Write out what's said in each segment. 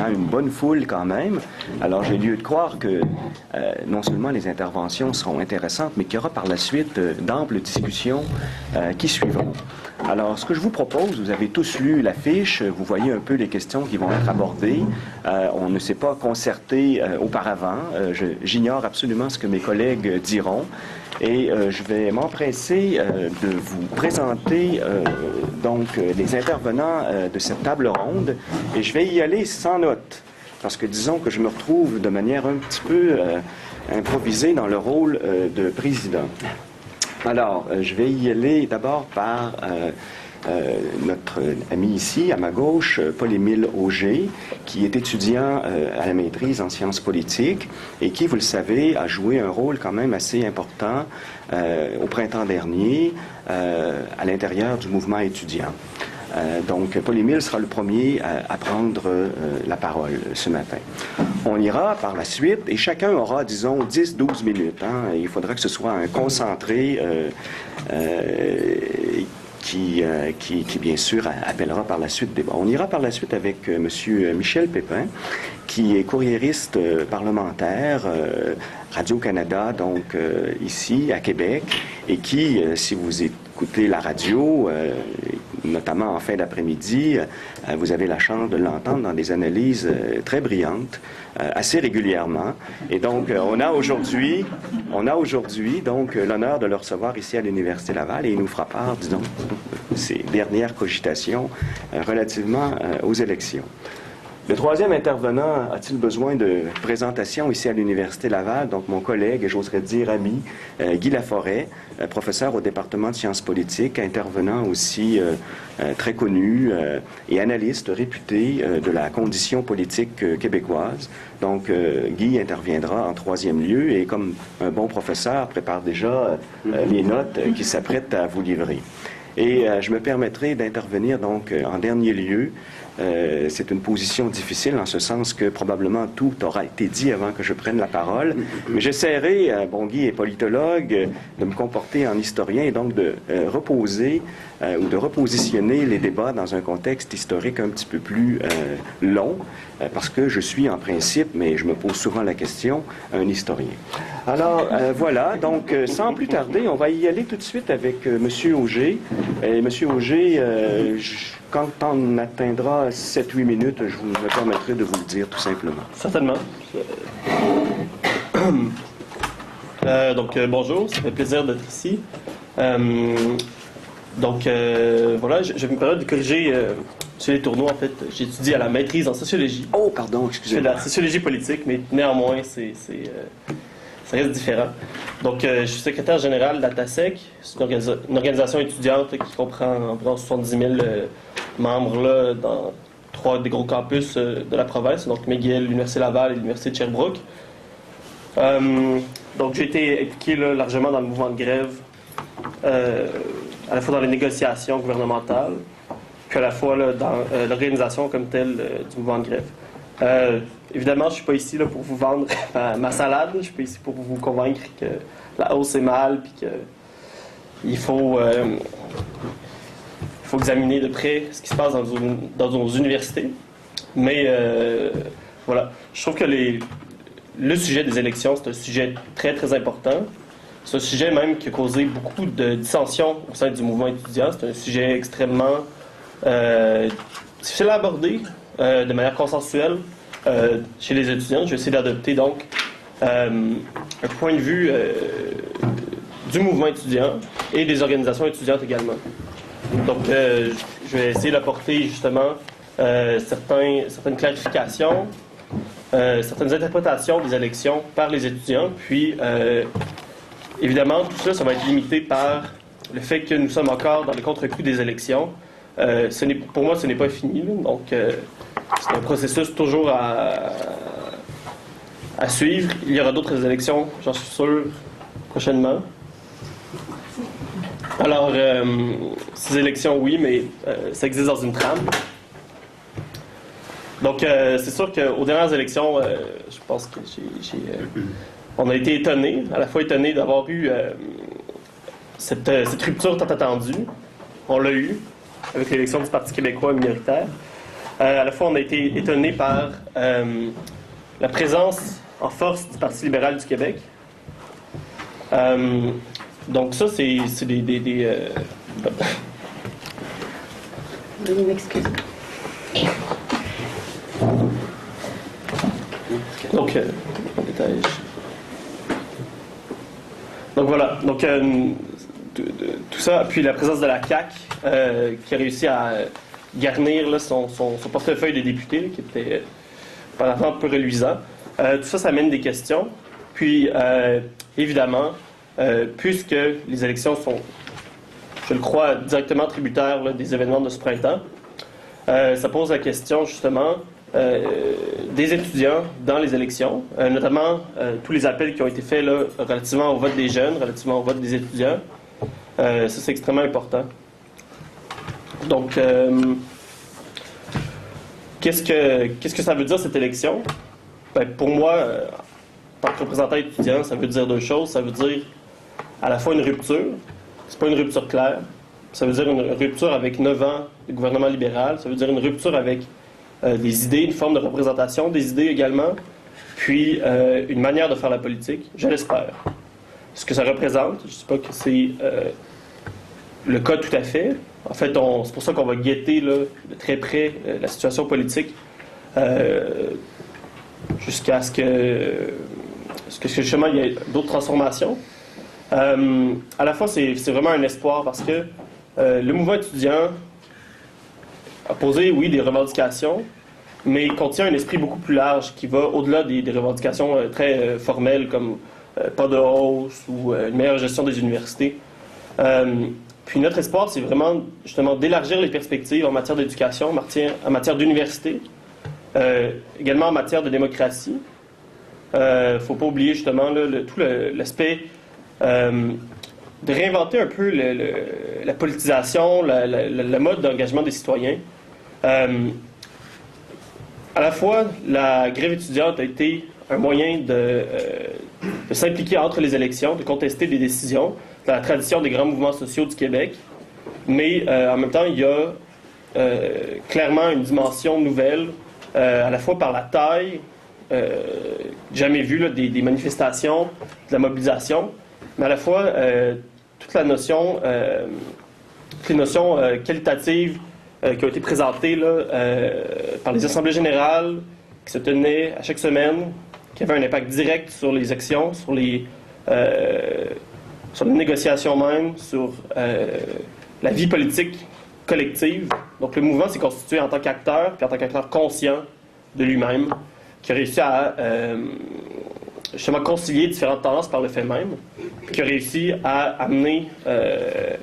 devant une bonne foule quand même. Alors, j'ai lieu de croire que non seulement les interventions seront intéressantes, mais qu'il y aura par la suite d'amples discussions qui suivront. Alors, ce que je vous propose, vous avez tous lu l'affiche, vous voyez un peu les questions qui vont être abordées. On ne s'est pas concerté auparavant. J'ignore absolument ce que mes collègues diront. Et je vais m'empresser de vous présenter donc les intervenants de cette table ronde. Et je vais y aller sans note, parce que disons que je me retrouve de manière un petit peu improvisée dans le rôle de président. Alors, je vais y aller d'abord par notre ami ici, à ma gauche, Paul-Émile Auger, qui est étudiant à la maîtrise en sciences politiques et qui, vous le savez, a joué un rôle quand même assez important au printemps dernier à l'intérieur du mouvement étudiant. Donc, Paul-Émile sera le premier à prendre la parole ce matin. On ira par la suite et chacun aura, disons, 10-12 minutes. Hein. Il faudra que ce soit un concentré qui, bien sûr, appellera par la suite débat. On ira par la suite avec M. Michel Pépin, qui est courriériste parlementaire, Radio-Canada, donc ici, à Québec, et qui, si vous écoutez la radio, notamment en fin d'après-midi, vous avez la chance de l'entendre dans des analyses très brillantes, assez régulièrement. Et donc, on a aujourd'hui donc l'honneur de le recevoir ici à l'Université Laval et il nous fera part, disons, de ses dernières cogitations relativement aux élections. Le troisième intervenant a-t-il besoin de présentation ici à l'Université Laval? Donc, mon collègue, et j'oserais dire ami, Guy Laforêt, professeur au département de sciences politiques, intervenant aussi très connu et analyste réputé de la condition politique québécoise. Donc, Guy interviendra en troisième lieu et, comme un bon professeur, prépare déjà les notes qu'il s'apprête à vous livrer. Et je me permettrai d'intervenir donc en dernier lieu. C'est une position difficile en ce sens que probablement tout aura été dit avant que je prenne la parole. Mais j'essaierai, bon, Guy est politologue, de me comporter en historien et donc de reposer ou de repositionner les débats dans un contexte historique un petit peu plus long, parce que je suis en principe, mais je me pose souvent la question, un historien. Alors, voilà, donc sans plus tarder, on va y aller tout de suite avec M. Auger. Et M. Auger, quand on atteindra 7-8 minutes, je me permettrai de vous le dire tout simplement. Certainement. Bonjour, ça fait plaisir d'être ici. Voilà, je vais me permettre de corriger sur les tournois. En fait, j'étudie à la maîtrise en sociologie. Oh, pardon, excusez-moi. Je fais de la sociologie politique, mais néanmoins, ça reste différent. Donc, je suis secrétaire général d'ATASEC. C'est une organisation étudiante qui comprend environ 70 000 membres là, dans 3 des gros campus de la province, donc McGill, l'Université Laval et l'Université de Sherbrooke. Donc, j'ai été impliqué là, largement dans le mouvement de grève, à la fois dans les négociations gouvernementales, puis à la fois là, dans l'organisation comme telle du mouvement de grève. Évidemment, je ne suis pas ici là, pour vous vendre ma salade. Je suis pas ici pour vous convaincre que la hausse est mal puis qu'il faut examiner de près ce qui se passe dans nos universités. Mais voilà, je trouve que le sujet des élections, c'est un sujet très, très important. C'est un sujet même qui a causé beaucoup de dissensions au sein du mouvement étudiant. C'est un sujet extrêmement difficile à aborder de manière consensuelle chez les étudiants. Je vais essayer d'adopter donc un point de vue du mouvement étudiant et des organisations étudiantes également. Donc, je vais essayer d'apporter justement certaines clarifications, certaines interprétations des élections par les étudiants. Puis, évidemment, tout ça, ça va être limité par le fait que nous sommes encore dans le contre-coup des élections. Pour moi, ce n'est pas fini. Là. Donc, c'est un processus toujours à suivre. Il y aura d'autres élections, j'en suis sûr, prochainement. Alors, ces élections, oui, mais ça existe dans une trame. Donc, c'est sûr qu'aux dernières élections, je pense que on a été étonnés, à la fois étonnés d'avoir eu cette rupture tant attendue. On l'a eu avec l'élection du Parti québécois minoritaire. À la fois, on a été étonné par la présence en force du Parti libéral du Québec. Donc ça, c'est des Veuillez m'excuser. Donc, détail. Donc voilà. Donc tout ça, puis la présence de la CAQ qui a réussi à garnir là, son portefeuille de député, là, qui était apparemment un peu reluisant. Tout ça, ça amène des questions. Puis, évidemment, puisque les élections sont, je le crois, directement tributaires là, des événements de ce printemps, ça pose la question, justement, des étudiants dans les élections, notamment tous les appels qui ont été faits là, relativement au vote des jeunes, relativement au vote des étudiants. Ça, c'est extrêmement important. Donc, qu'est-ce que ça veut dire, cette élection? Ben, pour moi, en tant que représentant étudiant, ça veut dire deux choses. Ça veut dire à la fois une rupture. C'est pas une rupture claire. Ça veut dire une rupture avec 9 ans de gouvernement libéral. Ça veut dire une rupture avec des idées, une forme de représentation des idées également, puis une manière de faire la politique, je l'espère. Ce que ça représente, je ne sais pas que c'est le cas tout à fait. En fait, c'est pour ça qu'on va guetter là, de très près la situation politique jusqu'à ce que justement il y ait d'autres transformations. À la fois, c'est vraiment un espoir parce que le mouvement étudiant a posé, oui, des revendications, mais il contient un esprit beaucoup plus large qui va au-delà des revendications très formelles comme pas de hausse ou une meilleure gestion des universités. Puis notre espoir, c'est vraiment justement d'élargir les perspectives en matière d'éducation, en matière d'université, également en matière de démocratie. Il ne faut pas oublier justement là, tout l'aspect de réinventer un peu la politisation, le mode d'engagement des citoyens. À la fois, la grève étudiante a été un moyen de s'impliquer entre les élections, de contester des décisions, dans la tradition des grands mouvements sociaux du Québec. Mais en même temps, il y a clairement une dimension nouvelle, à la fois par la taille, jamais vue, là, des manifestations, de la mobilisation, mais à la fois toutes les notions qualitatives qui ont été présentées là, par les assemblées générales qui se tenaient à chaque semaine, qui avaient un impact direct sur les actions, sur les négociations même, sur la vie politique collective. Donc le mouvement s'est constitué en tant qu'acteur, puis en tant qu'acteur conscient de lui-même, qui a réussi à justement concilier différentes tendances par le fait même, puis qui a réussi à amener des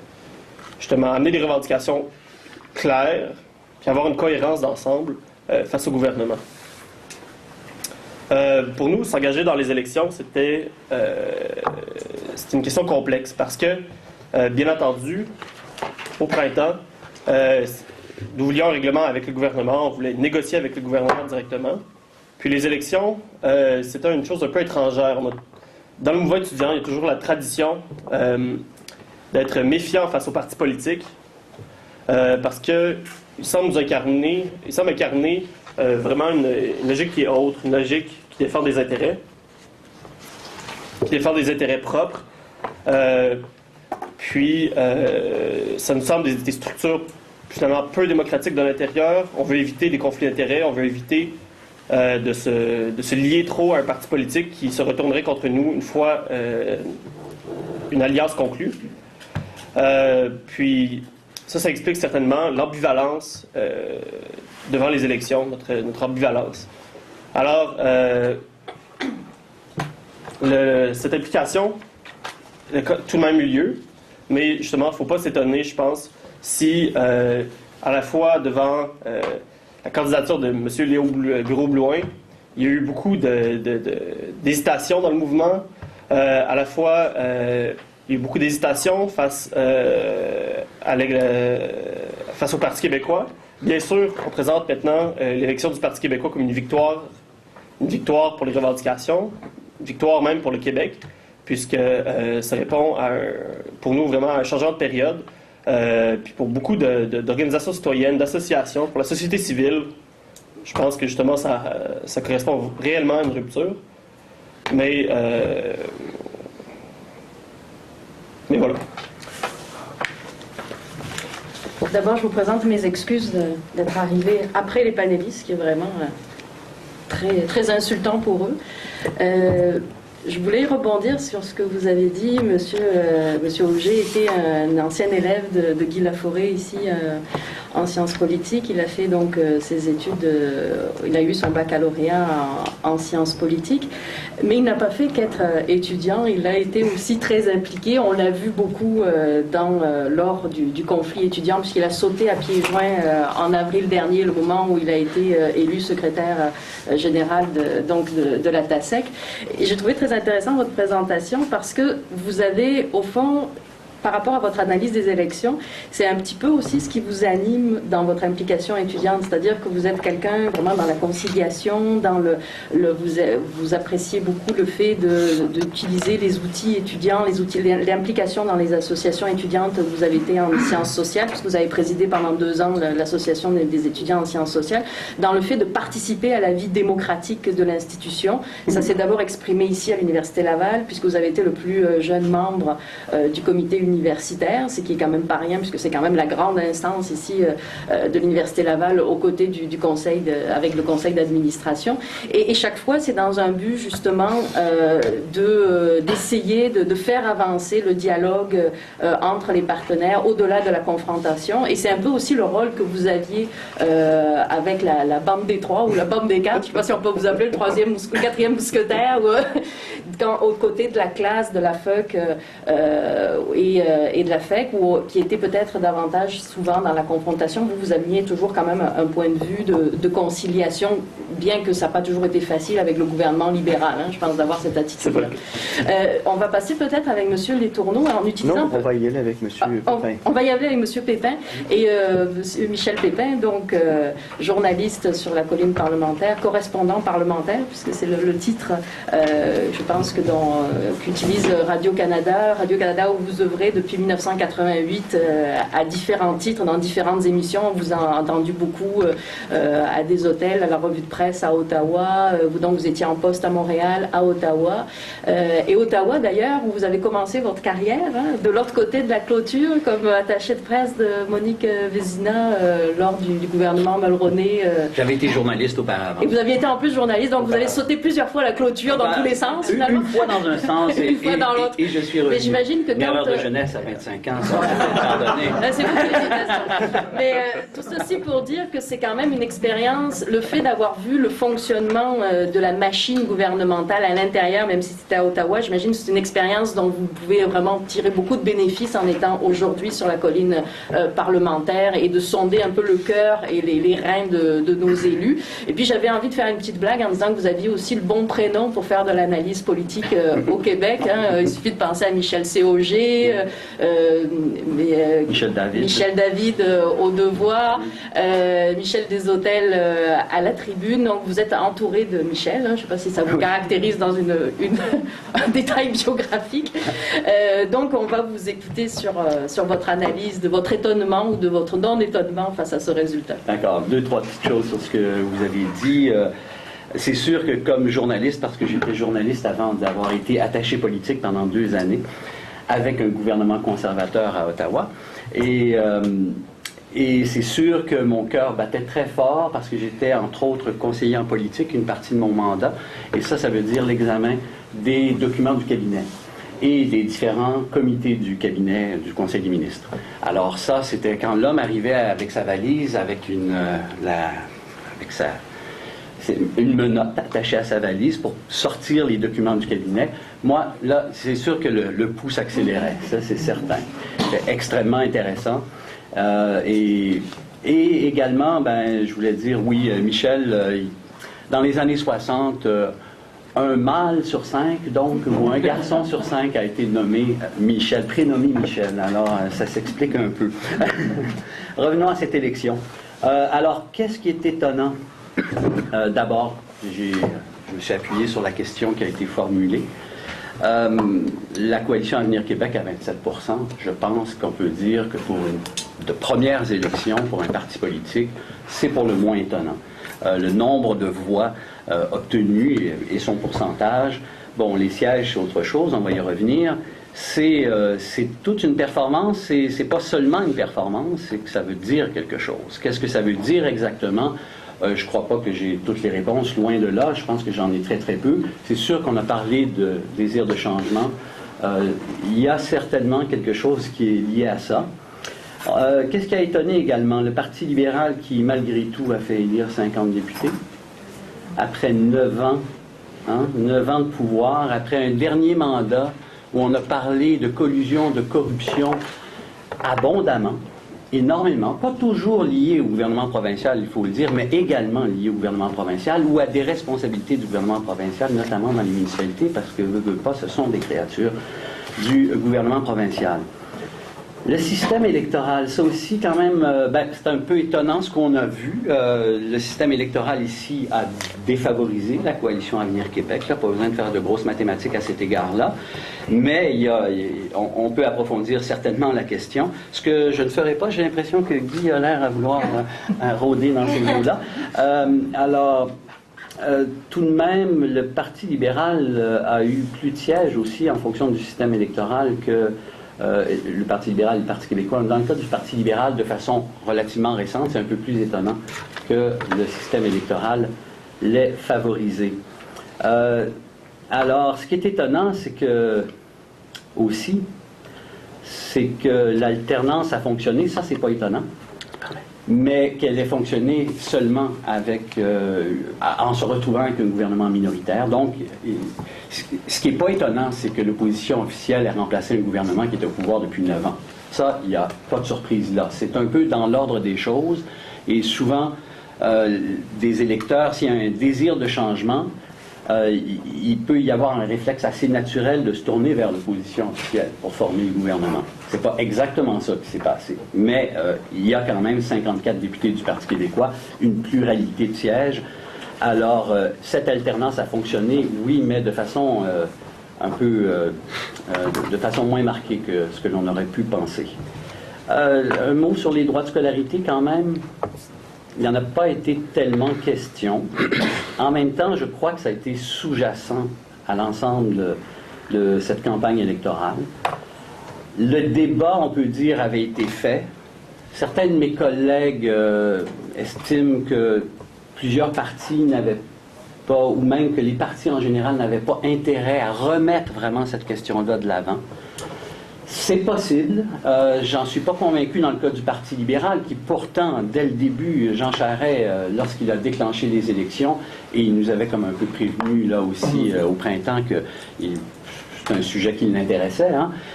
revendications claires, puis avoir une cohérence d'ensemble face au gouvernement. Pour nous, s'engager dans les élections, c'était une question complexe parce que, bien entendu, au printemps, nous voulions un règlement avec le gouvernement, on voulait négocier avec le gouvernement directement. Puis les élections, c'était une chose un peu étrangère. Dans le mouvement étudiant, il y a toujours la tradition d'être méfiant face aux partis politiques parce qu'ils semblent incarner vraiment une logique qui est autre, une logique qui défend des intérêts, propres. Puis, ça nous semble des structures finalement peu démocratiques de l'intérieur. On veut éviter des conflits d'intérêts, on veut éviter de se lier trop à un parti politique qui se retournerait contre nous une fois une alliance conclue. Puis, ça explique certainement l'ambivalence devant les élections, notre ambivalence. Alors, cette implication a tout de même eu lieu, mais justement, il ne faut pas s'étonner, je pense, si à la fois devant la candidature de M. Léo Bureau-Blouin, il y a eu beaucoup d'hésitation dans le mouvement. À la fois, il y a eu beaucoup d'hésitation face au Parti québécois. Bien sûr, on présente maintenant l'élection du Parti québécois comme une victoire pour les revendications, une victoire même pour le Québec, puisque ça répond pour nous vraiment à un changement de période. Puis pour beaucoup d'organisations citoyennes, d'associations, pour la société civile, je pense que justement ça correspond réellement à une rupture. Mais voilà. D'abord, je vous présente mes excuses d'être arrivé après les panélistes, ce qui est vraiment très, très insultant pour eux. Je voulais rebondir sur ce que vous avez dit. Monsieur Auger était un ancien élève de Guy Laforêt ici en sciences politiques. Il a fait donc ses études, il a eu son baccalauréat en sciences politiques, mais il n'a pas fait qu'être étudiant. Il a été aussi très impliqué. On l'a vu beaucoup lors du conflit étudiant, puisqu'il a sauté à pieds joints en avril dernier, le moment où il a été élu secrétaire général de la TASEC. Et j'ai trouvé très intéressant votre présentation parce que vous avez, au fond, par rapport à votre analyse des élections, c'est un petit peu aussi ce qui vous anime dans votre implication étudiante, c'est-à-dire que vous êtes quelqu'un vraiment dans la conciliation, vous appréciez beaucoup le fait d'utiliser les outils étudiants, l'implication dans les associations étudiantes. Vous avez été en sciences sociales, puisque vous avez présidé pendant 2 ans l'association des étudiants en sciences sociales, dans le fait de participer à la vie démocratique de l'institution. Ça s'est d'abord exprimé ici à l'Université Laval, puisque vous avez été le plus jeune membre du comité universitaire, ce qui est quand même pas rien, puisque c'est quand même la grande instance ici de l'Université Laval aux côtés du conseil, avec le conseil d'administration. Et chaque fois, c'est dans un but justement d'essayer de faire avancer le dialogue entre les partenaires au-delà de la confrontation. Et c'est un peu aussi le rôle que vous aviez avec la bande des 3 ou la bande des 4, je ne sais pas si on peut vous appeler le 4e mousquetaire, aux côtés de la classe, de la FEC et de la FEC, qui était peut-être davantage souvent dans la confrontation. Vous aviez toujours quand même un point de vue de conciliation, bien que ça n'a pas toujours été facile avec le gouvernement libéral, je pense, d'avoir cette attitude-là. On va passer peut-être avec M. Letourneau en utilisant... Non, on va y aller avec M. Pépin. On va y aller avec M. Pépin et M. Michel Pépin, donc journaliste sur la colline parlementaire, correspondant parlementaire, puisque c'est le titre, je pense, qu'utilise Radio-Canada où vous œuvrez depuis 1988 à différents titres, dans différentes émissions. On vous a entendu beaucoup à des hôtels, à la revue de presse à Ottawa. Vous étiez en poste à Montréal, à Ottawa. Et Ottawa, d'ailleurs, où vous avez commencé votre carrière, de l'autre côté de la clôture, comme attaché de presse de Monique Vézina lors du gouvernement Mulroney. J'avais été journaliste auparavant. Et vous aviez été en plus journaliste, donc vous avez sauté plusieurs fois la clôture dans tous les sens, finalement. Une fois dans un sens une fois dans l'autre. Et je suis revenu. Mais j'imagine que une erreur de jeunesse à 25 ans, ça va pardonner. C'est beaucoup d'hésitation. Mais tout ceci pour dire que c'est quand même une expérience, le fait d'avoir vu le fonctionnement de la machine gouvernementale à l'intérieur, même si c'était à Ottawa, j'imagine que c'est une expérience dont vous pouvez vraiment tirer beaucoup de bénéfices en étant aujourd'hui sur la colline parlementaire et de sonder un peu le cœur et les reins de nos élus. Et puis j'avais envie de faire une petite blague en disant que vous aviez aussi le bon prénom pour faire de l'analyse politique au Québec. Il suffit de penser à Michel Auger, Michel David au Devoir, Michel Deshôtels à la Tribune. Donc vous êtes entouré de Michel. Je ne sais pas si ça vous caractérise dans un détail biographique. Donc on va vous écouter sur votre analyse, de votre étonnement ou de votre non-étonnement face à ce résultat. D'accord. 2-3 petites choses sur ce que vous avez dit. C'est sûr que comme journaliste, parce que j'étais journaliste avant d'avoir été attaché politique pendant 2 années, avec un gouvernement conservateur à Ottawa, et c'est sûr que mon cœur battait très fort parce que j'étais entre autres conseiller en politique une partie de mon mandat, et ça veut dire l'examen des documents du cabinet et des différents comités du cabinet du Conseil des ministres. Alors ça, c'était quand l'homme arrivait avec sa valise, avec une menotte attachée à sa valise pour sortir les documents du cabinet. Moi, là, c'est sûr que le pouls s'accélérait, ça c'est certain. C'était extrêmement intéressant. Et également, je voulais dire, oui, Michel, dans les années 60, un mâle sur 5, donc, ou un garçon sur 5 a été nommé Michel, prénommé Michel. Alors, ça s'explique un peu. Revenons à cette élection. Alors, qu'est-ce qui est étonnant? D'abord, je me suis appuyé sur la question qui a été formulée. La coalition Avenir Québec à 27%, je pense qu'on peut dire que pour de premières élections, pour un parti politique, c'est pour le moins étonnant. le nombre de voix obtenues et son pourcentage. Bon, les sièges, c'est autre chose, on va y revenir. C'est toute une performance, c'est pas seulement une performance, c'est que ça veut dire quelque chose. Qu'est-ce que ça veut dire exactement? Je ne crois pas que j'ai toutes les réponses, loin de là, je pense que j'en ai très très peu. C'est sûr qu'on a parlé de désir de changement. Il y a certainement quelque chose qui est lié à ça. Qu'est-ce qui a étonné également? Le Parti libéral qui, malgré tout, a fait élire 50 députés, après 9 ans, 9 ans de pouvoir, après un dernier mandat où on a parlé de collusion, de corruption abondamment, énormément, pas toujours lié au gouvernement provincial, il faut le dire, mais également lié au gouvernement provincial ou à des responsabilités du gouvernement provincial, notamment dans les municipalités, parce que, veut pas, ce sont des créatures du gouvernement provincial. Le système électoral, ça aussi quand même, c'est un peu étonnant ce qu'on a vu. Le système électoral ici a défavorisé la coalition Avenir Québec. Là, pas besoin de faire de grosses mathématiques à cet égard-là. Mais on peut approfondir certainement la question. Ce que je ne ferai pas, j'ai l'impression que Guy a l'air à vouloir rôder dans ces eaux-là. Tout de même, le Parti libéral a eu plus de sièges aussi en fonction du système électoral que le Parti libéral et le Parti québécois. Dans le cas du Parti libéral, de façon relativement récente, c'est un peu plus étonnant que le système électoral l'ait favorisé. Alors, ce qui est étonnant, c'est que l'alternance a fonctionné. Ça, c'est pas étonnant. Mais qu'elle ait fonctionné seulement en se retrouvant avec un gouvernement minoritaire. Donc, ce qui n'est pas étonnant, c'est que l'opposition officielle ait remplacé un gouvernement qui est au pouvoir depuis 9 ans. Ça, il n'y a pas de surprise là. C'est un peu dans l'ordre des choses. Et souvent, des électeurs, s'il y a un désir de changement, il peut y avoir un réflexe assez naturel de se tourner vers l'opposition officielle pour former le gouvernement. C'est pas exactement ça qui s'est passé. Mais il y a quand même 54 députés du Parti québécois, une pluralité de sièges. Alors, cette alternance a fonctionné, oui, mais de façon de façon moins marquée que ce que l'on aurait pu penser. Un mot sur les droits de scolarité quand même. Il n'y en a pas été tellement question. En même temps, je crois que ça a été sous-jacent à l'ensemble de cette campagne électorale. Le débat, on peut dire, avait été fait. Certains de mes collègues estiment que plusieurs partis n'avaient pas, ou même que les partis en général n'avaient pas intérêt à remettre vraiment cette question-là de l'avant. C'est possible. J'en suis pas convaincu dans le cas du Parti libéral, qui pourtant, dès le début, Jean Charest, lorsqu'il a déclenché les élections, et il nous avait comme un peu prévenu là aussi au printemps que c'est un sujet qui l'intéressait,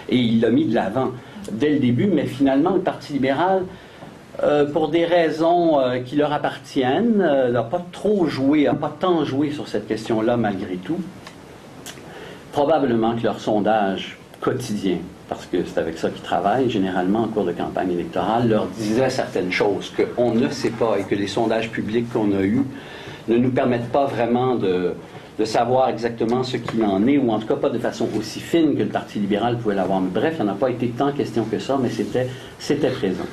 et il l'a mis de l'avant dès le début, mais finalement, le Parti libéral, pour des raisons qui leur appartiennent, n'a pas tant joué sur cette question-là malgré tout. Probablement que leur sondage quotidien, parce que c'est avec ça qu'ils travaillent généralement en cours de campagne électorale, leur disait certaines choses qu'on ne sait pas et que les sondages publics qu'on a eus ne nous permettent pas vraiment de savoir exactement ce qu'il en est, ou en tout cas pas de façon aussi fine que le Parti libéral pouvait l'avoir. Bref, il n'y en a pas été tant question que ça, mais c'était présent.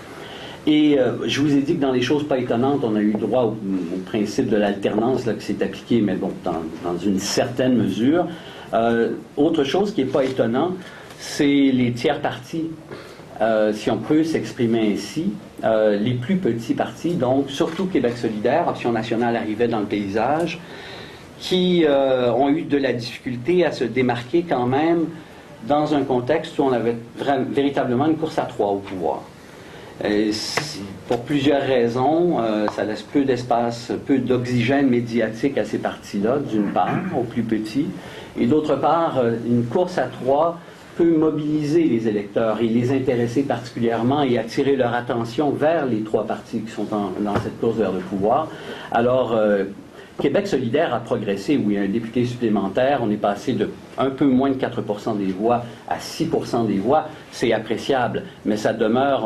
Et je vous ai dit que dans les choses pas étonnantes, on a eu droit au principe de l'alternance là, qui s'est appliqué, mais bon, dans une certaine mesure. Autre chose qui n'est pas étonnant, c'est les tiers partis, si on peut s'exprimer ainsi, les plus petits partis, donc surtout Québec solidaire, Option nationale arrivait dans le paysage, qui ont eu de la difficulté à se démarquer quand même dans un contexte où on avait véritablement une course à trois au pouvoir. Pour plusieurs raisons, ça laisse peu d'espace, peu d'oxygène médiatique à ces partis-là, d'une part, aux plus petits, et d'autre part, une course à trois peut mobiliser les électeurs et les intéresser particulièrement et attirer leur attention vers les trois partis qui sont dans cette course vers le pouvoir. Alors, Québec solidaire a progressé, oui, un député supplémentaire, on est passé de un peu moins de 4% des voix à 6% des voix, c'est appréciable, mais ça demeure,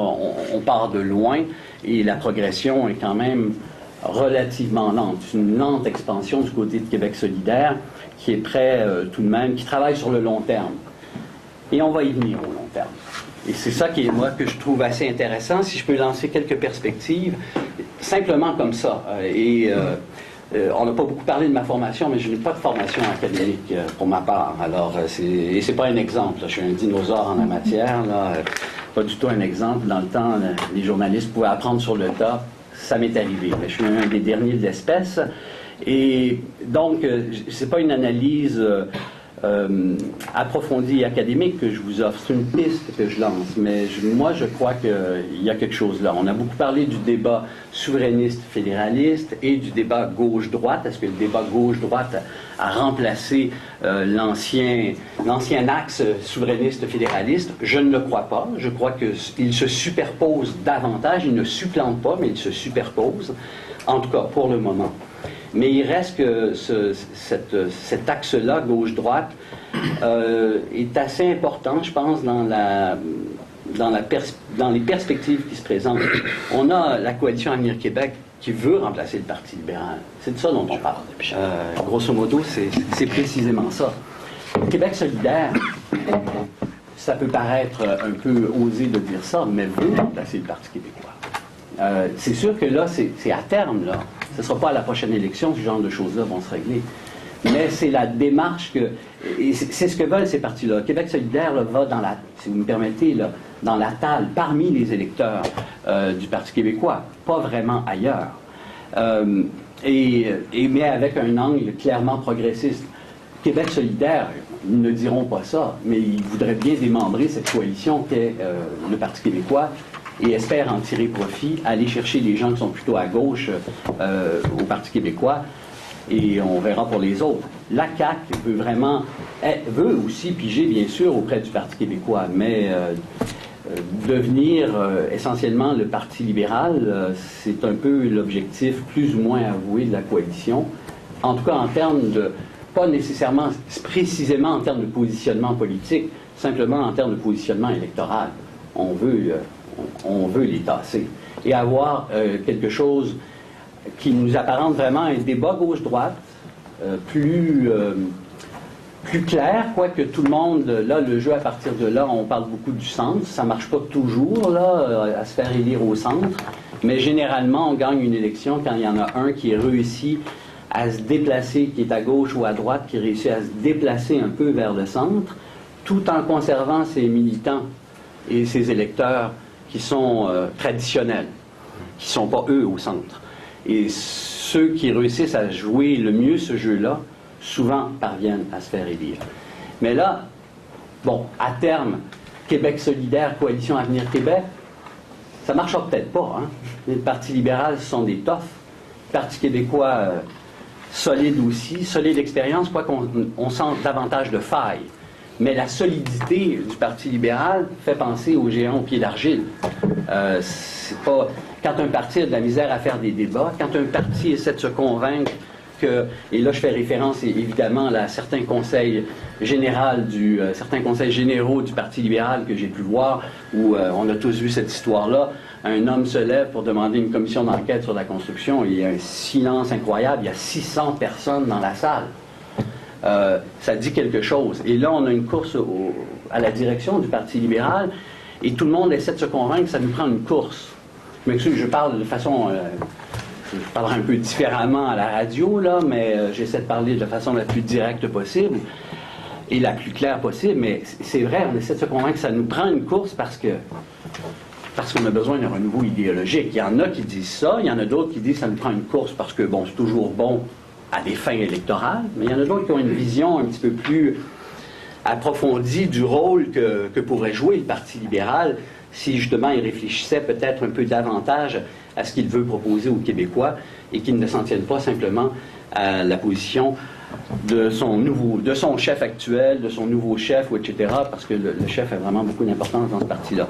on part de loin et la progression est quand même relativement lente. C'est une lente expansion du côté de Québec solidaire qui est prêt tout de même, qui travaille sur le long terme. Et on va y venir au long terme. Et c'est ça qui est, moi, que je trouve assez intéressant, si je peux lancer quelques perspectives, simplement comme ça. on n'a pas beaucoup parlé de ma formation, mais je n'ai pas de formation académique pour ma part. Alors, et c'est pas un exemple. Là. Je suis un dinosaure en la matière. Là. Pas du tout un exemple. Dans le temps, les journalistes pouvaient apprendre sur le tas. Ça m'est arrivé. Je suis un des derniers de l'espèce. Et donc, c'est pas une analyse approfondie et académique que je vous offre. C'est une piste que je lance. Mais moi, je crois qu'il y a quelque chose là. On a beaucoup parlé du débat souverainiste-fédéraliste et du débat gauche-droite. Est-ce que le débat gauche-droite a remplacé l'ancien axe souverainiste-fédéraliste? Je ne le crois pas. Je crois qu'il se superpose davantage. Il ne supplante pas, mais il se superpose. En tout cas, pour le moment. Mais il reste que cet axe-là, gauche-droite, est assez important, je pense, dans les perspectives qui se présentent. On a la coalition Avenir Québec qui veut remplacer le Parti libéral. C'est de ça dont on parle. Grosso modo, c'est précisément ça. Québec solidaire, ça peut paraître un peu osé de dire ça, mais veut remplacer le Parti québécois. C'est sûr que là, c'est à terme, là. Ce ne sera pas à la prochaine élection que ce genre de choses-là vont se régler. Mais c'est la démarche et c'est ce que veulent ces partis-là. Québec solidaire là, va dans la, si vous me permettez, là, dans la table, parmi les électeurs du Parti québécois, pas vraiment ailleurs. Mais avec un angle clairement progressiste. Québec solidaire, ils ne diront pas ça, mais ils voudraient bien démembrer cette coalition qu'est le Parti québécois et espèrent en tirer profit, aller chercher les gens qui sont plutôt à gauche au Parti québécois, et on verra pour les autres. La CAQ veut aussi piger, bien sûr, auprès du Parti québécois, mais devenir essentiellement le Parti libéral, c'est un peu l'objectif plus ou moins avoué de la coalition, en tout cas en termes de, pas nécessairement précisément en termes de positionnement politique, simplement en termes de positionnement électoral. On veut les tasser et avoir quelque chose qui nous apparente vraiment un débat gauche-droite plus clair, quoique tout le monde, là, le jeu à partir de là, on parle beaucoup du centre, ça marche pas toujours, là, à se faire élire au centre, mais généralement, on gagne une élection quand il y en a un qui réussit à se déplacer, qui est à gauche ou à droite, qui réussit à se déplacer un peu vers le centre, tout en conservant ses militants et ses électeurs qui sont traditionnels, qui ne sont pas eux au centre. Et ceux qui réussissent à jouer le mieux ce jeu-là, souvent parviennent à se faire élire. Mais là, bon, à terme, Québec solidaire, Coalition Avenir Québec, ça ne marchera peut-être pas. Hein? Les partis libéraux sont des toffes. Le Parti québécois, solide aussi, solide expérience, quoi qu'on sent davantage de failles. Mais la solidité du Parti libéral fait penser aux géants au pied d'argile. C'est pas... Quand un parti a de la misère à faire des débats, quand un parti essaie de se convaincre que... Et là, je fais référence évidemment à certains conseils certains conseils généraux du Parti libéral que j'ai pu voir, où on a tous vu cette histoire-là. Un homme se lève pour demander une commission d'enquête sur la construction. Il y a un silence incroyable. Il y a 600 personnes dans la salle. Ça dit quelque chose. Et là, on a une course à la direction du Parti libéral et tout le monde essaie de se convaincre que ça nous prend une course. Je m'excuse, je parle de façon... je parlerai un peu différemment à la radio, là, mais j'essaie de parler de façon la plus directe possible et la plus claire possible. Mais c'est vrai, on essaie de se convaincre que ça nous prend une course parce qu'on a besoin d'un renouveau idéologique. Il y en a qui disent ça, il y en a d'autres qui disent que ça nous prend une course parce que, bon, c'est toujours bon à des fins électorales, mais il y en a d'autres qui ont une vision un petit peu plus approfondie du rôle que pourrait jouer le Parti libéral si justement il réfléchissait peut-être un peu davantage à ce qu'il veut proposer aux Québécois et qu'il ne s'en tienne pas simplement à la position de son chef actuel, de son nouveau chef, ou etc., parce que le chef a vraiment beaucoup d'importance dans ce parti-là.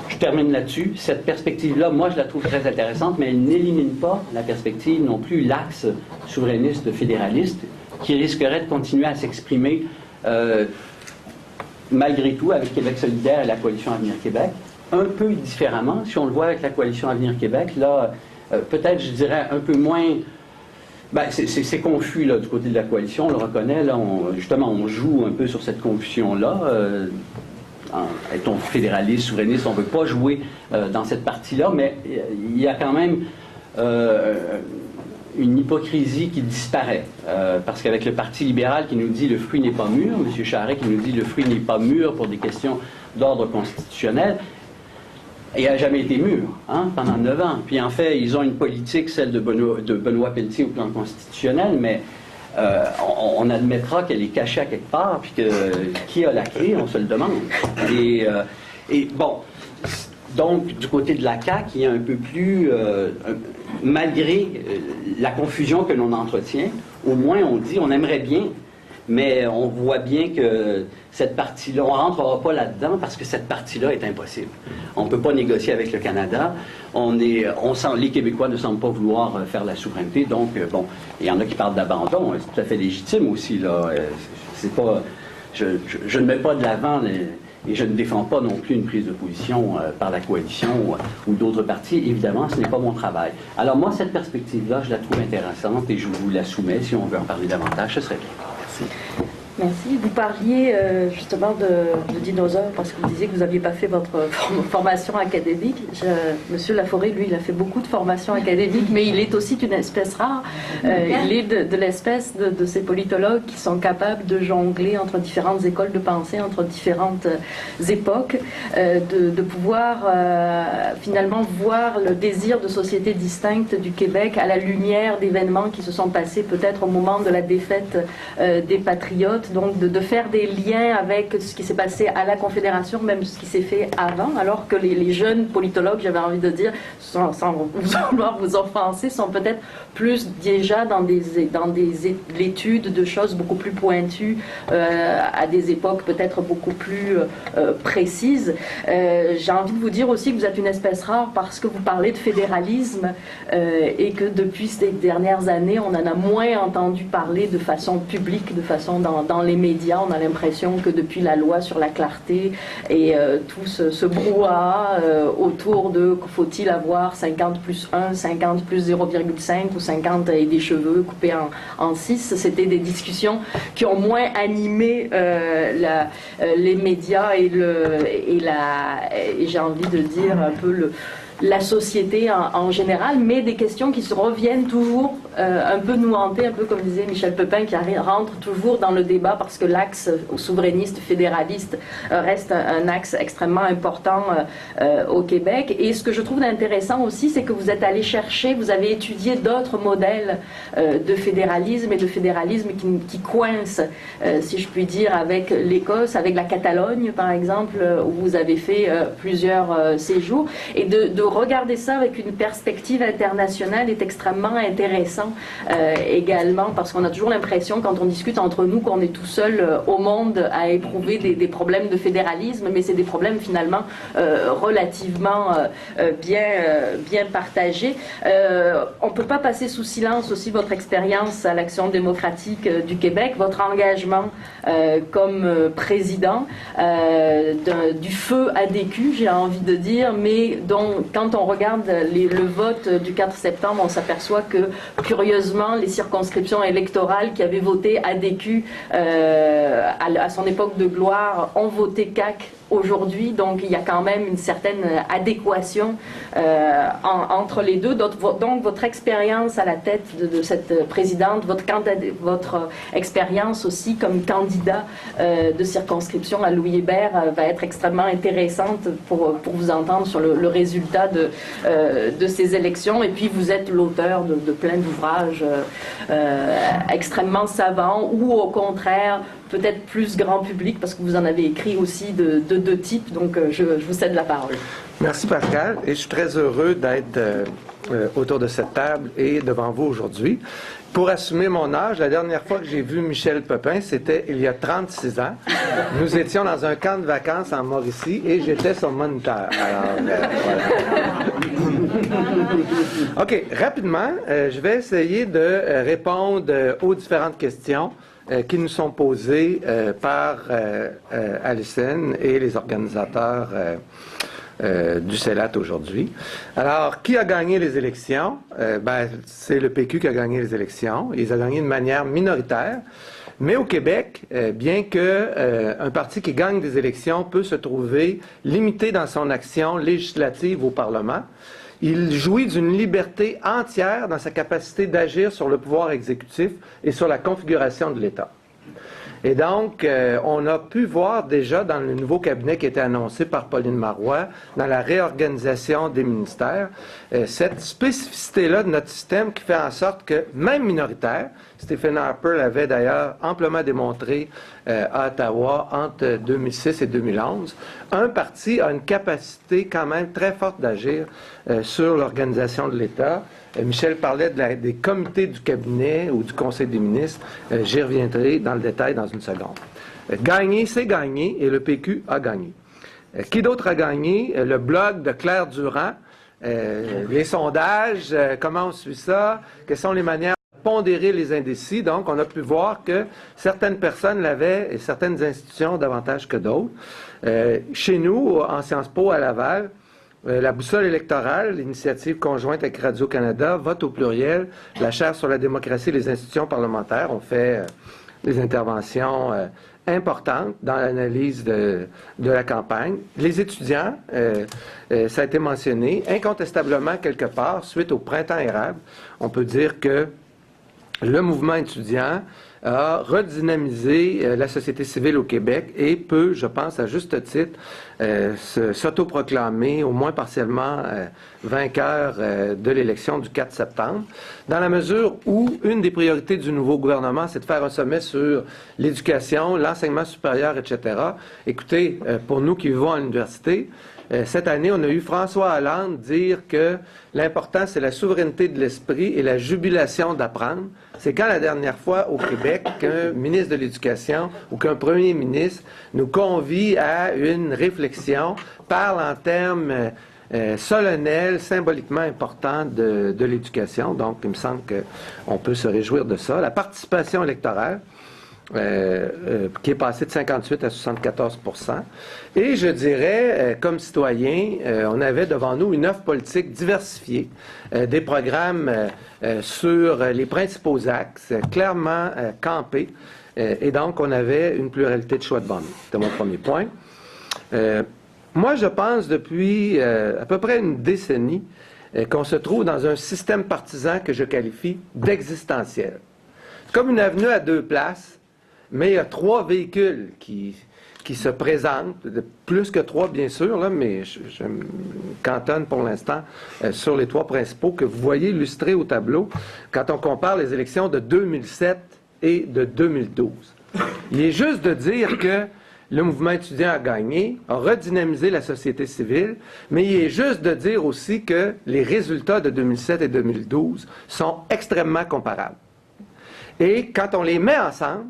Je termine là-dessus. Cette perspective-là, moi, je la trouve très intéressante, mais elle n'élimine pas la perspective non plus, l'axe souverainiste-fédéraliste, qui risquerait de continuer à s'exprimer malgré tout avec Québec solidaire et la Coalition Avenir Québec, un peu différemment. Si on le voit avec la Coalition Avenir Québec, là, peut-être, je dirais, un peu moins... Ben, c'est confus, là, du côté de la coalition, on le reconnaît, là, justement, on joue un peu sur cette confusion-là. Étant fédéraliste, souverainiste, on ne veut pas jouer dans cette partie-là, mais il y a quand même une hypocrisie qui disparaît. Parce qu'avec le Parti libéral qui nous dit le fruit n'est pas mûr, M. Charest qui nous dit le fruit n'est pas mûr pour des questions d'ordre constitutionnel, il n'a jamais été mûr, pendant 9 ans. Puis en fait, ils ont une politique, celle de Benoît Pelletier au plan constitutionnel, mais on admettra qu'elle est cachée à quelque part, puis que qui a la clé, on se le demande. Et bon, donc du côté de la CAQ, il y a un peu plus, malgré la confusion que l'on entretient, au moins on dit on aimerait bien, mais on voit bien que cette partie-là, on ne rentrera pas là-dedans parce que cette partie-là est impossible. On ne peut pas négocier avec le Canada. Les Québécois ne semblent pas vouloir faire la souveraineté. Donc, bon, il y en a qui parlent d'abandon. C'est tout à fait légitime aussi, là. C'est pas, je ne mets pas de l'avant et je ne défends pas non plus une prise de position par la coalition ou d'autres partis. Évidemment, ce n'est pas mon travail. Alors moi, cette perspective-là, je la trouve intéressante et je vous la soumets. Si on veut en parler davantage, ce serait bien. Merci. Merci. Vous parliez justement de dinosaures parce que vous disiez que vous n'aviez pas fait votre formation académique. Monsieur Laforêt, lui, il a fait beaucoup de formations académiques, mais il est aussi une espèce rare. Il est de l'espèce de ces politologues qui sont capables de jongler entre différentes écoles de pensée, entre différentes époques, de pouvoir finalement voir le désir de société distincte du Québec à la lumière d'événements qui se sont passés peut-être au moment de la défaite des Patriotes. Donc de faire des liens avec ce qui s'est passé à la Confédération, même ce qui s'est fait avant, alors que les jeunes politologues, j'avais envie de dire, sans vouloir vous offenser, sont peut-être plus déjà dans l'étude de choses beaucoup plus pointues à des époques peut-être beaucoup plus précises. J'ai envie de vous dire aussi que vous êtes une espèce rare parce que vous parlez de fédéralisme et que depuis ces dernières années, on en a moins entendu parler de façon publique, de façon dans les médias. On a l'impression que depuis la loi sur la clarté et tout ce brouhaha autour de faut-il avoir 50 plus 1, 50 plus 0,5 ou 50 et des cheveux coupés en 6, c'était des discussions qui ont moins animé les médias et j'ai envie de dire un peu la société en général, mais des questions qui se reviennent toujours un peu nous hanter, un peu comme disait Michel Pepin, qui rentre toujours dans le débat parce que l'axe souverainiste, fédéraliste reste un axe extrêmement important au Québec. Et ce que je trouve intéressant aussi, c'est que vous êtes allé chercher, vous avez étudié d'autres modèles de fédéralisme et de fédéralisme qui coincent, si je puis dire, avec l'Écosse, avec la Catalogne, par exemple, où vous avez fait plusieurs séjours, et de regarder ça avec une perspective internationale est extrêmement intéressant également, parce qu'on a toujours l'impression, quand on discute entre nous, qu'on est tout seul au monde à éprouver des problèmes de fédéralisme, mais c'est des problèmes finalement relativement bien partagés. On ne peut pas passer sous silence aussi votre expérience à l'Action démocratique du Québec, votre engagement comme président du feu ADQ, j'ai envie de dire, mais dont quand on regarde le vote du 4 septembre, on s'aperçoit que, curieusement, les circonscriptions électorales qui avaient voté ADQ à son époque de gloire ont voté CAQ aujourd'hui, donc il y a quand même une certaine adéquation entre les deux. Donc votre expérience à la tête de cette présidente, votre expérience aussi comme candidat de circonscription à Louis Hébert va être extrêmement intéressante pour vous entendre sur le résultat de ces élections. Et puis vous êtes l'auteur de plein d'ouvrages extrêmement savants ou au contraire peut-être plus grand public, parce que vous en avez écrit aussi de deux types, donc je vous cède la parole. Merci Pascal, et je suis très heureux d'être autour de cette table et devant vous aujourd'hui. Pour assumer mon âge, la dernière fois que j'ai vu Michel Pepin, c'était il y a 36 ans. Nous étions dans un camp de vacances en Mauricie et j'étais son moniteur. Alors, voilà. OK, rapidement, je vais essayer de répondre aux différentes questions qui nous sont posées par Alison et les organisateurs du CELAT aujourd'hui. Alors, qui a gagné les élections? C'est le PQ qui a gagné les élections. Ils ont gagné de manière minoritaire. Mais au Québec, bien qu'un parti qui gagne des élections peut se trouver limité dans son action législative au Parlement, il jouit d'une liberté entière dans sa capacité d'agir sur le pouvoir exécutif et sur la configuration de l'État. Et donc, on a pu voir déjà dans le nouveau cabinet qui a été annoncé par Pauline Marois, dans la réorganisation des ministères, cette spécificité-là de notre système qui fait en sorte que, même minoritaire, Stephen Harper l'avait d'ailleurs amplement démontré à Ottawa entre 2006 et 2011, un parti a une capacité quand même très forte d'agir sur l'organisation de l'État. Michel parlait des comités du cabinet ou du Conseil des ministres. J'y reviendrai dans le détail dans une seconde. Gagner, c'est gagner, et le PQ a gagné. Qui d'autre a gagné? Le blog de Claire Durand, les sondages, comment on suit ça, quelles sont les manières de pondérer les indécis. Donc, on a pu voir que certaines personnes l'avaient et certaines institutions davantage que d'autres. Chez nous, en Sciences Po à Laval, la boussole électorale, l'initiative conjointe avec Radio-Canada, vote au pluriel, la chaire sur la démocratie et les institutions parlementaires ont fait des interventions importantes dans l'analyse de la campagne. Les étudiants, ça a été mentionné, incontestablement quelque part, suite au printemps érable, on peut dire que le mouvement étudiant a redynamisé la société civile au Québec et peut, je pense, à juste titre, s'autoproclamer, au moins partiellement, vainqueur de l'élection du 4 septembre, dans la mesure où une des priorités du nouveau gouvernement, c'est de faire un sommet sur l'éducation, l'enseignement supérieur, etc. Écoutez, pour nous qui vivons à l'université, cette année, on a eu François Hollande dire que l'important, c'est la souveraineté de l'esprit et la jubilation d'apprendre. C'est quand la dernière fois au Québec qu'un ministre de l'Éducation ou qu'un premier ministre nous convie à une réflexion, parle en termes solennels, symboliquement importants de l'éducation. Donc, il me semble qu'on peut se réjouir de ça. La participation électorale, qui est passé de 58 à 74 %. Et je dirais, comme citoyen, on avait devant nous une offre politique diversifiée, des programmes sur les principaux axes, clairement campés, et donc on avait une pluralité de choix devant nous. C'était mon premier point. Moi, je pense depuis à peu près une décennie qu'on se trouve dans un système partisan que je qualifie d'existentiel. C'est comme une avenue à deux places, mais il y a trois véhicules qui se présentent, plus que trois bien sûr, là, mais je me cantonne pour l'instant sur les trois principaux que vous voyez illustrés au tableau quand on compare les élections de 2007 et de 2012. Il est juste de dire que le mouvement étudiant a gagné, a redynamisé la société civile, mais il est juste de dire aussi que les résultats de 2007 et 2012 sont extrêmement comparables. Et quand on les met ensemble,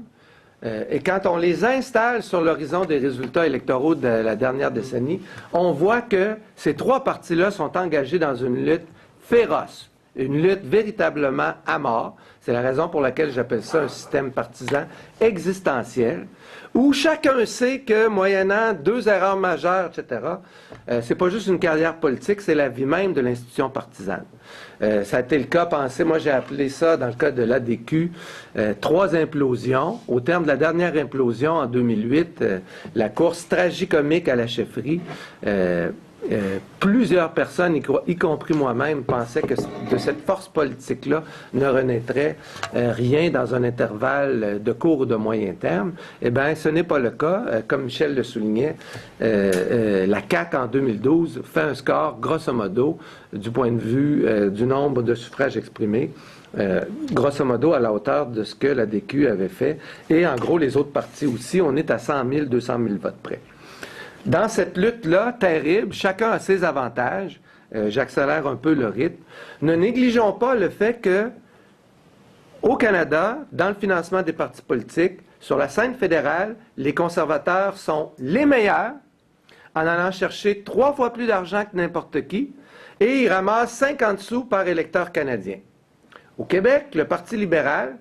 et quand on les installe sur l'horizon des résultats électoraux de la dernière décennie, on voit que ces trois partis-là sont engagés dans une lutte féroce, une lutte véritablement à mort. C'est la raison pour laquelle j'appelle ça un système partisan existentiel, où chacun sait que, moyennant deux erreurs majeures, etc., c'est pas juste une carrière politique, c'est la vie même de l'institution partisane. Ça a été le cas, moi j'ai appelé ça, dans le cas de l'ADQ, trois implosions. Au terme de la dernière implosion en 2008, la course tragicomique à la chefferie, plusieurs personnes, y compris moi-même, pensaient que de cette force politique-là ne renaîtrait rien dans un intervalle de court ou de moyen terme. Eh bien, ce n'est pas le cas. Comme Michel le soulignait, la CAQ en 2012 fait un score, grosso modo, du point de vue du nombre de suffrages exprimés, grosso modo à la hauteur de ce que l'ADQ avait fait. Et en gros, les autres partis aussi, on est à 100 000, 200 000 votes près. Dans cette lutte-là, terrible, chacun a ses avantages. J'accélère un peu le rythme. Ne négligeons pas le fait que, au Canada, dans le financement des partis politiques, sur la scène fédérale, les conservateurs sont les meilleurs en allant chercher 3 fois plus d'argent que n'importe qui, et ils ramassent 50 sous par électeur canadien. Au Québec, le Parti libéral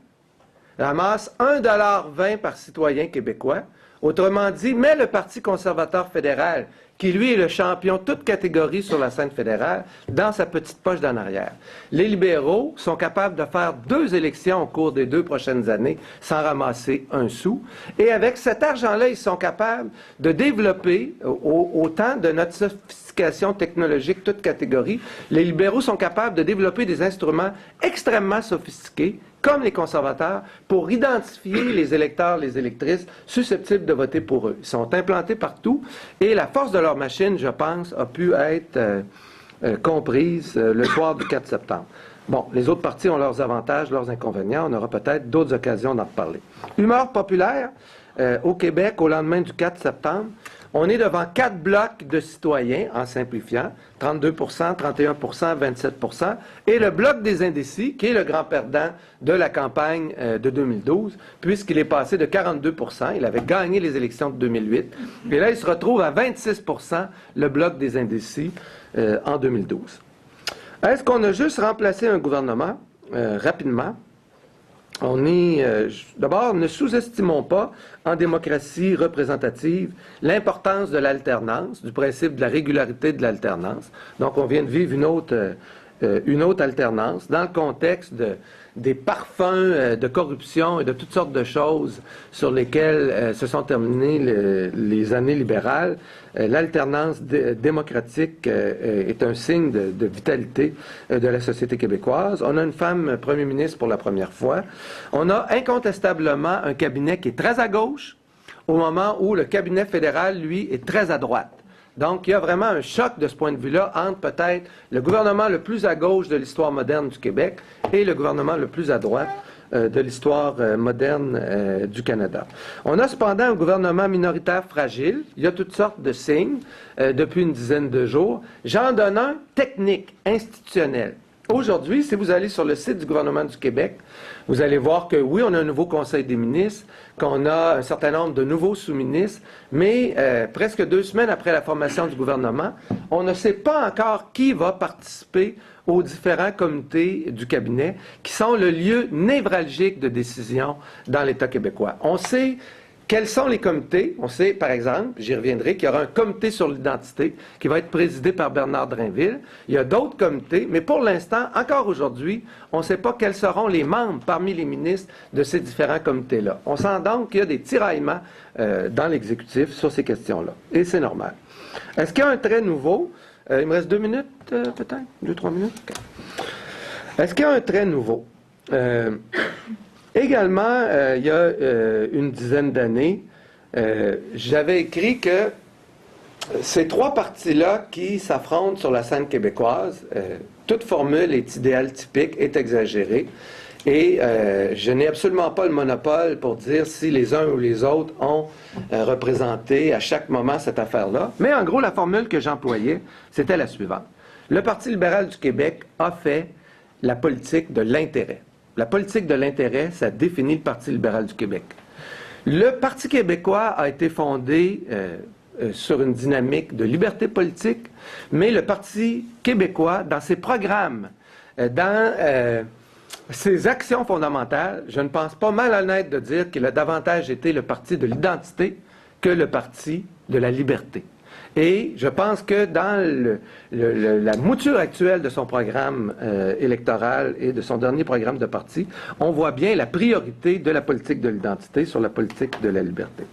ramasse 1,20 $ par citoyen québécois, Autrement dit, met le Parti conservateur fédéral, qui lui est le champion toute catégorie sur la scène fédérale, dans sa petite poche d'en arrière. Les libéraux sont capables de faire 2 élections au cours des 2 prochaines années sans ramasser un sou. Et avec cet argent-là, ils sont capables de développer, au temps de notre sophistication technologique toute catégorie, les libéraux sont capables de développer des instruments extrêmement sophistiqués, comme les conservateurs, pour identifier les électeurs, les électrices susceptibles de voter pour eux. Ils sont implantés partout et la force de leur machine, je pense, a pu être comprise le soir du 4 septembre. Bon, les autres partis ont leurs avantages, leurs inconvénients. On aura peut-être d'autres occasions d'en reparler. Humeur populaire au Québec au lendemain du 4 septembre. On est devant 4 blocs de citoyens, en simplifiant, 32 31 27 et le bloc des indécis, qui est le grand perdant de la campagne de 2012, puisqu'il est passé de 42 il avait gagné les élections de 2008, et là, il se retrouve à 26 le bloc des indécis, en 2012. Est-ce qu'on a juste remplacé un gouvernement, rapidement? D'abord, ne sous-estimons pas, en démocratie représentative, l'importance de l'alternance, du principe de la régularité de l'alternance. Donc, on vient de vivre une autre alternance dans le contexte des parfums de corruption et de toutes sortes de choses sur lesquelles se sont terminées les années libérales. L'alternance démocratique est un signe de vitalité de la société québécoise. On a une femme premier ministre pour la première fois. On a incontestablement un cabinet qui est très à gauche, au moment où le cabinet fédéral, lui, est très à droite. Donc, il y a vraiment un choc de ce point de vue-là entre peut-être le gouvernement le plus à gauche de l'histoire moderne du Québec et le gouvernement le plus à droite de l'histoire moderne du Canada. On a cependant un gouvernement minoritaire fragile. Il y a toutes sortes de signes depuis une dizaine de jours. J'en donne un technique, institutionnel. Aujourd'hui, si vous allez sur le site du gouvernement du Québec, vous allez voir que oui, on a un nouveau Conseil des ministres, qu'on a un certain nombre de nouveaux sous-ministres, mais presque 2 semaines après la formation du gouvernement, on ne sait pas encore qui va participer aux différents comités du cabinet, qui sont le lieu névralgique de décision dans l'État québécois. On sait quels sont les comités. On sait, par exemple, j'y reviendrai, qu'il y aura un comité sur l'identité qui va être présidé par Bernard Drainville. Il y a d'autres comités, mais pour l'instant, encore aujourd'hui, on ne sait pas quels seront les membres parmi les ministres de ces différents comités-là. On sent donc qu'il y a des tiraillements dans l'exécutif sur ces questions-là. Et c'est normal. Est-ce qu'il y a un trait nouveau? Il me reste 2 minutes, peut-être? 2-3 minutes? Okay. Est-ce qu'il y a un trait nouveau? Également, il y a une dizaine d'années, j'avais écrit que ces 3 partis-là qui s'affrontent sur la scène québécoise, toute formule est idéale typique, est exagérée, et je n'ai absolument pas le monopole pour dire si les uns ou les autres ont représenté à chaque moment cette affaire-là. Mais en gros, la formule que j'employais, c'était la suivante. Le Parti libéral du Québec a fait la politique de l'intérêt. La politique de l'intérêt, ça définit le Parti libéral du Québec. Le Parti québécois a été fondé sur une dynamique de liberté politique, mais le Parti québécois, dans ses programmes, dans ses actions fondamentales, je ne pense pas malhonnête de dire qu'il a davantage été le Parti de l'identité que le Parti de la liberté. Et je pense que dans la mouture actuelle de son programme électoral et de son dernier programme de parti, on voit bien la priorité de la politique de l'identité sur la politique de la liberté.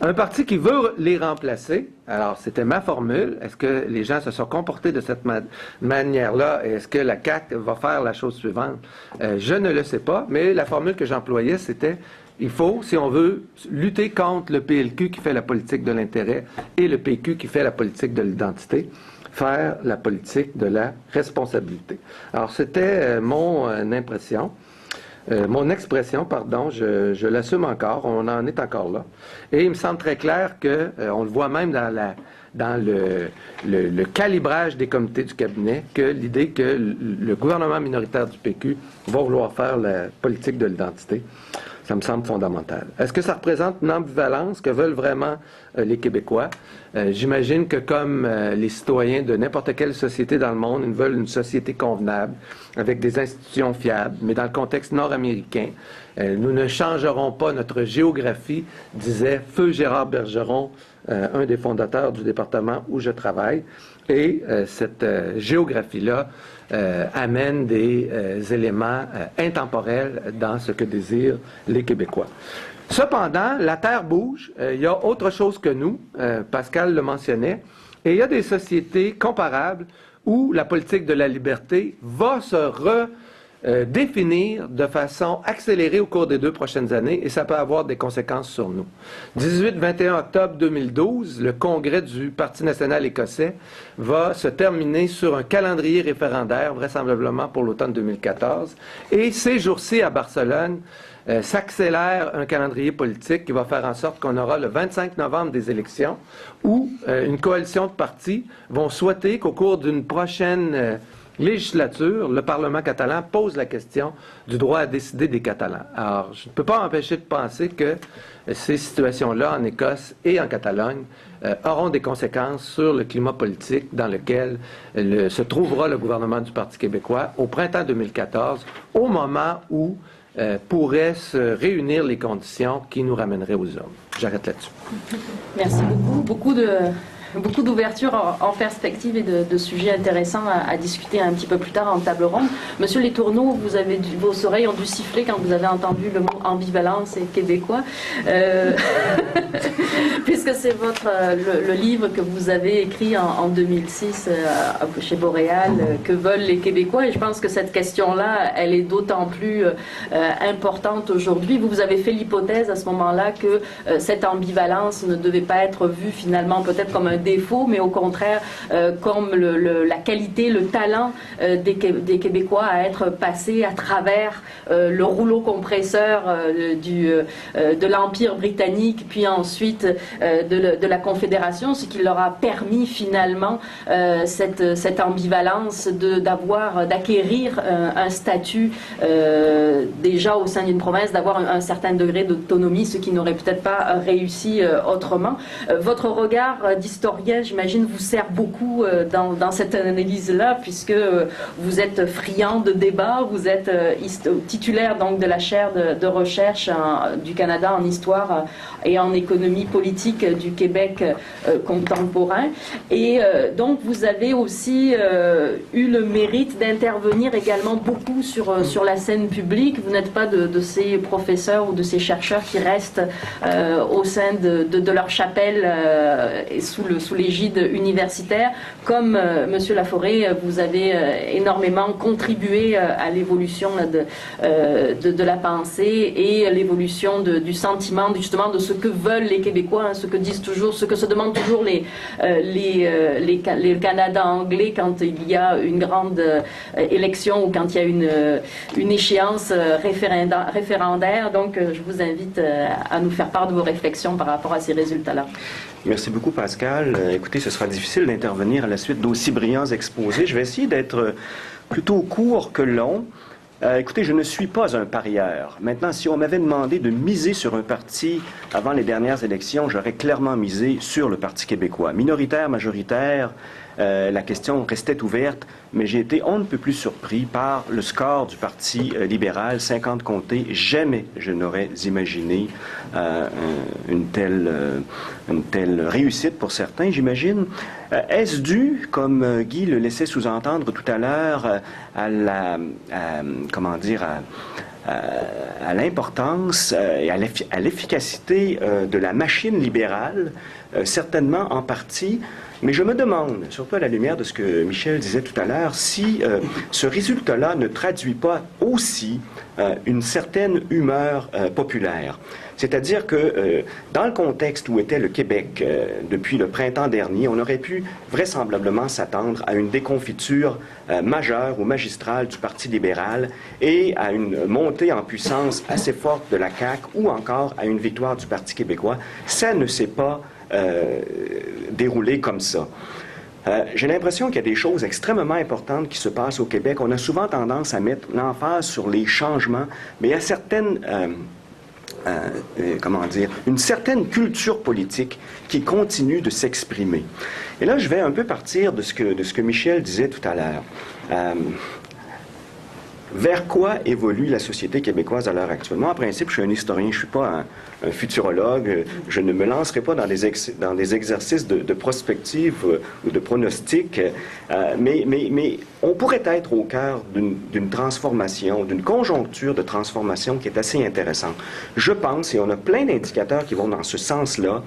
Un parti qui veut les remplacer, alors c'était ma formule, est-ce que les gens se sont comportés de cette manière-là et est-ce que la CAQ va faire la chose suivante? Je ne le sais pas, mais la formule que j'employais, c'était il faut, si on veut, lutter contre le PLQ qui fait la politique de l'intérêt et le PQ qui fait la politique de l'identité, faire la politique de la responsabilité. Alors, c'était mon expression, je l'assume encore, on en est encore là. Et il me semble très clair que, on le voit même dans dans le calibrage des comités du cabinet que l'idée que le gouvernement minoritaire du PQ va vouloir faire la politique de l'identité. Ça me semble fondamental. Est-ce que ça représente une ambivalence que veulent vraiment les Québécois? J'imagine que comme les citoyens de n'importe quelle société dans le monde, ils veulent une société convenable, avec des institutions fiables, mais dans le contexte nord-américain, nous ne changerons pas notre géographie, disait Feu Gérard Bergeron, un des fondateurs du département où je travaille. Et cette géographie-là amène des éléments intemporels dans ce que désirent les Québécois. Cependant, la Terre bouge. Il y a autre chose que nous. Pascal le mentionnait. Et il y a des sociétés comparables où la politique de la liberté va se définir de façon accélérée au cours des 2 prochaines années, et ça peut avoir des conséquences sur nous. 18-21 octobre 2012, le congrès du Parti national écossais va se terminer sur un calendrier référendaire, vraisemblablement pour l'automne 2014, et ces jours-ci à Barcelone, s'accélère un calendrier politique qui va faire en sorte qu'on aura le 25 novembre des élections où une coalition de partis vont souhaiter qu'au cours d'une prochaine législature, le Parlement catalan pose la question du droit à décider des Catalans. Alors, je ne peux pas m'empêcher de penser que ces situations-là, en Écosse et en Catalogne, auront des conséquences sur le climat politique dans lequel se trouvera le gouvernement du Parti québécois au printemps 2014, au moment où pourraient se réunir les conditions qui nous ramèneraient aux urnes. J'arrête là-dessus. Merci beaucoup. Beaucoup d'ouverture en perspective et de sujets intéressants à discuter un petit peu plus tard en table ronde. Monsieur Letourneau, vos oreilles ont dû siffler quand vous avez entendu le mot ambivalence et québécois, puisque c'est le livre que vous avez écrit en 2006 chez Boréal, que veulent les Québécois, et je pense que cette question-là, elle est d'autant plus importante aujourd'hui. Vous avez fait l'hypothèse à ce moment-là que cette ambivalence ne devait pas être vue finalement peut-être comme un défaut, mais au contraire comme la qualité, le talent des Québécois à être passés à travers le rouleau compresseur de l'Empire britannique, puis ensuite de la Confédération, ce qui leur a permis finalement cette ambivalence d'acquérir un statut déjà au sein d'une province, d'avoir un certain degré d'autonomie, ce qui n'aurait peut-être pas réussi autrement. Votre regard d'historien, j'imagine, vous sert beaucoup dans cette analyse-là, puisque vous êtes friand de débat, vous êtes titulaire donc de la chaire de recherche du Canada en histoire et en économie politique du Québec contemporain. Et donc vous avez aussi eu le mérite d'intervenir également beaucoup sur la scène publique. Vous n'êtes pas de ces professeurs ou de ces chercheurs qui restent au sein de leur chapelle et sous l'égide universitaire. Comme Monsieur Laforêt, vous avez énormément contribué à l'évolution de la pensée et l'évolution du sentiment, justement, de ce que veulent les Québécois, ce que se demandent toujours les Canadiens anglais quand il y a une grande élection ou quand il y a une échéance référendaire. Donc, je vous invite à nous faire part de vos réflexions par rapport à ces résultats-là. Merci beaucoup, Pascal. Écoutez, ce sera difficile d'intervenir à la suite d'aussi brillants exposés. Je vais essayer d'être plutôt court que long. Écoutez, je ne suis pas un parieur. Maintenant, si on m'avait demandé de miser sur un parti avant les dernières élections, j'aurais clairement misé sur le Parti québécois. Minoritaire, majoritaire, la question restait ouverte, mais j'ai été on ne peut plus surpris par le score du Parti libéral, 50 comtés. Jamais je n'aurais imaginé une telle réussite pour certains, j'imagine. Est-ce dû, comme Guy le laissait sous-entendre tout à l'heure, à l'importance et à l'efficacité de la machine libérale? Certainement en partie. Mais je me demande, surtout à la lumière de ce que Michel disait tout à l'heure, si ce résultat-là ne traduit pas aussi une certaine humeur populaire. C'est-à-dire que dans le contexte où était le Québec depuis le printemps dernier, on aurait pu vraisemblablement s'attendre à une déconfiture majeure ou magistrale du Parti libéral et à une montée en puissance assez forte de la CAQ ou encore à une victoire du Parti québécois. Ça ne s'est pas dérouler comme ça. J'ai l'impression qu'il y a des choses extrêmement importantes qui se passent au Québec. On a souvent tendance à mettre l'emphase sur les changements, mais il y a certaines, une certaine culture politique qui continue de s'exprimer. Et là, je vais un peu partir de ce que Michel disait tout à l'heure. Vers quoi évolue la société québécoise à l'heure actuelle? Moi, en principe, je suis un historien, je ne suis pas un futurologue, je ne me lancerai pas dans des exercices de prospective ou de pronostic, mais on pourrait être au cœur d'une transformation, d'une conjoncture de transformation qui est assez intéressante. Je pense, et on a plein d'indicateurs qui vont dans ce sens-là,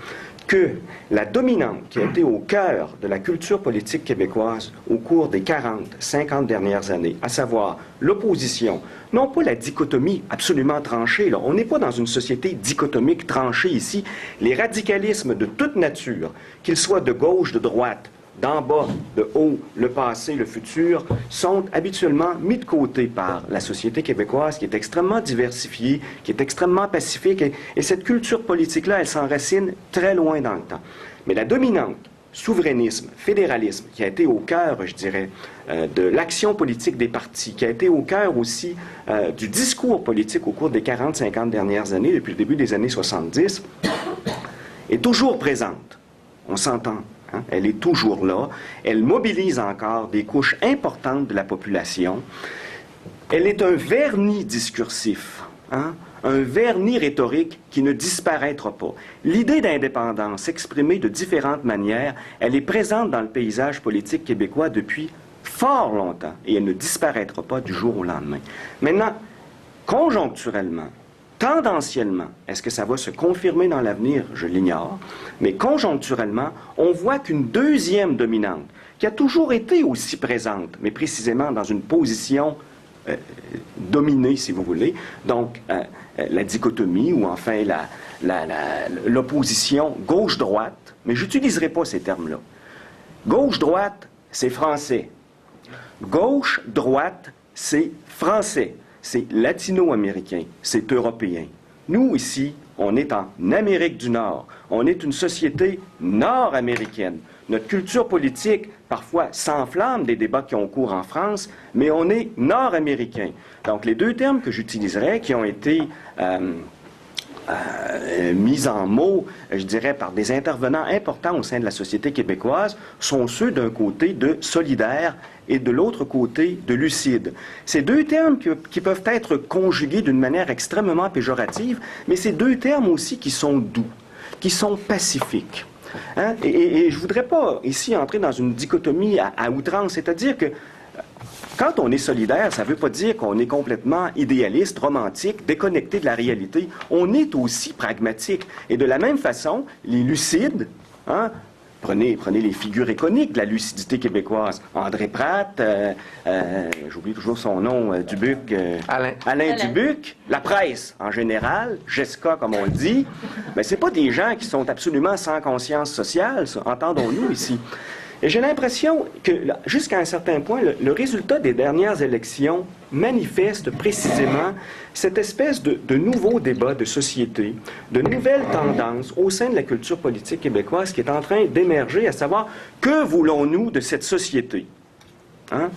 que la dominante qui a été au cœur de la culture politique québécoise au cours des 40, 50 dernières années, à savoir l'opposition, non pas la dichotomie absolument tranchée, là. On n'est pas dans une société dichotomique tranchée ici. Les radicalismes de toute nature, qu'ils soient de gauche, de droite, d'en bas, de haut, le passé, le futur, sont habituellement mis de côté par la société québécoise qui est extrêmement diversifiée, qui est extrêmement pacifique. Et cette culture politique-là, elle s'enracine très loin dans le temps. Mais la dominante, souverainisme, fédéralisme, qui a été au cœur, je dirais, de l'action politique des partis, qui a été au cœur aussi du discours politique au cours des 40-50 dernières années, depuis le début des années 70, est toujours présente. On s'entend. Hein? Elle est toujours là. Elle mobilise encore des couches importantes de la population. Elle est un vernis discursif, hein? Un vernis rhétorique qui ne disparaîtra pas. L'idée d'indépendance exprimée de différentes manières, elle est présente dans le paysage politique québécois depuis fort longtemps et elle ne disparaîtra pas du jour au lendemain. Maintenant, conjoncturellement, tendanciellement, est-ce que ça va se confirmer dans l'avenir? Je l'ignore. Mais conjoncturellement, on voit qu'une deuxième dominante, qui a toujours été aussi présente, mais précisément dans une position dominée, si vous voulez, donc la dichotomie ou enfin l'opposition gauche-droite, mais je n'utiliserai pas ces termes-là. Gauche-droite, c'est français. Gauche-droite, c'est français. C'est latino-américain, c'est européen. Nous, ici, on est en Amérique du Nord. On est une société nord-américaine. Notre culture politique, parfois, s'enflamme des débats qui ont cours en France, mais on est nord-américain. Donc, les deux termes que j'utiliserai, qui ont été mis en mots, je dirais, par des intervenants importants au sein de la société québécoise, sont ceux d'un côté de solidaire et de l'autre côté de lucide. Ces deux termes qui peuvent être conjugués d'une manière extrêmement péjorative, mais ces deux termes aussi qui sont doux, qui sont pacifiques. Hein? Et je ne voudrais pas ici entrer dans une dichotomie à outrance, c'est-à-dire que quand on est solidaire, ça ne veut pas dire qu'on est complètement idéaliste, romantique, déconnecté de la réalité. On est aussi pragmatique. Et de la même façon, les lucides, hein, prenez les figures iconiques de la lucidité québécoise. André Pratt, j'oublie toujours son nom, Dubuc. Alain Dubuc, la presse en général, Jessica comme on le dit. Mais ce n'est pas des gens qui sont absolument sans conscience sociale, ça, entendons-nous ici. Et j'ai l'impression que, jusqu'à un certain point, le résultat des dernières élections manifeste précisément cette espèce de nouveau débat de société, de nouvelles tendances au sein de la culture politique québécoise qui est en train d'émerger, à savoir, que voulons-nous de cette société? Hein?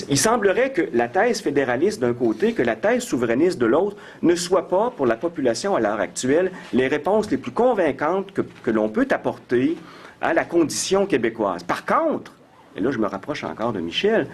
Il semblerait que la thèse fédéraliste d'un côté, que la thèse souverainiste de l'autre, ne soit pas, pour la population à l'heure actuelle, les réponses les plus convaincantes que l'on peut apporter à la condition québécoise. Par contre, et là je me rapproche encore de Michel,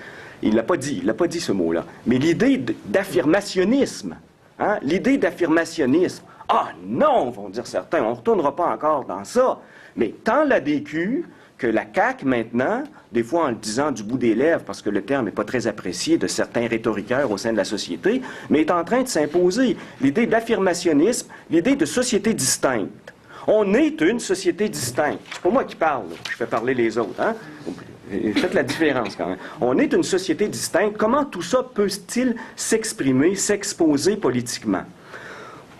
il l'a pas dit ce mot-là, mais l'idée d'affirmationnisme, hein, l'idée d'affirmationnisme, ah non, vont dire certains, on ne retournera pas encore dans ça, mais tant la DQ que la CAQ maintenant, des fois en le disant du bout des lèvres, parce que le terme n'est pas très apprécié de certains rhétoriqueurs au sein de la société, mais est en train de s'imposer l'idée d'affirmationnisme, l'idée de société distincte. On est une société distincte. C'est pas moi qui parle, je fais parler les autres. Hein? Faites la différence quand même. On est une société distincte. Comment tout ça peut-il s'exprimer, s'exposer politiquement?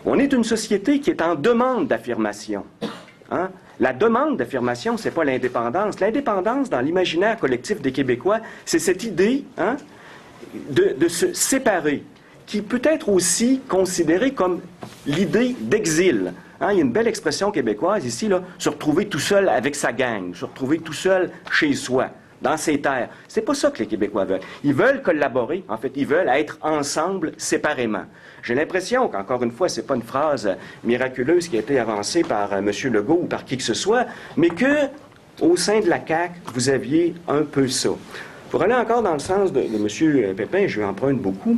On est une société qui est en demande d'affirmation. Hein? La demande d'affirmation, c'est pas l'indépendance. L'indépendance, dans l'imaginaire collectif des Québécois, c'est cette idée, hein, de se séparer, qui peut être aussi considérée comme l'idée d'exil. Hein, il y a une belle expression québécoise ici, là, se retrouver tout seul avec sa gang, se retrouver tout seul chez soi, dans ses terres. C'est pas ça que les Québécois veulent. Ils veulent collaborer, en fait, ils veulent être ensemble séparément. J'ai l'impression qu'encore une fois, c'est pas une phrase miraculeuse qui a été avancée par M. Legault ou par qui que ce soit, mais que, au sein de la CAQ, vous aviez un peu ça. Pour aller encore dans le sens de M. Pépin, je lui emprunte beaucoup,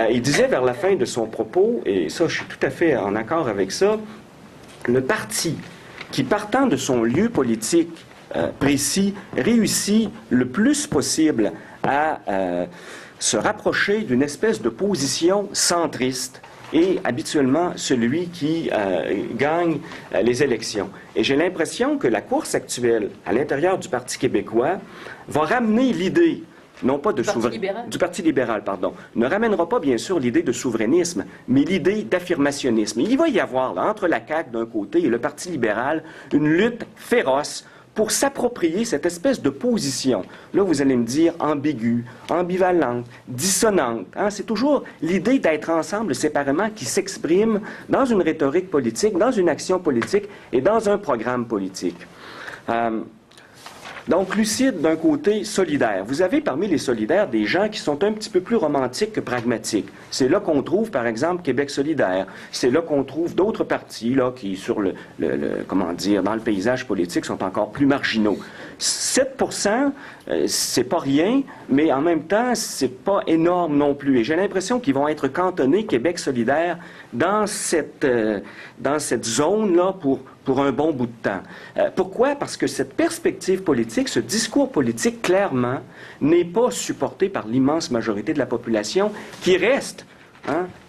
il disait vers la fin de son propos, et ça, je suis tout à fait en accord avec ça, le parti qui, partant de son lieu politique précis, réussit le plus possible à se rapprocher d'une espèce de position centriste et habituellement celui qui gagne les élections. Et j'ai l'impression que la course actuelle à l'intérieur du Parti québécois va ramener l'idée, non pas de du Parti libéral, pardon, ne ramènera pas bien sûr l'idée de souverainisme, mais l'idée d'affirmationnisme. Il va y avoir, là, entre la CAQ d'un côté et le Parti libéral, une lutte féroce pour s'approprier cette espèce de position. Là, vous allez me dire ambiguë, ambivalente, dissonante. Hein? C'est toujours l'idée d'être ensemble séparément qui s'exprime dans une rhétorique politique, dans une action politique et dans un programme politique. Donc, lucide d'un côté, solidaire. Vous avez parmi les solidaires des gens qui sont un petit peu plus romantiques que pragmatiques. C'est là qu'on trouve, par exemple, Québec solidaire. C'est là qu'on trouve d'autres partis là, qui, sur comment dire, dans le paysage politique, sont encore plus marginaux. 7%, c'est pas rien, mais en même temps, c'est pas énorme non plus. Et j'ai l'impression qu'ils vont être cantonnés, Québec solidaire, dans cette zone-là pour un bon bout de temps. Pourquoi? Parce que cette perspective politique, ce discours politique, clairement, n'est pas supporté par l'immense majorité de la population qui reste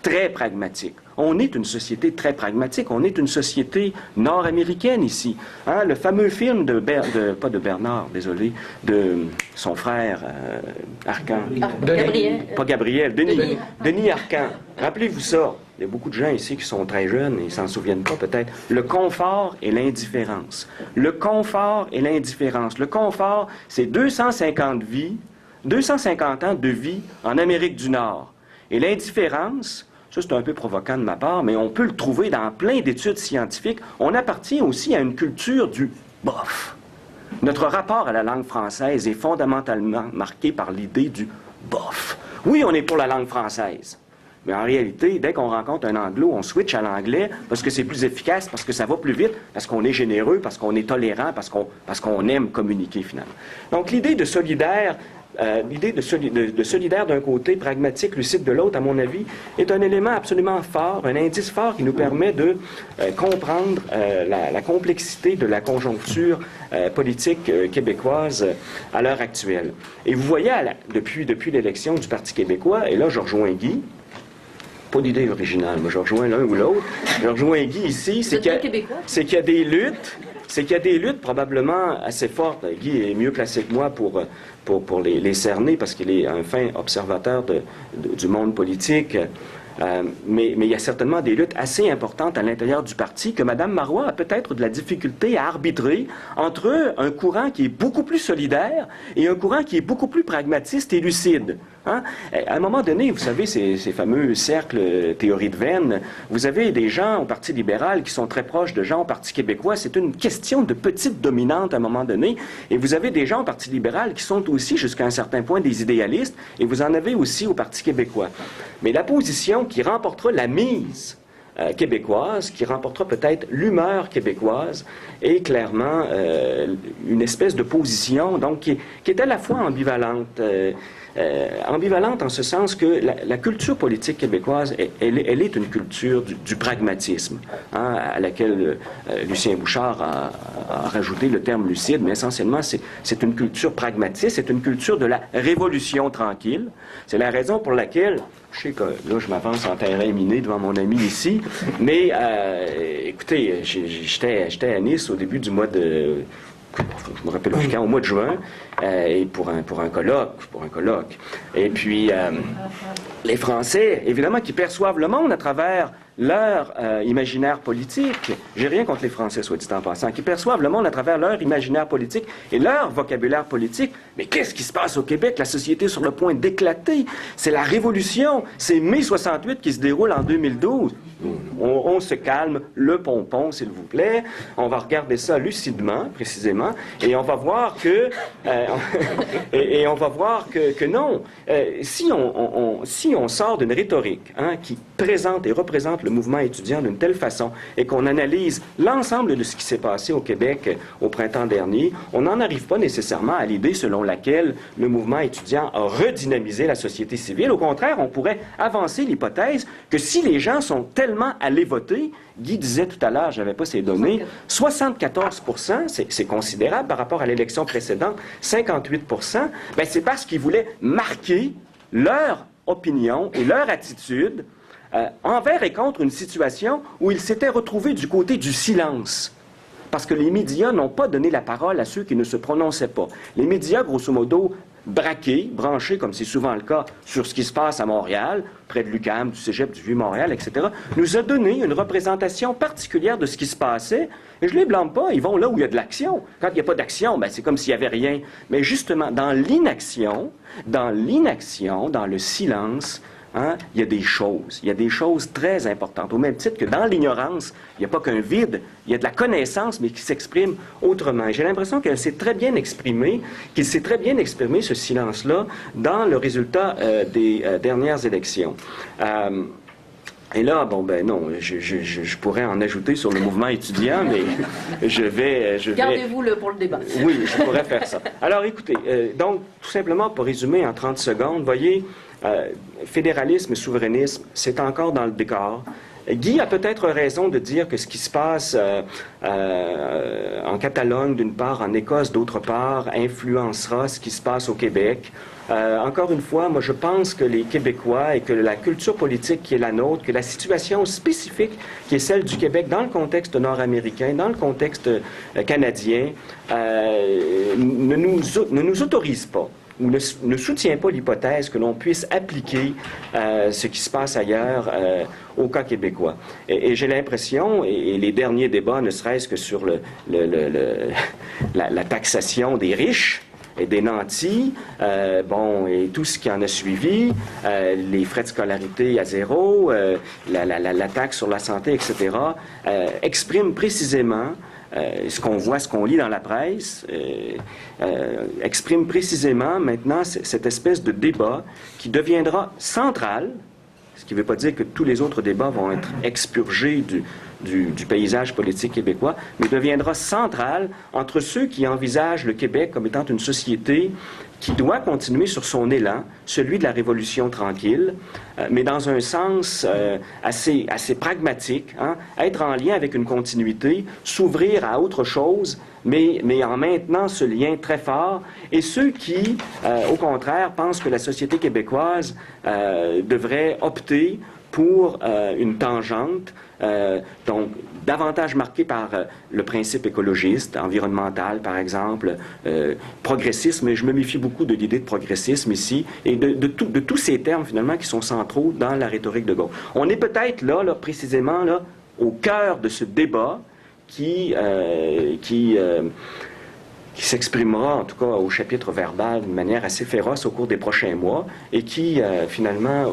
très pragmatique. On est une société très pragmatique. On est une société nord-américaine ici. Hein, le fameux film pas de Bernard, désolé, de son frère Arcan. Gabriel. Pas Gabriel, Denis Arcan. Rappelez-vous ça. Il y a beaucoup de gens ici qui sont très jeunes et ils s'en souviennent pas peut-être. Le confort et l'indifférence. Le confort et l'indifférence. Le confort, c'est 250 ans de vie en Amérique du Nord. Et l'indifférence, ça c'est un peu provoquant de ma part, mais on peut le trouver dans plein d'études scientifiques. On appartient aussi à une culture du bof. Notre rapport à la langue française est fondamentalement marqué par l'idée du bof. Oui, on est pour la langue française. Mais en réalité, dès qu'on rencontre un anglo, on switch à l'anglais parce que c'est plus efficace, parce que ça va plus vite, parce qu'on est généreux, parce qu'on est tolérant, parce qu'on aime communiquer finalement. Donc l'idée de solidaire, de solidaire d'un côté, pragmatique, lucide de l'autre, à mon avis, est un élément absolument fort, un indice fort qui nous permet de comprendre la complexité de la conjoncture politique québécoise à l'heure actuelle. Et vous voyez, depuis l'élection du Parti québécois, et là je rejoins Guy, pas d'idée originale, moi je rejoins l'un ou l'autre, je rejoins Guy ici, c'est qu'il y a des luttes, probablement assez fortes. Guy est mieux placé que moi pour les cerner parce qu'il est un fin observateur du monde politique. Mais il y a certainement des luttes assez importantes à l'intérieur du parti que Mme Marois a peut-être de la difficulté à arbitrer entre un courant qui est beaucoup plus solidaire et un courant qui est beaucoup plus pragmatiste et lucide. Hein? À un moment donné, vous savez, ces fameux cercles théorie de Venn, vous avez des gens au Parti libéral qui sont très proches de gens au Parti québécois. C'est une question de petite dominante à un moment donné. Et vous avez des gens au Parti libéral qui sont aussi, jusqu'à un certain point, des idéalistes. Et vous en avez aussi au Parti québécois. Mais la position qui remportera la mise québécoise, qui remportera peut-être l'humeur québécoise, est clairement une espèce de position donc, qui est à la fois ambivalente. Ambivalente en ce sens que la culture politique québécoise, elle est une culture du pragmatisme, hein, à laquelle Lucien Bouchard a rajouté le terme lucide, mais essentiellement, c'est une culture pragmatiste, c'est une culture de la révolution tranquille. C'est la raison pour laquelle, je sais que là, je m'avance en terrain miné devant mon ami ici, mais écoutez, j'étais à Nice au début du mois de... Je me rappelle plus quand, au mois de juin, et pour un colloque. Et puis, les Français, évidemment, qui perçoivent le monde à travers leur imaginaire politique. J'ai rien contre les Français, soit dit en passant, qui perçoivent le monde à travers leur imaginaire politique et leur vocabulaire politique. Mais qu'est-ce qui se passe au Québec? La société est sur le point d'éclater. C'est la révolution. C'est mai 68 qui se déroule en 2012. On se calme, le pompon, s'il vous plaît. On va regarder ça lucidement, précisément, et on va voir que et on va voir que non. Si on sort d'une rhétorique qui présente et représente le mouvement étudiant d'une telle façon et qu'on analyse l'ensemble de ce qui s'est passé au Québec au printemps dernier, on n'en arrive pas nécessairement à l'idée selon laquelle le mouvement étudiant a redynamisé la société civile. Au contraire, on pourrait avancer l'hypothèse que si les gens sont tellement allés voter, Guy disait tout à l'heure, je n'avais pas ces données, 74%, c'est considérable par rapport à l'élection précédente, 58%, ben c'est parce qu'ils voulaient marquer leur opinion et leur attitude envers et contre une situation où ils s'étaient retrouvés du côté du silence. Parce que les médias n'ont pas donné la parole à ceux qui ne se prononçaient pas. Les médias, grosso modo, branchés, comme c'est souvent le cas, sur ce qui se passe à Montréal, près de l'UQAM, du Cégep, du Vieux-Montréal, etc., nous a donné une représentation particulière de ce qui se passait. Et je ne les blâme pas, ils vont là où il y a de l'action. Quand il n'y a pas d'action, ben, c'est comme s'il n'y avait rien. Mais justement, dans l'inaction, dans le silence, il y a des choses très importantes. Au même titre que dans l'ignorance, il n'y a pas qu'un vide, il y a de la connaissance, mais qui s'exprime autrement. Et j'ai l'impression qu'il s'est très bien exprimé, ce silence-là, dans le résultat des dernières élections. Et là, non, je pourrais en ajouter sur le mouvement étudiant, mais je vais... Gardez-vous pour le débat. Oui, je pourrais faire ça. Alors, écoutez, donc, tout simplement, pour résumer en 30 secondes, voyez, fédéralisme et souverainisme, c'est encore dans le décor. Guy a peut-être raison de dire que ce qui se passe en Catalogne, d'une part, en Écosse, d'autre part, influencera ce qui se passe au Québec. Encore une fois, moi, je pense que les Québécois et que la culture politique qui est la nôtre, que la situation spécifique qui est celle du Québec dans le contexte nord-américain, dans le contexte canadien, ne nous autorise pas ou ne soutient pas l'hypothèse que l'on puisse appliquer ce qui se passe ailleurs au cas québécois. Et j'ai l'impression, et les derniers débats, ne serait-ce que sur la taxation des riches et des nantis, et tout ce qui en a suivi, les frais de scolarité à zéro, la taxe sur la santé, etc., expriment précisément ce qu'on voit, ce qu'on lit dans la presse, exprime précisément maintenant cette espèce de débat qui deviendra central, ce qui ne veut pas dire que tous les autres débats vont être expurgés du paysage politique québécois, mais deviendra central entre ceux qui envisagent le Québec comme étant une société qui doit continuer sur son élan, celui de la révolution tranquille, mais dans un sens assez pragmatique, être en lien avec une continuité, s'ouvrir à autre chose, mais en maintenant ce lien très fort, et ceux qui, au contraire, pensent que la société québécoise devrait opter pour une tangente, donc davantage marquée par le principe écologiste, environnemental par exemple, progressisme, et je me méfie beaucoup de l'idée de progressisme ici, et de tous ces termes finalement qui sont centraux dans la rhétorique de gauche. On est peut-être là, précisément, là, au cœur de ce débat qui s'exprimera, en tout cas au chapitre verbal, d'une manière assez féroce au cours des prochains mois, et qui finalement...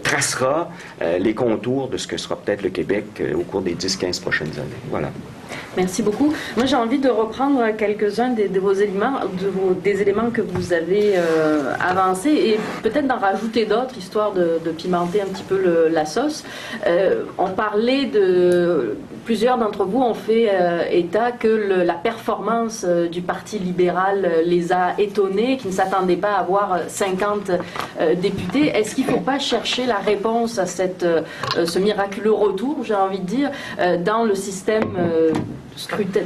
tracera les contours de ce que sera peut-être le Québec au cours des 10-15 prochaines années. Voilà. Merci beaucoup. Moi, j'ai envie de reprendre quelques-uns de vos éléments, des éléments que vous avez avancés et peut-être d'en rajouter d'autres, histoire de pimenter un petit peu la sauce. On parlait de... Plusieurs d'entre vous ont fait état que la performance du Parti libéral les a étonnés, qu'ils ne s'attendaient pas à avoir 50 députés. Est-ce qu'il ne faut pas chercher la réponse à ce miraculeux retour, j'ai envie de dire, dans le système scrutin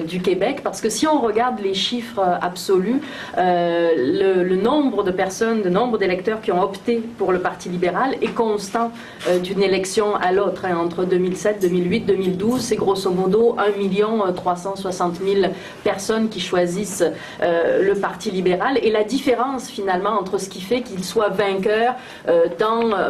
du Québec, parce que si on regarde les chiffres absolus, le nombre de personnes, le nombre d'électeurs qui ont opté pour le Parti libéral est constant d'une élection à l'autre. Entre 2007, 2008, 2012, c'est grosso modo 1 360 000 personnes qui choisissent le Parti libéral. Et la différence finalement entre ce qui fait qu'il soit vainqueur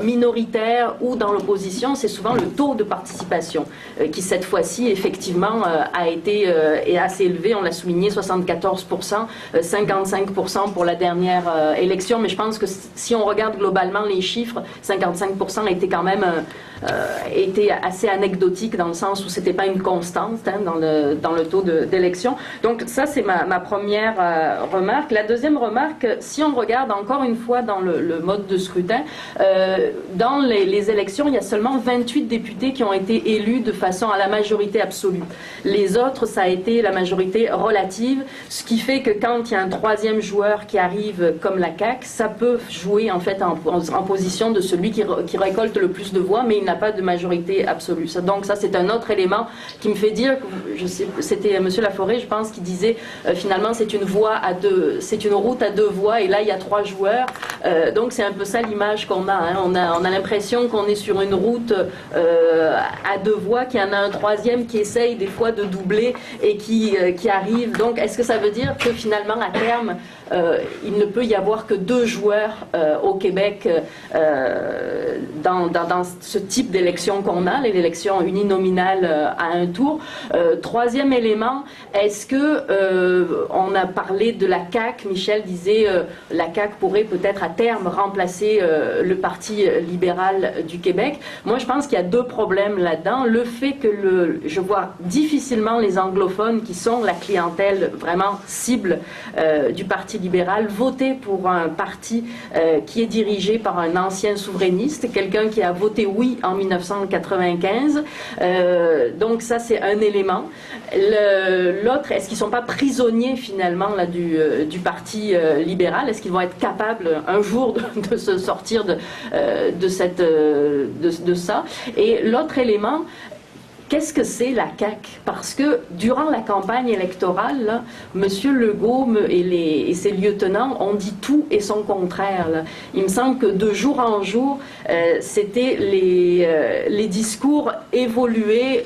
minoritaire ou dans l'opposition, c'est souvent le taux de participation qui cette fois-ci effectivement est assez élevé. On l'a souligné, 74%, 55% pour la dernière élection. Mais je pense que si on regarde globalement les chiffres, 55% était quand même était assez anecdotique dans le sens où c'était pas une constante dans le taux d'élection. Donc ça, c'est ma première remarque. La deuxième remarque, si on regarde encore une fois dans le mode de scrutin, dans les élections, il y a seulement 28 députés qui ont été élus de façon à la majorité absolue. Les autres, ça a été la majorité relative, ce qui fait que quand il y a un troisième joueur qui arrive comme la CAQ, ça peut jouer en fait en position de celui qui récolte le plus de voix, mais il n'a pas de majorité absolue. Donc ça, c'est un autre élément qui me fait dire, c'était M. Laforêt, je pense, qui disait finalement c'est une route à deux voies et là il y a trois joueurs. Donc c'est un peu ça l'image qu'on a. Hein. On a l'impression qu'on est sur une route à deux voies, qu'il y en a un troisième qui essaye des fois de doubler et qui arrive. Donc est-ce que ça veut dire que finalement à terme il ne peut y avoir que deux joueurs au Québec dans ce type d'élection qu'on a, l'élection uninominale à un tour. Troisième élément, est-ce que on a parlé de la CAQ, Michel disait la CAQ pourrait peut-être à terme remplacer le Parti libéral du Québec. Moi, je pense qu'il y a deux problèmes là-dedans. Le fait que je vois difficilement les anglophones, qui sont la clientèle vraiment cible du Parti libéral, voter pour un parti qui est dirigé par un ancien souverainiste, quelqu'un qui a voté oui en 1995. Donc ça, c'est un élément. L'autre, est-ce qu'ils ne sont pas prisonniers finalement là, du Parti libéral? Est-ce qu'ils vont être capables un jour de se sortir de ça? Et l'autre élément, qu'est-ce que c'est la CAQ? Parce que durant la campagne électorale, là, M. Legault et ses lieutenants ont dit tout et son contraire. Là. Il me semble que de jour en jour, c'était les discours évoluaient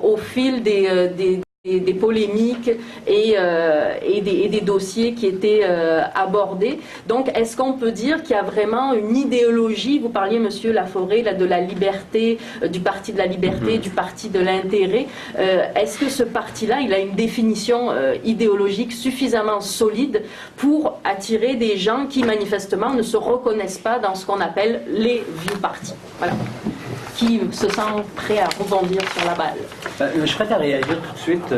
au fil des polémiques et des dossiers qui étaient abordés. Donc, est-ce qu'on peut dire qu'il y a vraiment une idéologie? Vous parliez, Monsieur Laforêt, là, de la liberté, du Parti de la liberté, du Parti de l'intérêt. Est-ce que ce parti-là, il a une définition idéologique suffisamment solide pour attirer des gens qui, manifestement, ne se reconnaissent pas dans ce qu'on appelle les vieux partis? Voilà. Qui se sent prêt à rebondir sur la balle. Je serais à réagir tout de suite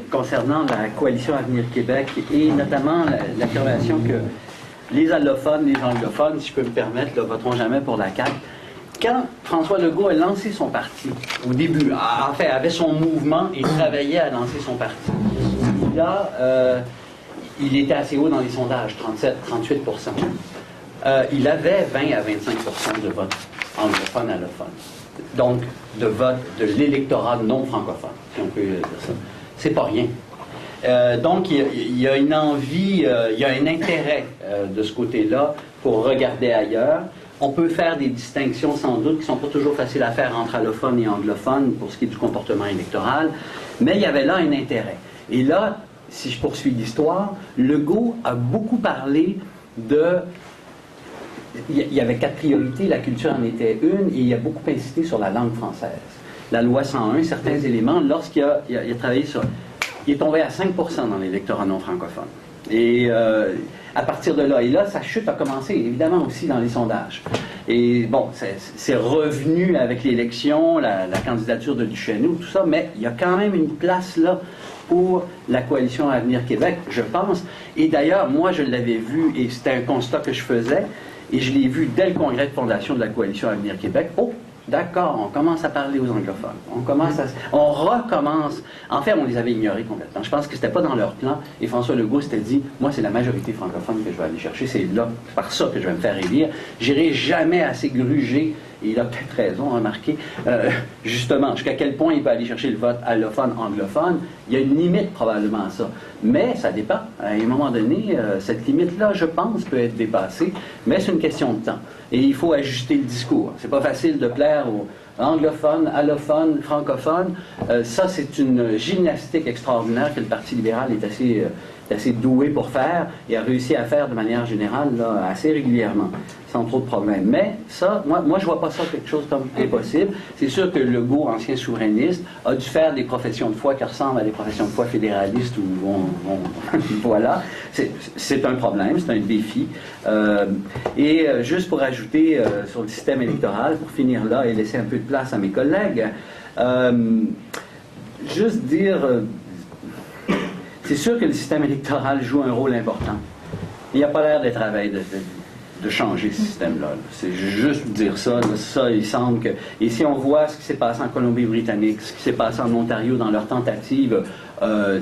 concernant la coalition Avenir Québec et notamment l'affirmation que les allophones, les anglophones, si je peux me permettre, ne voteront jamais pour la CAQ. Quand François Legault a lancé son parti, au début, en fait, avait son mouvement et travaillait à lancer son parti, là, il était assez haut dans les sondages, 37-38%. Il avait 20 à 25% de vote anglophone, allophone. Donc, de vote de l'électorat non francophone, si on peut dire ça. C'est pas rien. Donc, il y a une envie, il y a un intérêt de ce côté-là pour regarder ailleurs. On peut faire des distinctions, sans doute, qui ne sont pas toujours faciles à faire entre allophones et anglophones pour ce qui est du comportement électoral, mais il y avait là un intérêt. Et là, si je poursuis l'histoire, Legault a beaucoup parlé de... Il y avait 4 priorités, la culture en était une, et il a beaucoup insisté sur la langue française. La loi 101, certains éléments, lorsqu'il a travaillé sur... Il est tombé à 5% dans l'électorat non francophone. Et à partir de là, et là, sa chute a commencé, évidemment, aussi dans les sondages. Et bon, c'est revenu avec l'élection, la candidature de Duchesneau, tout ça, mais il y a quand même une place là pour la coalition Avenir Québec, je pense. Et d'ailleurs, moi, je l'avais vu, et c'était un constat que je faisais, et je l'ai vu dès le congrès de fondation de la coalition Avenir Québec. Oh, d'accord, on commence à parler aux anglophones. On recommence. En fait, on les avait ignorés complètement. Je pense que c'était pas dans leur plan. Et François Legault s'était dit, moi, c'est la majorité francophone que je vais aller chercher. C'est là, par ça que je vais me faire élire. J'irai jamais assez gruger et il a peut-être raison, remarquez, justement, jusqu'à quel point il peut aller chercher le vote allophone, anglophone. Il y a une limite probablement à ça. Mais ça dépend. À un moment donné, cette limite-là, je pense, peut être dépassée, mais c'est une question de temps. Et il faut ajuster le discours. C'est pas facile de plaire aux anglophones, allophones, francophones. Ça, c'est une gymnastique extraordinaire que le Parti libéral est assez doué pour faire et a réussi à faire de manière générale là, assez régulièrement, sans trop de problèmes. Mais ça, moi je vois pas ça quelque chose comme impossible. C'est sûr que Legault, ancien souverainiste, a dû faire des professions de foi qui ressemblent à des professions de foi fédéralistes où voilà. C'est un problème, c'est un défi. Juste pour ajouter sur le système électoral, pour finir là et laisser un peu de place à mes collègues, juste dire... c'est sûr que le système électoral joue un rôle important. Il n'y a pas l'air d'être à veille de changer ce système-là. C'est juste dire ça. Ça, il semble que... Et si on voit ce qui s'est passé en Colombie-Britannique, ce qui s'est passé en Ontario dans leur tentative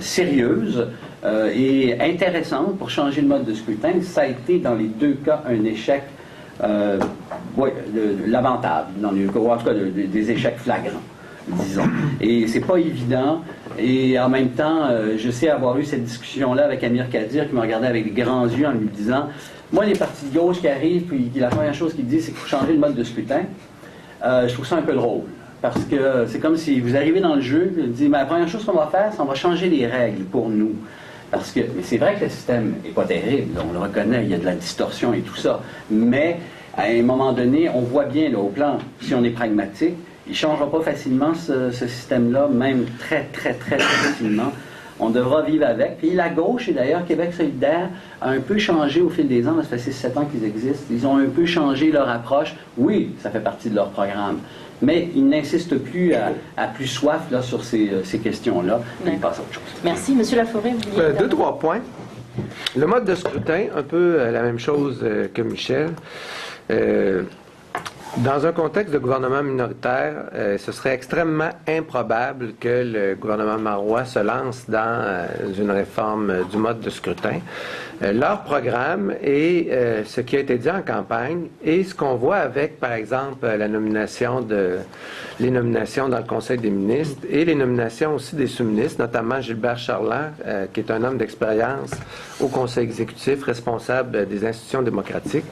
sérieuse et intéressante pour changer le mode de scrutin, ça a été dans les deux cas un échec lamentable, ou en tout cas des échecs flagrants, disons. Et c'est pas évident. Et en même temps, je sais avoir eu cette discussion-là avec Amir Kadir qui me regardait avec des grands yeux en lui disant « Moi, les partis de gauche qui arrivent, puis la première chose qu'ils disent, c'est qu'il faut changer le mode de scrutin. Je trouve ça un peu drôle. Parce que c'est comme si vous arrivez dans le jeu, et vous dites « La première chose qu'on va faire, c'est qu'on va changer les règles pour nous. » Parce que c'est vrai que le système n'est pas terrible, on le reconnaît, il y a de la distorsion et tout ça. Mais à un moment donné, on voit bien là, au plan, si on est pragmatique, il ne changera pas facilement ce système-là, même très, très, très facilement. On devra vivre avec. Puis la gauche, et d'ailleurs Québec solidaire, a un peu changé au fil des ans, ça fait 6-7 ans qu'ils existent. Ils ont un peu changé leur approche. Oui, ça fait partie de leur programme. Mais ils n'insistent plus à plus soif là, sur ces questions-là. Ils passent à autre chose. Merci. Monsieur Laforêt, vous vouliez... 2-3 points. Le mode de scrutin, un peu la même chose que Michel. Dans un contexte de gouvernement minoritaire, ce serait extrêmement improbable que le gouvernement marois se lance dans une réforme du mode de scrutin. Leur programme et ce qui a été dit en campagne et ce qu'on voit avec, par exemple, les nominations dans le Conseil des ministres et les nominations aussi des sous-ministres, notamment Gilbert Charland, qui est un homme d'expérience au Conseil exécutif, responsable des institutions démocratiques.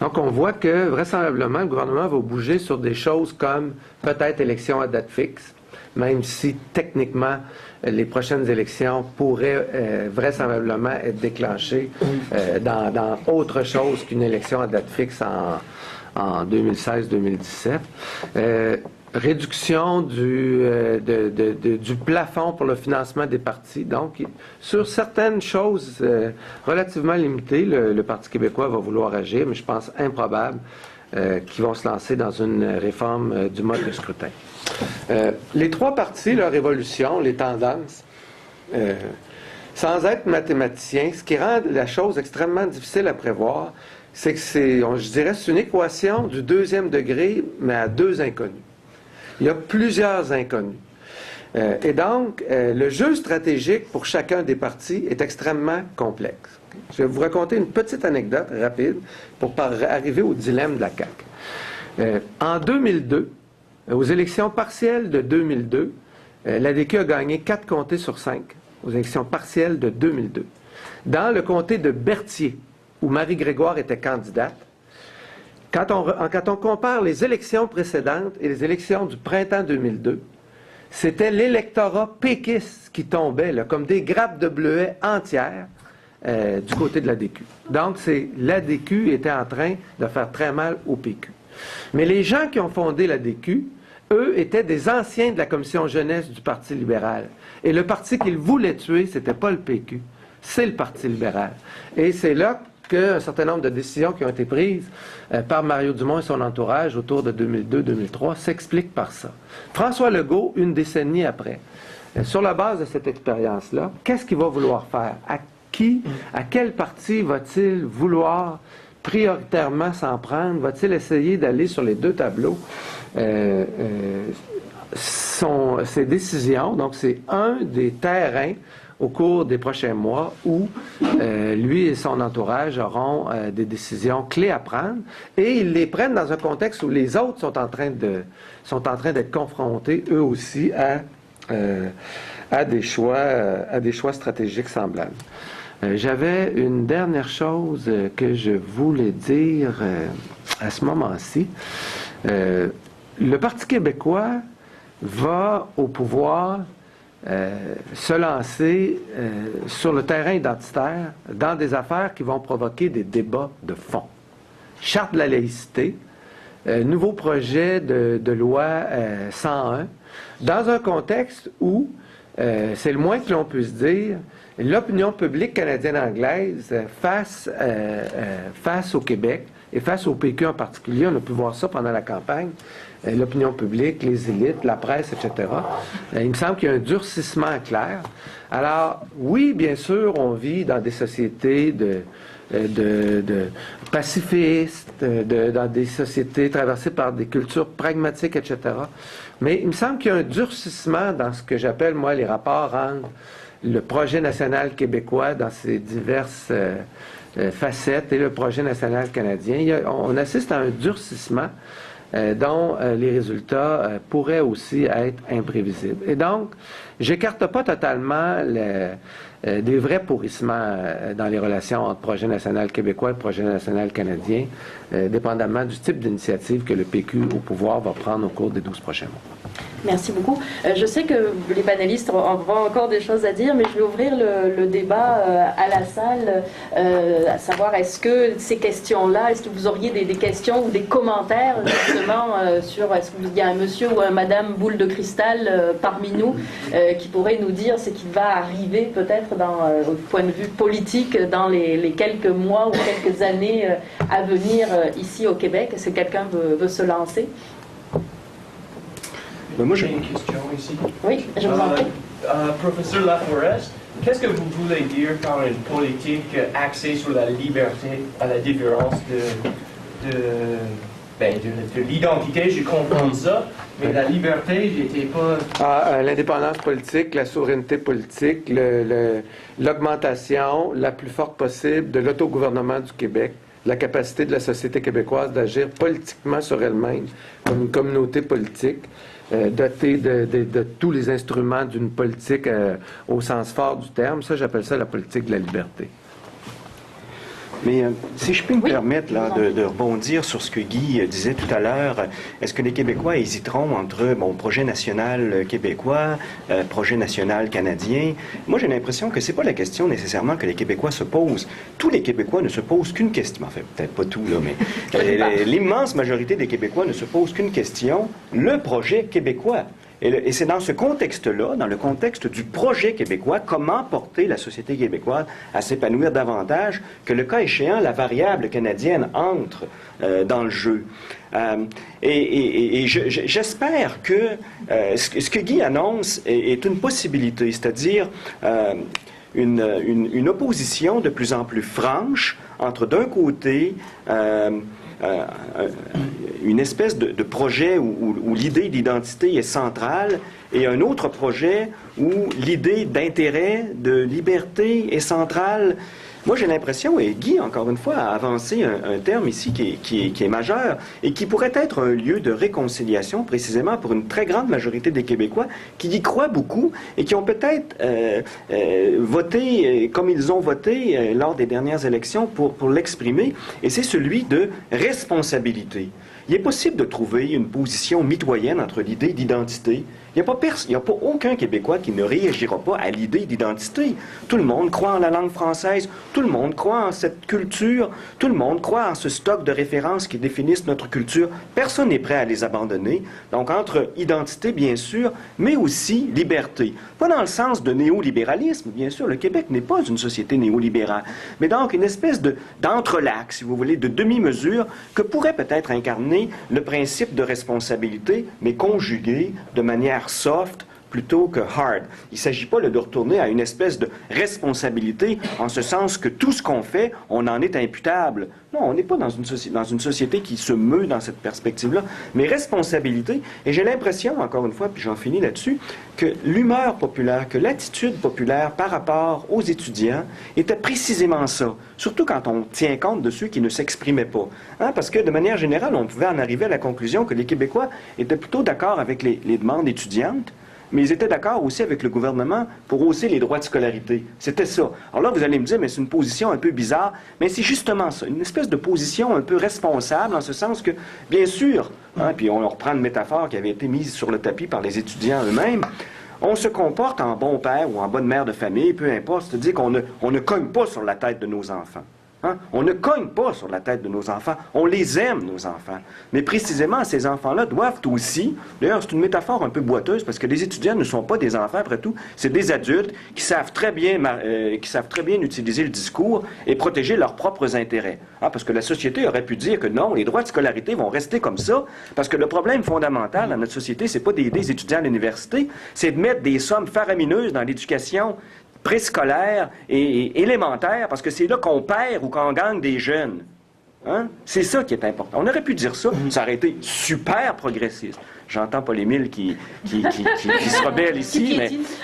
Donc, on voit que, vraisemblablement, le gouvernement va bouger sur des choses comme peut-être élection à date fixe, même si, techniquement, les prochaines élections pourraient vraisemblablement être déclenchées dans autre chose qu'une élection à date fixe en 2016-2017. Réduction du plafond pour le financement des partis. Donc, sur certaines choses relativement limitées, le Parti québécois va vouloir agir, mais je pense improbable qu'ils vont se lancer dans une réforme du mode de scrutin. Les trois partis, leur évolution, les tendances, sans être mathématicien, ce qui rend la chose extrêmement difficile à prévoir, c'est que je dirais, c'est une équation du deuxième degré, mais à deux inconnus. Il y a plusieurs inconnus. Et donc, le jeu stratégique pour chacun des partis est extrêmement complexe. Je vais vous raconter une petite anecdote rapide pour arriver au dilemme de la CAQ. En 2002, aux élections partielles de 2002, l'ADQ a gagné 4 comtés sur 5 aux élections partielles de 2002. Dans le comté de Berthier, où Marie-Grégoire était candidate, quand on compare les élections précédentes et les élections du printemps 2002, c'était l'électorat péquiste qui tombait là, comme des grappes de bleuets entières du côté de l'ADQ. Donc, l'ADQ était en train de faire très mal au PQ. Mais les gens qui ont fondé l'ADQ, eux, étaient des anciens de la commission jeunesse du Parti libéral. Et le parti qu'ils voulaient tuer, c'était pas le PQ, c'est le Parti libéral. Et c'est là qu'un certain nombre de décisions qui ont été prises par Mario Dumont et son entourage autour de 2002-2003 s'expliquent par ça. François Legault, une décennie après, sur la base de cette expérience-là, qu'est-ce qu'il va vouloir faire? À quel parti va-t-il vouloir prioritairement s'en prendre? Va-t-il essayer d'aller sur les deux tableaux? Ses décisions, donc c'est un des terrains au cours des prochains mois où lui et son entourage auront des décisions clés à prendre et ils les prennent dans un contexte où les autres sont en train d'être confrontés eux aussi à des choix stratégiques semblables. J'avais une dernière chose que je voulais dire à ce moment-ci. Le Parti québécois va au pouvoir se lancer sur le terrain identitaire dans des affaires qui vont provoquer des débats de fond. Charte de la laïcité, nouveau projet de loi 101, dans un contexte où, c'est le moins que l'on puisse dire, l'opinion publique canadienne-anglaise face au Québec et face au PQ en particulier, on a pu voir ça pendant la campagne, l'opinion publique, les élites, la presse, etc. Il me semble qu'il y a un durcissement clair. Alors, oui, bien sûr, on vit dans des sociétés de pacifistes, dans des sociétés traversées par des cultures pragmatiques, etc. Mais il me semble qu'il y a un durcissement dans ce que j'appelle, moi, les rapports entre le projet national québécois dans ses diverses facettes et le projet national canadien. On assiste à un durcissement dont les résultats pourraient aussi être imprévisibles. Et donc, j'écarte pas totalement des vrais pourrissements dans les relations entre projet national québécois et projet national canadien, dépendamment du type d'initiative que le PQ au pouvoir va prendre au cours des 12 prochains mois. Merci beaucoup. Je sais que les panélistes auront encore des choses à dire, mais je vais ouvrir le débat à la salle, à savoir est-ce que ces questions-là, est-ce que vous auriez des questions ou des commentaires justement sur est-ce qu'il y a un monsieur ou un madame boule de cristal parmi nous qui pourrait nous dire ce qui va arriver peut-être au point de vue politique dans les quelques mois ou quelques années à venir ici au Québec? Est-ce que quelqu'un veut se lancer? Moi, j'ai une question ici. Oui, je vous en prie. Professeur Laforest, qu'est-ce que vous voulez dire par une politique axée sur la liberté, à la différence de l'identité? Je comprends ça, mais la liberté, j'étais pas... L'indépendance politique, la souveraineté politique, l'augmentation la plus forte possible de l'autogouvernement du Québec, la capacité de la société québécoise d'agir politiquement sur elle-même comme une communauté politique, dotée de tous les instruments d'une politique au sens fort du terme. Ça, j'appelle ça la politique de la liberté. Mais si je peux me permettre là, de rebondir sur ce que Guy disait tout à l'heure, est-ce que les Québécois hésiteront entre projet national québécois, projet national canadien? Moi, j'ai l'impression que c'est pas la question nécessairement que les Québécois se posent. Tous les Québécois ne se posent qu'une question. Enfin, peut-être pas tout, là, mais l'immense majorité des Québécois ne se posent qu'une question, le projet québécois. Et c'est dans ce contexte-là, dans le contexte du projet québécois, comment porter la société québécoise à s'épanouir davantage, que le cas échéant, la variable canadienne entre dans le jeu. J'espère que ce que Guy annonce est une possibilité, c'est-à-dire une opposition de plus en plus franche entre, d'un côté, une espèce de projet où l'idée d'identité est centrale et un autre projet où l'idée d'intérêt, de liberté est centrale. Moi, j'ai l'impression, et Guy, encore une fois, a avancé un terme ici qui est majeur et qui pourrait être un lieu de réconciliation précisément pour une très grande majorité des Québécois qui y croient beaucoup et qui ont peut-être voté comme ils ont voté lors des dernières élections pour l'exprimer, et c'est celui de responsabilité. Il est possible de trouver une position mitoyenne entre l'idée d'identité. Il n'y a pas aucun Québécois qui ne réagira pas à l'idée d'identité. Tout le monde croit en la langue française, tout le monde croit en cette culture, tout le monde croit en ce stock de références qui définissent notre culture. Personne n'est prêt à les abandonner. Donc, entre identité, bien sûr, mais aussi liberté. Pas dans le sens de néolibéralisme, bien sûr. Le Québec n'est pas une société néolibérale. Mais donc, une espèce d'entrelac, si vous voulez, de demi-mesure que pourrait peut-être incarner le principe de responsabilité, mais conjugué de manière soft, plutôt que hard. Il ne s'agit pas là, de retourner à une espèce de responsabilité en ce sens que tout ce qu'on fait, on en est imputable. Non, on n'est pas dans une société qui se meut dans cette perspective-là, mais responsabilité. Et j'ai l'impression, encore une fois, puis j'en finis là-dessus, que l'humeur populaire, que l'attitude populaire par rapport aux étudiants était précisément ça. Surtout quand on tient compte de ceux qui ne s'exprimaient pas. Hein, parce que de manière générale, on pouvait en arriver à la conclusion que les Québécois étaient plutôt d'accord avec les demandes étudiantes, mais ils étaient d'accord aussi avec le gouvernement pour hausser les droits de scolarité. C'était ça. Alors là, vous allez me dire, mais c'est une position un peu bizarre. Mais c'est justement ça, une espèce de position un peu responsable, en ce sens que, bien sûr, hein, puis on reprend une métaphore qui avait été mise sur le tapis par les étudiants eux-mêmes, on se comporte en bon père ou en bonne mère de famille, peu importe, c'est-à-dire qu'on ne cogne pas sur la tête de nos enfants. Hein? On ne cogne pas sur la tête de nos enfants. On les aime, nos enfants. Mais précisément, ces enfants-là doivent aussi... D'ailleurs, c'est une métaphore un peu boiteuse parce que les étudiants ne sont pas des enfants, après tout. C'est des adultes qui savent très bien utiliser le discours et protéger leurs propres intérêts. Hein? Parce que la société aurait pu dire que non, les droits de scolarité vont rester comme ça parce que le problème fondamental dans notre société, c'est pas d'aider les étudiants à l'université, c'est de mettre des sommes faramineuses dans l'éducation préscolaire et élémentaire, parce que c'est là qu'on perd ou qu'on gagne des jeunes. Hein? C'est ça qui est important. On aurait pu dire ça, ça aurait été super progressiste. J'entends Paul-Émile qui se rebelle ici,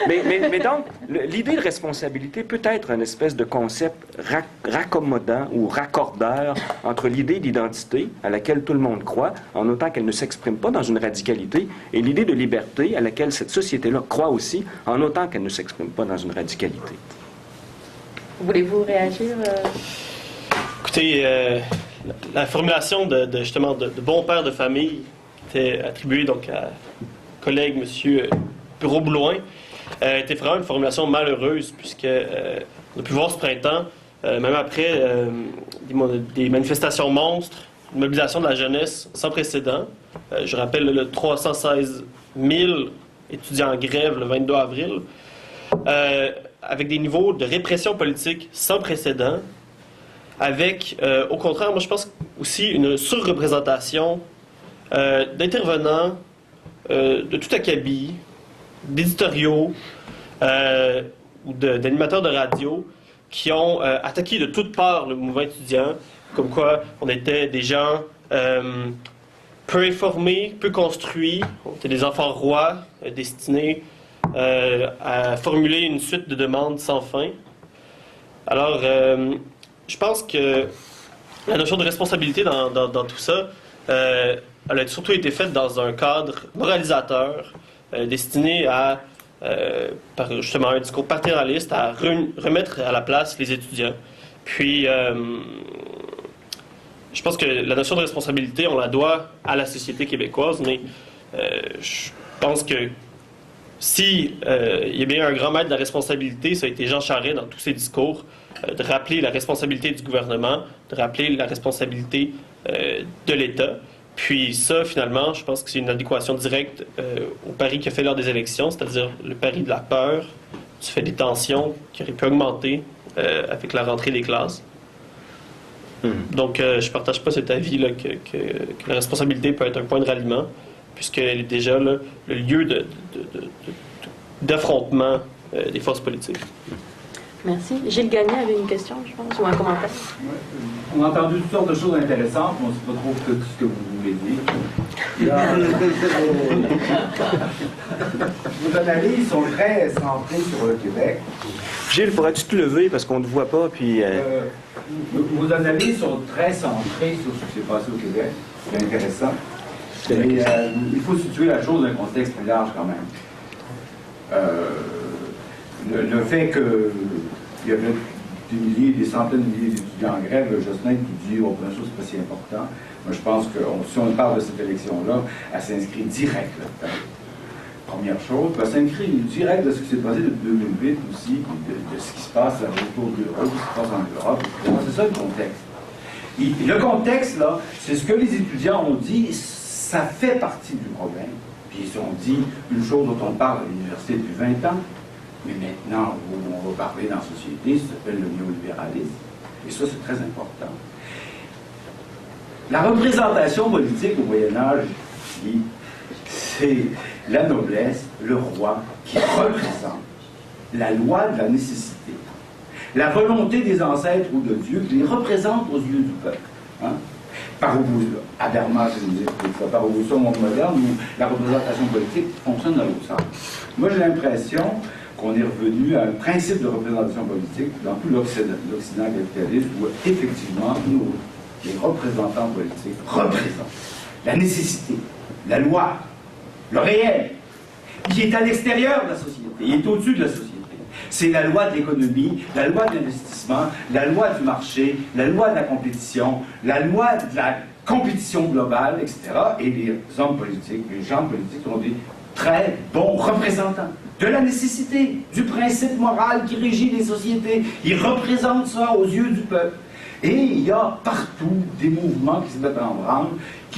mais donc, l'idée de responsabilité peut être une espèce de concept raccommodant ou raccordeur entre l'idée d'identité, à laquelle tout le monde croit, en autant qu'elle ne s'exprime pas dans une radicalité, et l'idée de liberté, à laquelle cette société-là croit aussi, en autant qu'elle ne s'exprime pas dans une radicalité. Voulez-vous réagir? Écoutez, la formulation justement de bon père de famille était attribuée donc à un collègue, M. Bureau-Blouin, était vraiment une formulation malheureuse, puisque on a pu voir ce printemps, même après des manifestations monstres, une mobilisation de la jeunesse sans précédent. Je rappelle le 316 000 étudiants en grève le 22 avril, avec des niveaux de répression politique sans précédent, avec, au contraire, moi je pense aussi une surreprésentation d'intervenants, de tout acabit, d'éditoriaux ou d'animateurs de radio qui ont attaqué de toutes parts le mouvement étudiant, comme quoi on était des gens peu informés, peu construits, on était des enfants rois destinés à formuler une suite de demandes sans fin. Alors, je pense que la notion de responsabilité dans tout ça, elle a surtout été faite dans un cadre moralisateur destiné à, par justement un discours paternaliste, à remettre à la place les étudiants. Puis, je pense que la notion de responsabilité, on la doit à la société québécoise, mais je pense que si il y a bien un grand maître de la responsabilité, ça a été Jean Charest dans tous ses discours, de rappeler la responsabilité du gouvernement, de rappeler la responsabilité de l'État. Puis ça, finalement, je pense que c'est une adéquation directe au pari qu'il a fait lors des élections, c'est-à-dire le pari de la peur, du fait des tensions qui auraient pu augmenter avec la rentrée des classes. Donc, je ne partage pas cet avis-là que la responsabilité peut être un point de ralliement, puisqu'elle est déjà là, le lieu d'affrontement des forces politiques. Merci. Gilles Gagné avait une question, je pense, ou un commentaire. On a entendu toutes sortes de choses intéressantes, mais on ne sait pas trop tout ce que vous voulez dire. Vos analyses sont très centrées sur le Québec. Gilles, pourrais-tu te lever parce qu'on ne te voit pas, puis... Vos analyses sont très centrées sur ce qui s'est passé au Québec. C'est intéressant. Mais il faut situer la chose dans un contexte plus large quand même. Le fait qu'il y avait des centaines de milliers d'étudiants en grève, Jocelyn qui dit « Oh, bien sûr, c'est pas si important ». Moi, je pense que si on parle de cette élection-là, elle s'inscrit direct là-dedans. Première chose, elle s'inscrit direct de ce qui s'est passé depuis 2008 aussi, de ce qui se passe autour de l'Europe, ce qui se passe en Europe, etc. C'est ça le contexte. Et le contexte, là, c'est ce que les étudiants ont dit, ça fait partie du problème. Puis ils ont dit une chose dont on parle à l'université depuis 20 ans, mais maintenant, on va parler dans la société, ça s'appelle le néolibéralisme. Et ça, c'est très important. La représentation politique au Moyen-Âge, c'est la noblesse, le roi, qui représente la loi de la nécessité. La volonté des ancêtres ou de Dieu qui les représente aux yeux du peuple. Hein? Par opposition, Habermas nous dit par opposition au monde moderne où la représentation politique fonctionne dans l'autre sens. Moi, j'ai l'impression qu'on est revenu à un principe de représentation politique dans tout l'Occident capitaliste où effectivement, nous, les représentants politiques, représentent la nécessité, la loi, le réel, qui est à l'extérieur de la société, il est au-dessus de la société. C'est la loi de l'économie, la loi de l'investissement, la loi du marché, la loi de la compétition, la loi de la compétition globale, etc. Et les hommes politiques, les gens politiques sont des très bons représentants de la nécessité, du principe moral qui régit les sociétés. Ils représentent ça aux yeux du peuple. Et il y a partout des mouvements qui se mettent en branle,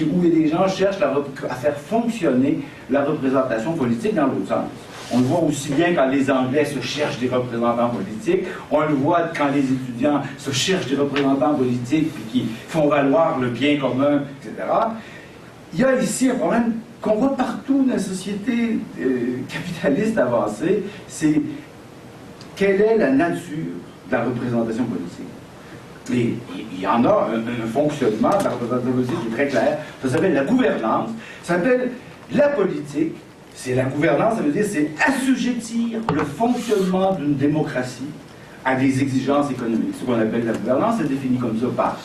où les gens cherchent à faire fonctionner la représentation politique dans l'autre sens. On le voit aussi bien quand les Anglais se cherchent des représentants politiques, on le voit quand les étudiants se cherchent des représentants politiques puis qui font valoir le bien commun, etc. Il y a ici un problème qu'on voit partout dans la société capitaliste avancée, c'est quelle est la nature de la représentation politique. Et il y en a un fonctionnement de la représentation politique qui est très clair, ça s'appelle la gouvernance, ça s'appelle la politique. C'est la gouvernance, ça veut dire c'est assujettir le fonctionnement d'une démocratie à des exigences économiques. Ce qu'on appelle la gouvernance, c'est défini comme ça par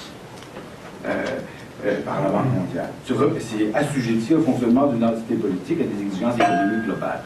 la Banque mondiale. C'est assujettir le fonctionnement d'une entité politique à des exigences économiques globales.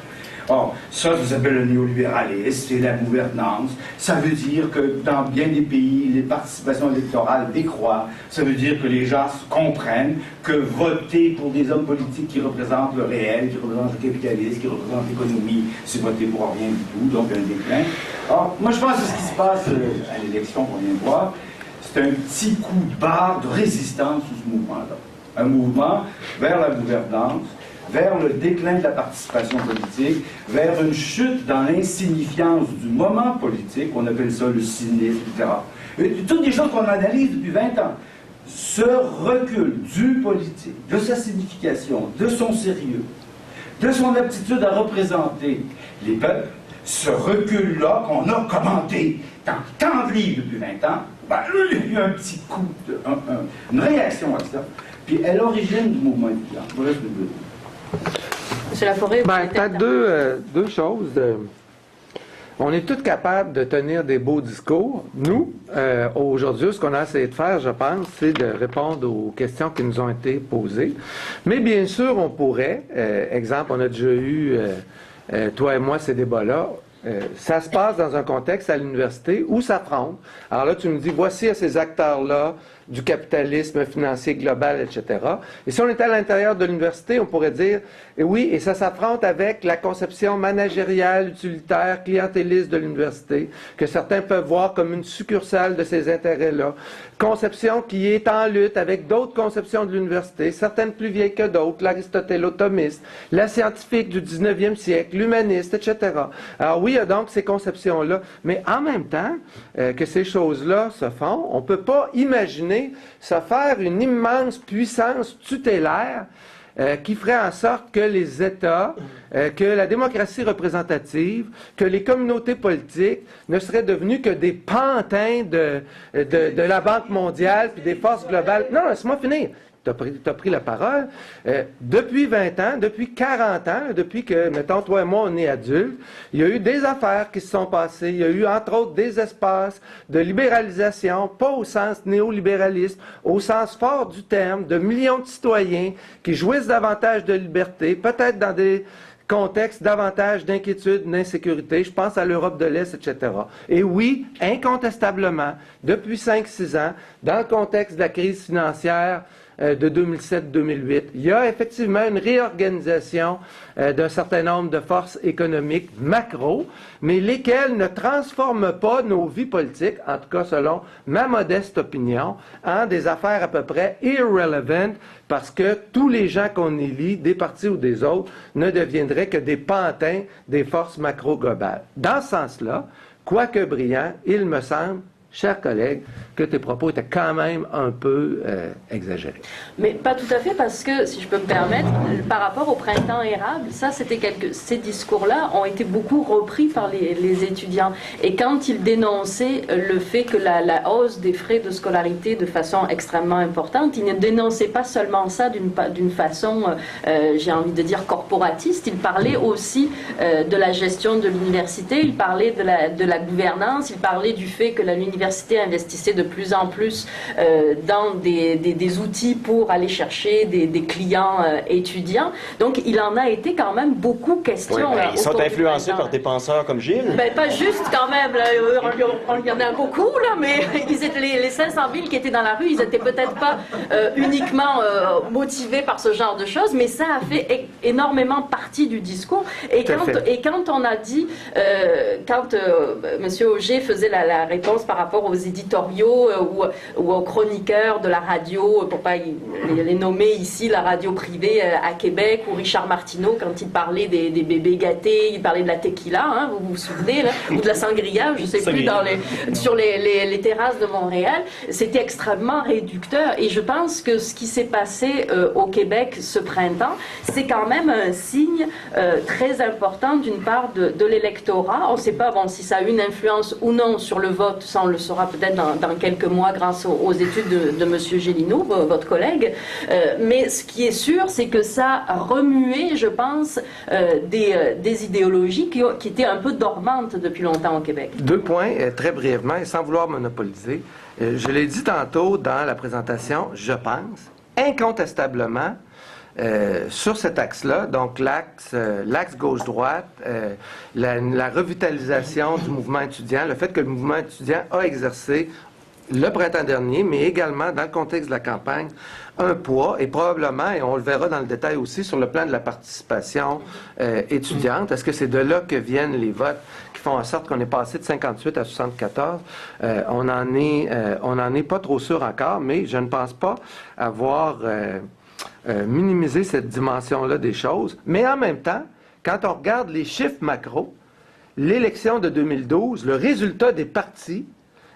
Or, ça s'appelle le néolibéralisme, c'est la gouvernance. Ça veut dire que dans bien des pays, les participations électorales décroissent. Ça veut dire que les gens comprennent que voter pour des hommes politiques qui représentent le réel, qui représentent le capitalisme, qui représentent l'économie, c'est voter pour rien du tout, donc un déclin. Or, moi je pense que ce qui se passe à l'élection qu'on vient de voir, c'est un petit coup de barre de résistance sous ce mouvement-là. Un mouvement vers la gouvernance, vers le déclin de la participation politique, vers une chute dans l'insignifiance du moment politique, on appelle ça le cynisme, etc. Et toutes des choses qu'on analyse depuis 20 ans. Ce recul du politique, de sa signification, de son sérieux, de son aptitude à représenter les peuples, ce recul-là qu'on a commenté dans tant de livres depuis 20 ans, ben, il y a eu un petit coup, une réaction à ça. Puis à l'origine du mouvement étudiant. Voilà ce que je veux dire. Monsieur Laforêt, tu as deux choses. On est tous capables de tenir des beaux discours. Nous, aujourd'hui, ce qu'on a essayé de faire, je pense, c'est de répondre aux questions qui nous ont été posées. Mais bien sûr, on pourrait, exemple, on a déjà eu, toi et moi, ces débats-là, ça se passe dans un contexte à l'université où ça s'affrontent. Alors là, tu me dis, voici à ces acteurs-là du capitalisme financier global, etc. Et si on était à l'intérieur de l'université, on pourrait dire, et oui, et ça s'affronte avec la conception managériale, utilitaire, clientéliste de l'université, que certains peuvent voir comme une succursale de ces intérêts-là. Conception qui est en lutte avec d'autres conceptions de l'université, certaines plus vieilles que d'autres, l'aristotélo-thomiste, la scientifique du 19e siècle, l'humaniste, etc. Alors oui, il y a donc ces conceptions-là, mais en même temps que ces choses-là se font, on ne peut pas imaginer se faire une immense puissance tutélaire qui ferait en sorte que les États, que la démocratie représentative, que les communautés politiques ne seraient devenus que des pantins de la Banque mondiale puis des forces globales. Non, laisse-moi finir. Tu as pris la parole. Depuis 20 ans, depuis 40 ans, depuis que, mettons, toi et moi, on est adultes, il y a eu des affaires qui se sont passées. Il y a eu, entre autres, des espaces de libéralisation, pas au sens néolibéralisme, au sens fort du terme, de millions de citoyens qui jouissent davantage de liberté, peut-être dans des contexte davantage d'inquiétude, d'insécurité. Je pense à l'Europe de l'Est, etc. Et oui, incontestablement, depuis 5-6 ans, dans le contexte de la crise financière de 2007-2008, il y a effectivement une réorganisation d'un certain nombre de forces économiques macro, mais lesquelles ne transforment pas nos vies politiques, en tout cas selon ma modeste opinion, en des affaires à peu près irrelevant, parce que tous les gens qu'on élit, des partis ou des autres, ne deviendraient que des pantins des forces macro-globales. Dans ce sens-là, quoique brillant, il me semble chers collègues, que tes propos étaient quand même un peu exagérés. Mais pas tout à fait, parce que, si je peux me permettre, par rapport au printemps érable, ces discours-là ont été beaucoup repris par les étudiants. Et quand ils dénonçaient le fait que la hausse des frais de scolarité de façon extrêmement importante, ils ne dénonçaient pas seulement ça d'une façon, j'ai envie de dire, corporatiste. Ils parlaient aussi de la gestion de l'université, ils parlaient de la gouvernance, ils parlaient du fait que l'université investissait de plus en plus dans des outils pour aller chercher des clients étudiants. Donc, il en a été quand même beaucoup question. Oui, là, ils sont autour du influencés printemps. par des penseurs comme Gilles. Ben, pas juste quand même, là. Il y en a beaucoup, là, mais ils étaient, les 500 000 qui étaient dans la rue, ils n'étaient peut-être pas uniquement motivés par ce genre de choses, mais ça a fait énormément partie du discours. Et quand on a dit, quand M. Auger faisait la réponse par rapport aux éditoriaux ou aux chroniqueurs de la radio, pour pas les nommer ici, la radio privée à Québec, ou Richard Martineau, quand il parlait des bébés gâtés, il parlait de la tequila, hein, vous vous souvenez, là, ou de la sangria, je ne sais plus, sur les terrasses de Montréal, c'était extrêmement réducteur. Et je pense que ce qui s'est passé au Québec ce printemps, c'est quand même un signe très important d'une part de l'électorat. On ne sait pas si ça a une influence ou non sur le vote, ça on le saura peut-être dans quelques mois grâce aux études de M. Gélineau, votre collègue. Mais ce qui est sûr, c'est que ça a remué, je pense, des idéologies qui étaient un peu dormantes depuis longtemps au Québec. 2 points, très brièvement, et sans vouloir monopoliser. Je l'ai dit tantôt dans la présentation, je pense, incontestablement, sur cet axe-là, donc l'axe gauche-droite, la revitalisation du mouvement étudiant, le fait que le mouvement étudiant a exercé le printemps dernier, mais également dans le contexte de la campagne, un poids, et probablement, et on le verra dans le détail aussi, sur le plan de la participation étudiante. Est-ce que c'est de là que viennent les votes qui font en sorte qu'on est passé de 58 à 74? On n'en est pas trop sûr encore, mais je ne pense pas avoir minimiser cette dimension-là des choses. Mais en même temps, quand on regarde les chiffres macro, l'élection de 2012, le résultat des partis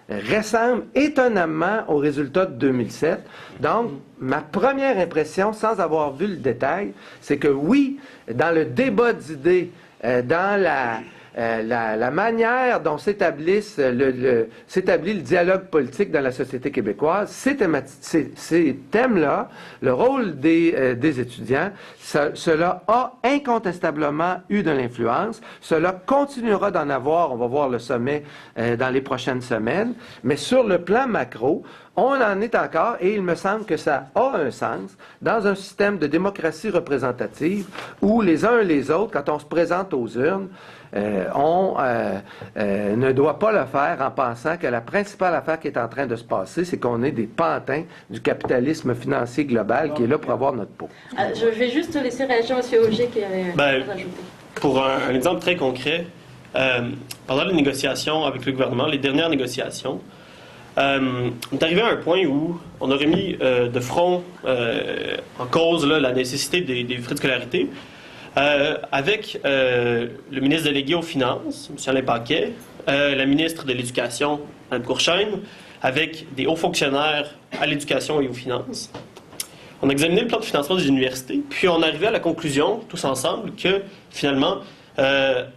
ressemble étonnamment au résultat de 2007. Donc, ma première impression, sans avoir vu le détail, c'est que oui, dans le débat d'idées, dans la manière dont s'établit le dialogue politique dans la société québécoise, ces thèmes-là, le rôle des étudiants, cela a incontestablement eu de l'influence. Cela continuera d'en avoir, on va voir le sommet dans les prochaines semaines, mais sur le plan macro, on en est encore, et il me semble que ça a un sens, dans un système de démocratie représentative où les uns et les autres, quand on se présente aux urnes, on ne doit pas le faire en pensant que la principale affaire qui est en train de se passer, c'est qu'on est des pantins du capitalisme financier global qui est là pour avoir notre peau. Je vais juste laisser réagir M. Auger qui avait ajouté. Pour un exemple très concret, pendant les négociations avec le gouvernement, les dernières négociations, on est arrivé à un point où on aurait mis de front en cause la nécessité des frais de scolarité avec le ministre délégué aux Finances, M. Alain Paquet, la ministre de l'Éducation, Mme Courchaine, avec des hauts fonctionnaires à l'éducation et aux finances. On a examiné le plan de financement des universités, puis on est arrivé à la conclusion, tous ensemble, que finalement,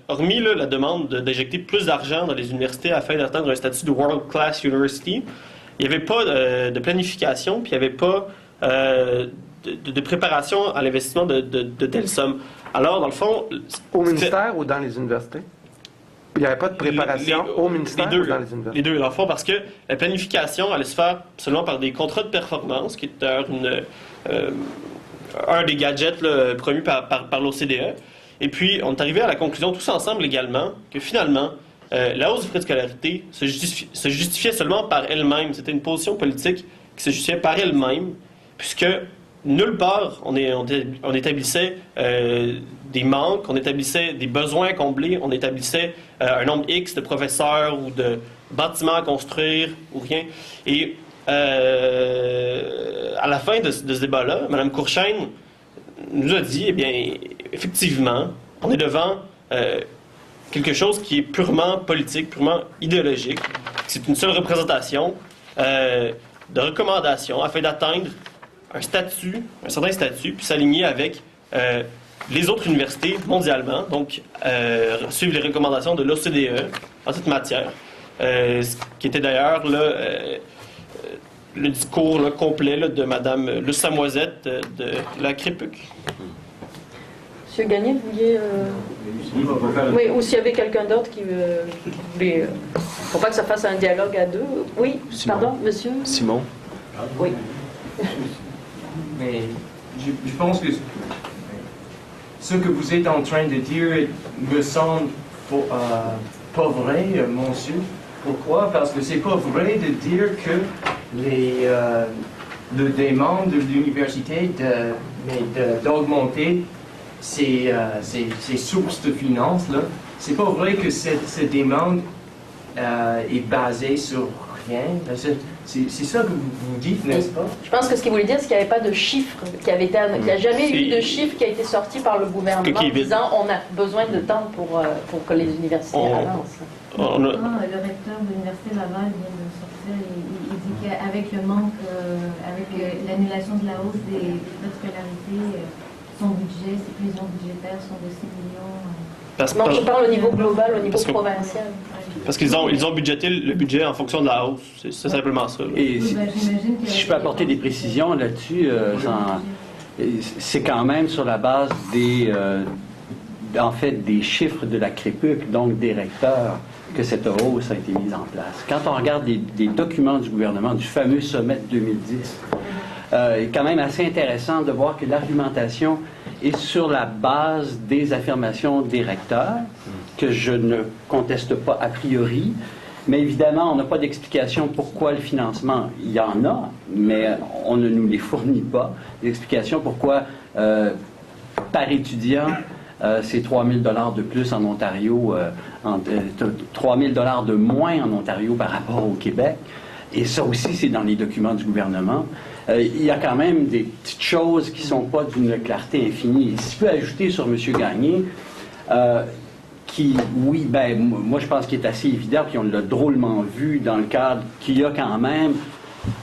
hormis la demande d'injecter plus d'argent dans les universités afin d'atteindre un statut de World Class University, il n'y avait pas de planification, puis il n'y avait pas de préparation à l'investissement de telles sommes. Alors, dans le fond... Au ministère ou dans les universités? Il n'y avait pas de préparation au ministère ou dans les universités? Les deux, dans le fond, parce que la planification allait se faire seulement par des contrats de performance, qui est un des gadgets promus par l'OCDE. Et puis, on est arrivé à la conclusion, tous ensemble également, que finalement, la hausse des frais de scolarité se justifiait seulement par elle-même. C'était une position politique qui se justifiait par elle-même, puisque nulle part on établissait des manques, on établissait des besoins à combler, on établissait un nombre X de professeurs ou de bâtiments à construire ou rien. Et à la fin de ce débat-là, Mme Courchaine nous a dit, eh bien, effectivement, on est devant quelque chose qui est purement politique, purement idéologique. c'est une seule représentation de recommandations afin d'atteindre un certain statut, puis s'aligner avec les autres universités mondialement, donc suivre les recommandations de l'OCDE en cette matière, ce qui était d'ailleurs le discours complet de Mme Luce Samoisette de la CREPUC. Monsieur Gagné, vous vouliez... Oui, ou s'il y avait quelqu'un d'autre qui voulait... Faut pas que ça fasse un dialogue à deux. Oui, Simon. pardon, monsieur? Simon? Oui. Mais je pense que ce que vous êtes en train de dire me semble pas vrai, monsieur. Pourquoi? Parce que c'est pas vrai de dire que des membres de l'université d'augmenter ces sources de finances là. C'est pas vrai que cette demande est basée sur rien. C'est ça que vous dites, n'est-ce pas? Je pense que ce qu'il voulait dire, c'est qu'il n'y avait pas de chiffre, qu'il n'y a jamais eu de chiffre qui a été sorti par le gouvernement disant on a besoin de temps pour que les universités avancent. Le recteur de l'Université Laval vient de sortir, il dit qu'avec le manque, avec l'annulation de la hausse des frais de scolarité, son budget, ses prévisions budgétaires sont de 6 millions. Non, je parle au niveau global, au niveau provincial. Parce qu'ils ont budgété le budget en fonction de la hausse. C'est simplement ça. Et si je peux apporter des précisions là-dessus, c'est quand même sur la base des chiffres de la CREPUC, donc des recteurs, que cette hausse a été mise en place. Quand on regarde les documents du gouvernement, du fameux sommet de 2010, il est quand même assez intéressant de voir que l'argumentation est sur la base des affirmations des recteurs, que je ne conteste pas a priori, mais évidemment, on n'a pas d'explication pourquoi le financement, il y en a, mais on ne nous les fournit pas. L'explication pourquoi, par étudiant, c'est 3 000 $ de plus en Ontario, 3 000 $ de moins en Ontario par rapport au Québec. Et ça aussi, c'est dans les documents du gouvernement. Il y a quand même des petites choses qui ne sont pas d'une clarté infinie. Si je peux ajouter sur M. Gagné, moi je pense qu'il est assez évident, puis on l'a drôlement vu dans le cadre qu'il y a quand même,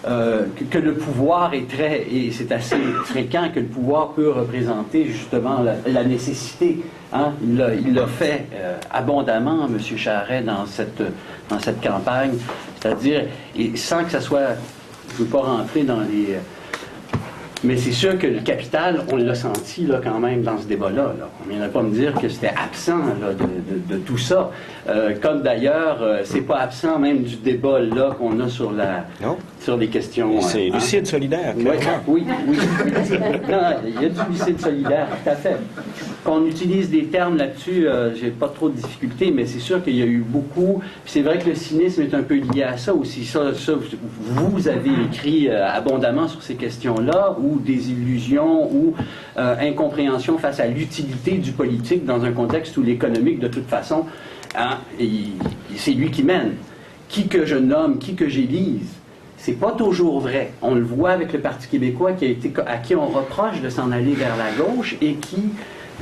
que le pouvoir est et c'est assez fréquent que le pouvoir peut représenter justement la nécessité. Hein? Il l'a fait abondamment, M. Charest, dans cette campagne, c'est-à-dire, et sans que ça soit, je ne veux pas rentrer dans les... Mais c'est sûr que le capital, on l'a senti là, quand même dans ce débat-là. On ne vient pas me dire que c'était absent là, de tout ça. Comme d'ailleurs, c'est pas absent même du débat là qu'on a sur les questions. C'est lucide solidaire, clairement. Oui. Non, il y a du lucide solidaire, tout à fait. Qu'on utilise des termes là-dessus, j'ai pas trop de difficultés, mais c'est sûr qu'il y a eu beaucoup. Puis c'est vrai que le cynisme est un peu lié à ça aussi. Ça vous avez écrit abondamment sur ces questions-là, ou des illusions, ou incompréhension face à l'utilité du politique dans un contexte où l'économique, de toute façon, c'est lui qui mène. Qui que je nomme, qui que j'élise, c'est pas toujours vrai. On le voit avec le Parti québécois à qui on reproche de s'en aller vers la gauche et qui,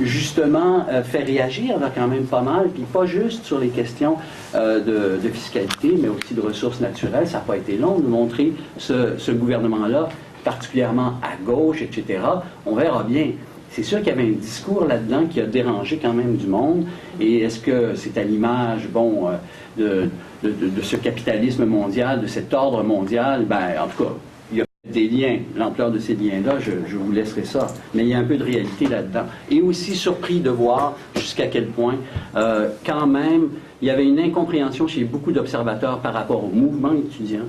justement, fait réagir là, quand même pas mal, puis pas juste sur les questions de fiscalité, mais aussi de ressources naturelles. Ça n'a pas été long de montrer ce gouvernement-là, particulièrement à gauche, etc. On verra bien. C'est sûr qu'il y avait un discours là-dedans qui a dérangé quand même du monde. Et est-ce que c'est à l'image, de ce capitalisme mondial, de cet ordre mondial? En tout cas, il y a des liens. L'ampleur de ces liens-là, je vous laisserai ça. Mais il y a un peu de réalité là-dedans. Et aussi surpris de voir jusqu'à quel point, quand même, il y avait une incompréhension chez beaucoup d'observateurs par rapport au mouvement étudiant.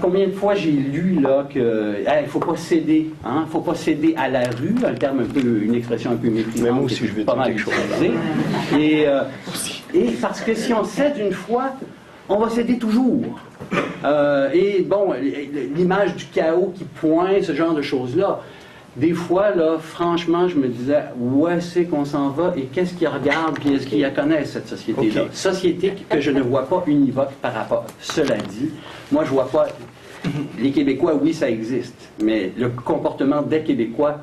Combien de fois j'ai lu là que il faut pas céder, faut pas céder à la rue, une expression un peu méprisante. Mais moi aussi je vais pas mal quelque chose. Et parce que si on cède une fois, on va céder toujours. L'image du chaos qui pointe, ce genre de choses-là. Des fois, là, franchement, je me disais, où est-ce qu'on s'en va et qu'est-ce qu'ils regardent et est-ce qu'ils la connaissent, cette société-là? Okay. Société que je ne vois pas univoque par rapport. Cela dit, moi, je vois pas... Les Québécois, oui, ça existe, mais le comportement des Québécois,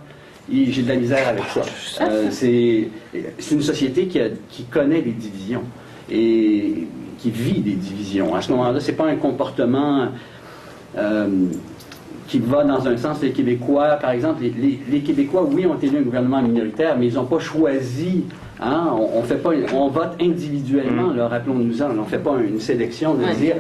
j'ai de la misère avec ça. C'est une société qui connaît les divisions. et qui vit des divisions. À ce moment-là, c'est pas un comportement qui va dans un sens. Les Québécois, par exemple, les Québécois, oui, ont élu un gouvernement minoritaire, mais ils n'ont pas choisi. Hein, on vote individuellement, là, rappelons-nous-en. On ne fait pas une sélection de dire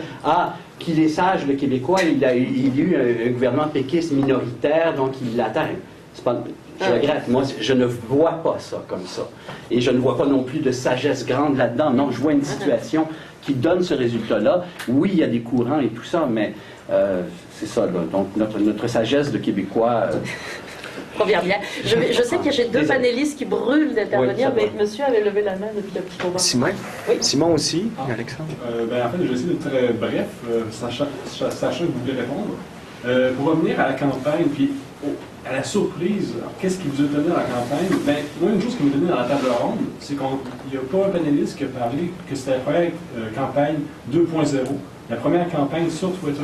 qu'il est sage, le Québécois, il a élu un gouvernement péquiste minoritaire, donc il l'atteint. C'est pas. Je regrette. Moi, je ne vois pas ça comme ça. Et je ne vois pas non plus de sagesse grande là-dedans. Non, je vois une situation qui donne ce résultat-là. Oui, il y a des courants et tout ça, mais c'est ça. Là. Donc, notre sagesse de Québécois... Convient bien. Je sais que j'ai deux panélistes qui brûlent d'intervenir, mais monsieur avait levé la main depuis le petit moment. Simon aussi, Alexandre. En fait, je vais essayer d'être très bref, sachant que vous voulez répondre. Pour revenir à la campagne, puis à la surprise, qu'est-ce qui vous a donné dans la campagne? Moi, une chose qui m'a donné dans la table ronde, c'est qu'il n'y a pas un panéliste qui a parlé que c'était la première campagne 2.0. La première campagne sur Twitter.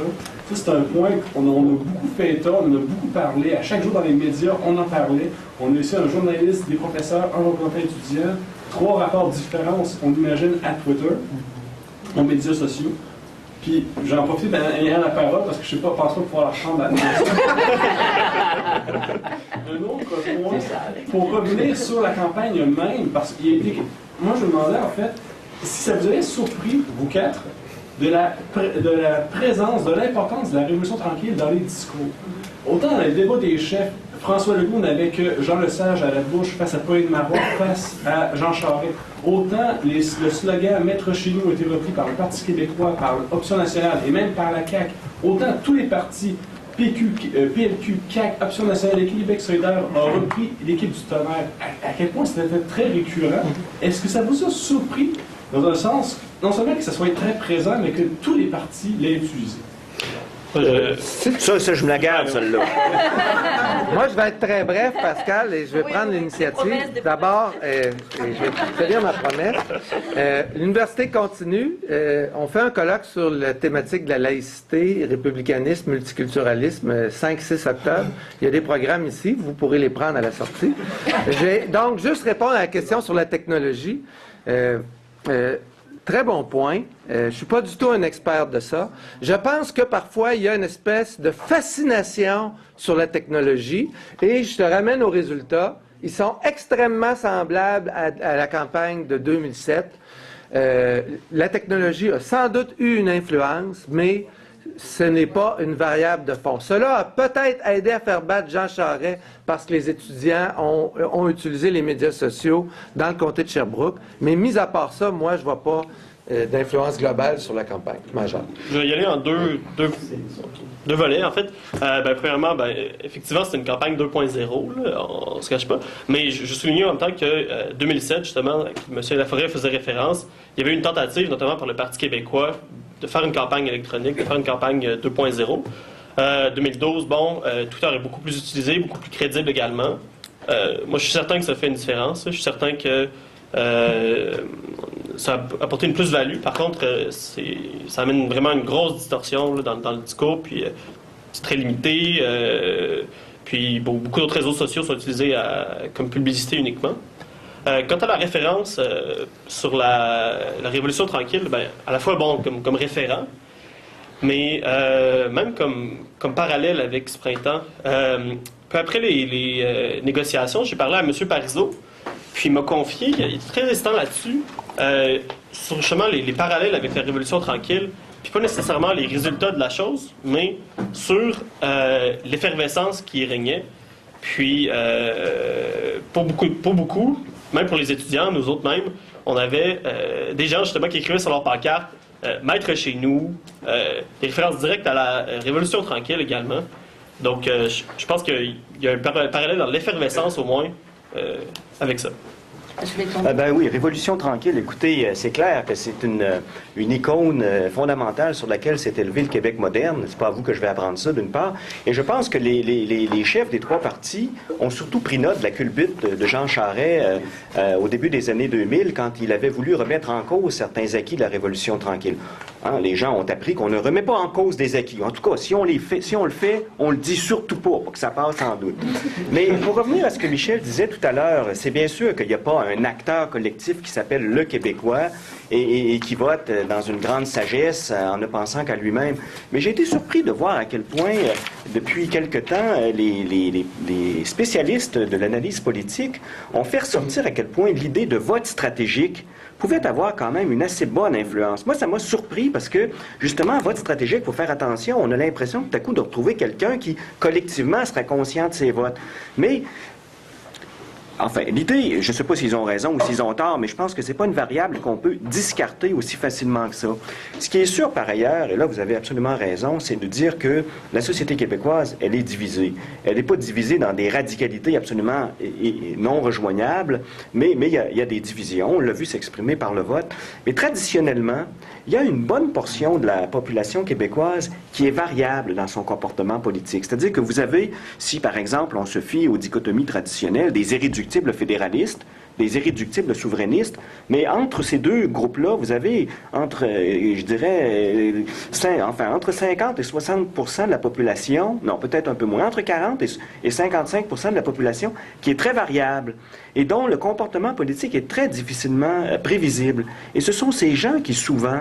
Ça, c'est un point qu'on a beaucoup fait état, on en a beaucoup parlé. À chaque jour dans les médias, on en parlait. On a ici un journaliste, des professeurs, un représentant étudiant, 3 rapports différents, on imagine, à Twitter, aux médias sociaux. Puis, j'en profite d'ayant la parole parce que je ne sais pas, pense pas pouvoir la chambre à un autre point, pour revenir sur la campagne même, parce qu'il implique. Moi, je me demandais, en fait, si ça vous avait surpris, vous quatre, de la présence, de l'importance de la Révolution tranquille dans les discours. Autant dans les débats des chefs, François Legault n'avait que Jean Lesage à la bouche face à Pauline Marois, face à Jean Charest. Autant le slogan « Maître chez nous » a été repris par le Parti québécois, par l'Option nationale et même par la CAQ. Autant tous les partis, PLQ, CAQ, Option nationale et Québec solidaire ont repris l'équipe du tonnerre. À quel point c'était très récurrent. Est-ce que ça vous a surpris, dans un sens, non seulement que ça soit très présent, mais que tous les partis l'aient utilisé? Ça, je me la garde, celle-là. Moi, je vais être très bref, Pascal, et je vais prendre l'initiative. D'abord, et je vais tenir ma promesse. L'Université continue. On fait un colloque sur la thématique de la laïcité, républicanisme, multiculturalisme, 5-6 octobre. Il y a des programmes ici. Vous pourrez les prendre à la sortie. Je vais donc juste répondre à la question sur la technologie. Très bon point. Je ne suis pas du tout un expert de ça. Je pense que parfois, il y a une espèce de fascination sur la technologie. Et je te ramène aux résultats. Ils sont extrêmement semblables à la campagne de 2007. La technologie a sans doute eu une influence, mais ce n'est pas une variable de fond. Cela a peut-être aidé à faire battre Jean Charest parce que les étudiants ont utilisé les médias sociaux dans le comté de Sherbrooke. Mais mis à part ça, moi, je ne vois pas d'influence globale sur la campagne majeure. Je vais y aller en deux volets, en fait. Premièrement, effectivement, c'est une campagne 2.0, on ne se cache pas. Mais je soulignais en même temps que 2007, justement, M. Laforêt faisait référence, il y avait une tentative, notamment par le Parti québécois, de faire une campagne électronique, de faire une campagne 2.0. 2012, Twitter est beaucoup plus utilisé, beaucoup plus crédible également. Moi, je suis certain que ça fait une différence. Je suis certain que ça a apporté une plus-value. Par contre, ça amène vraiment une grosse distorsion là, dans le discours, puis c'est très limité. Puis beaucoup d'autres réseaux sociaux sont utilisés comme publicité uniquement. Quant à la référence sur la Révolution tranquille, à la fois comme référent, mais même comme parallèle avec ce printemps. Peu après les négociations, j'ai parlé à M. Parizeau, puis il m'a confié, il est très résistant là-dessus, sur justement les parallèles avec la Révolution tranquille, puis pas nécessairement les résultats de la chose, mais sur l'effervescence qui y régnait. Puis, pour beaucoup, même pour les étudiants, nous autres même, on avait des gens justement qui écrivaient sur leur pancarte « Maître chez nous », des références directes à la Révolution tranquille également. Donc, je pense qu'il y a un parallèle dans l'effervescence au moins avec ça. Oui, Révolution tranquille, écoutez, c'est clair que c'est une icône fondamentale sur laquelle s'est élevé le Québec moderne. C'est pas à vous que je vais apprendre ça, d'une part. Et je pense que les chefs des 3 partis ont surtout pris note de la culbute de Jean Charest au début des années 2000, quand il avait voulu remettre en cause certains acquis de la Révolution tranquille. Hein, les gens ont appris qu'on ne remet pas en cause des acquis. En tout cas, si on le fait, on le dit surtout pas, pour que ça passe sans doute. Mais pour revenir à ce que Michel disait tout à l'heure, c'est bien sûr qu'il n'y a pas un acteur collectif qui s'appelle le Québécois et qui vote dans une grande sagesse en ne pensant qu'à lui-même. Mais j'ai été surpris de voir à quel point, depuis quelque temps, les spécialistes de l'analyse politique ont fait ressortir à quel point l'idée de vote stratégique pouvait avoir quand même une assez bonne influence. Moi, ça m'a surpris parce que, justement, vote stratégique, il faut faire attention. On a l'impression tout à coup de retrouver quelqu'un qui, collectivement, sera conscient de ses votes. Mais, enfin, l'idée, je ne sais pas s'ils ont raison ou s'ils ont tort, mais je pense que ce n'est pas une variable qu'on peut discarter aussi facilement que ça. Ce qui est sûr, par ailleurs, et là, vous avez absolument raison, c'est de dire que la société québécoise, elle est divisée. Elle n'est pas divisée dans des radicalités absolument non rejoignables, mais il y a des divisions. On l'a vu s'exprimer par le vote. Mais traditionnellement, il y a une bonne portion de la population québécoise qui est variable dans son comportement politique. C'est-à-dire que vous avez, si par exemple on se fie aux dichotomies traditionnelles, des irréductibles fédéralistes, des irréductibles souverainistes, mais entre ces deux groupes-là, vous avez entre, je dirais, entre 50 et 60% de la population, non, peut-être un peu moins, entre 40 et 55% de la population qui est très variable et dont le comportement politique est très difficilement prévisible. Et ce sont ces gens qui, souvent,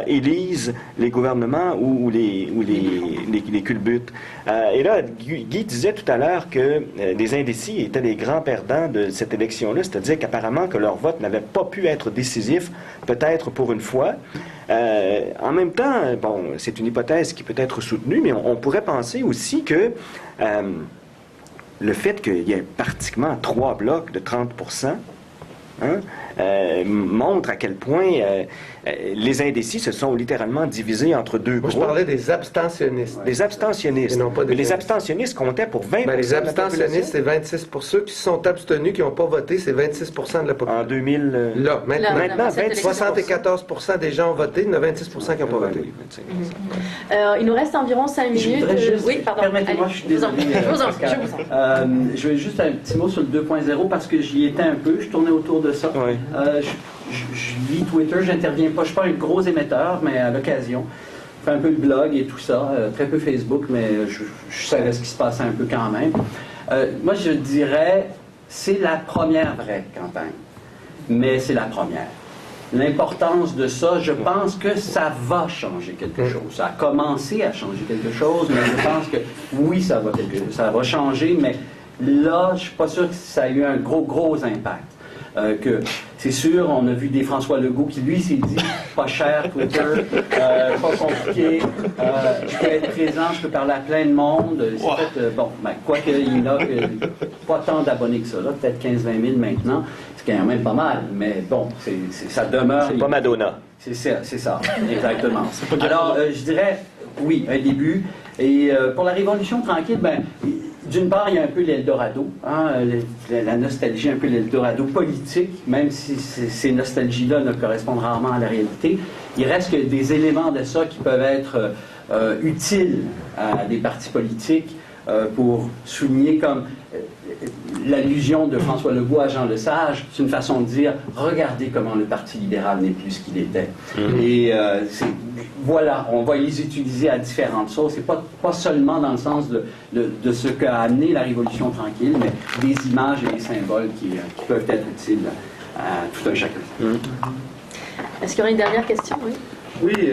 élisent les gouvernements ou les culbutes. Et là, Guy disait tout à l'heure que les indécis étaient les grands perdants de cette élection-là, c'est-à-dire qu'apparemment que leur vote n'avait pas pu être décisif, peut-être pour une fois. En même temps, bon, c'est une hypothèse qui peut être soutenue, mais on pourrait penser aussi que le fait qu'il y ait pratiquement 3 blocs de 30%, montre à quel point les indécis se sont littéralement divisés entre deux groupes. Moi, je parlais des abstentionnistes. Des abstentionnistes. Et non pas des les abstentionnistes comptaient pour 20% les de la abstentionnistes, c'est 26 pour ceux qui se sont abstenus, qui n'ont pas voté, c'est 26 de la population. En 2000... Là, maintenant, 74 des gens ont voté, il y en a 26 qui n'ont pas voté. Il nous reste environ 5 minutes. Oui, pardon. Permettez-moi, je suis désolé. Je vais juste un petit mot sur le 2.0 parce que j'y étais un peu, je tournais autour de ça. Oui. Je lis Twitter, j'interviens pas, je suis pas un gros émetteur, mais à l'occasion. Je fais un peu de blog et tout ça, très peu Facebook, mais je savais ce qui se passait un peu quand même. Moi, je dirais, c'est la première vraie campagne, mais c'est la première. L'importance de ça, je pense que ça va changer quelque chose. Ça a commencé à changer quelque chose, mais je pense que oui, ça va changer, mais là, je suis pas sûr que ça a eu un gros impact. Que c'est sûr, on a vu des François Legault qui, lui, s'est dit pas cher, Twitter, pas compliqué, je peux être présent, je peux parler à plein de monde. Quoique il n'a pas tant d'abonnés que ça, là, peut-être 15-20 000 maintenant, c'est quand même pas mal, mais bon, ça demeure. C'est pas Madonna. C'est ça, exactement. Alors, je dirais, oui, un début. Et pour la Révolution tranquille, d'une part, il y a un peu l'Eldorado, la nostalgie, un peu l'Eldorado politique, même si ces nostalgies-là ne correspondent rarement à la réalité. Il reste que des éléments de ça qui peuvent être utiles à des partis politiques pour souligner comme l'allusion de François Legault à Jean Lesage, c'est une façon de dire « Regardez comment le Parti libéral n'est plus ce qu'il était. Et voilà, on va les utiliser à différentes choses. C'est pas seulement dans le sens de ce qu'a amené la Révolution tranquille, mais des images et des symboles qui peuvent être utiles à tout un chacun. Est-ce qu'il y aurait une dernière question? Oui. Oui,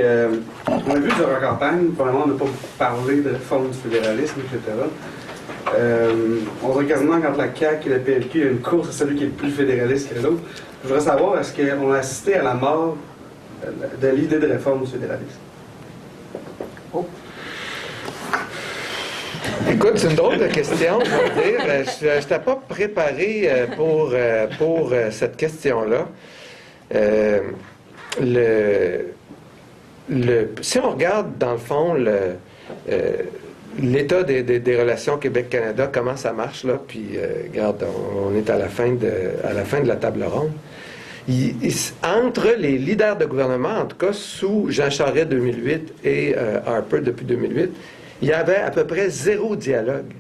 on a vu durant la campagne, probablement on n'a pas beaucoup parlé de réforme du fédéralisme, etc. On dirait quasiment quand la CAQ et la PLQ, il y a une course à celui qui est le plus fédéraliste que l'autre. Je voudrais savoir, est-ce qu'on a assisté à la mort de l'idée de réforme du fédéralisme? Écoute, c'est une drôle de question, je veux dire. Je n'étais pas préparé pour cette question-là. Si on regarde, dans le fond, l'état des relations Québec-Canada, comment ça marche, là, puis regarde, on est à la fin de la table ronde. Entre les leaders de gouvernement, en tout cas sous Jean Charest 2008 et Harper depuis 2008, il y avait à peu près 0 dialogue.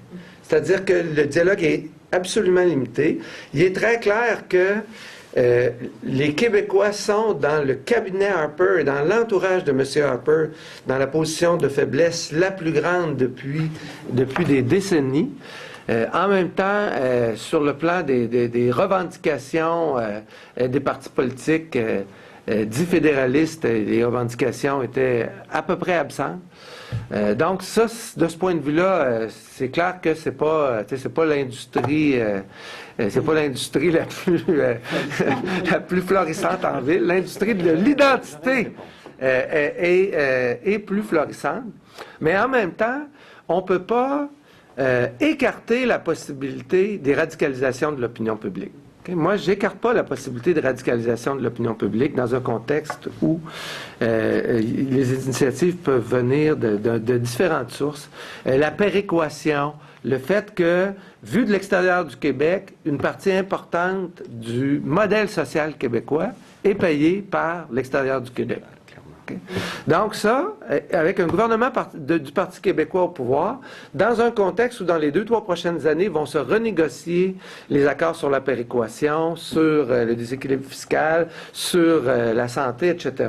C'est-à-dire que le dialogue est absolument limité. Il est très clair que les Québécois sont dans le cabinet Harper et dans l'entourage de M. Harper dans la position de faiblesse la plus grande depuis des décennies. En même temps, sur le plan des revendications des partis politiques dits fédéralistes, les revendications étaient à peu près absentes. Donc ça, de ce point de vue-là, c'est clair que c'est pas l'industrie, c'est pas l'industrie la plus florissante en ville. L'industrie de l'identité est plus florissante, mais en même temps, on peut pas écarter la possibilité des radicalisations de l'opinion publique. Moi, je n'écarte pas la possibilité de radicalisation de l'opinion publique dans un contexte où les initiatives peuvent venir de différentes sources. La péréquation, le fait que, vu de l'extérieur du Québec, une partie importante du modèle social québécois est payée par l'extérieur du Québec. Okay. Donc ça, avec un gouvernement du Parti québécois au pouvoir, dans un contexte où dans les 2-3 prochaines années vont se renégocier les accords sur la péréquation, sur le déséquilibre fiscal, sur la santé, etc.,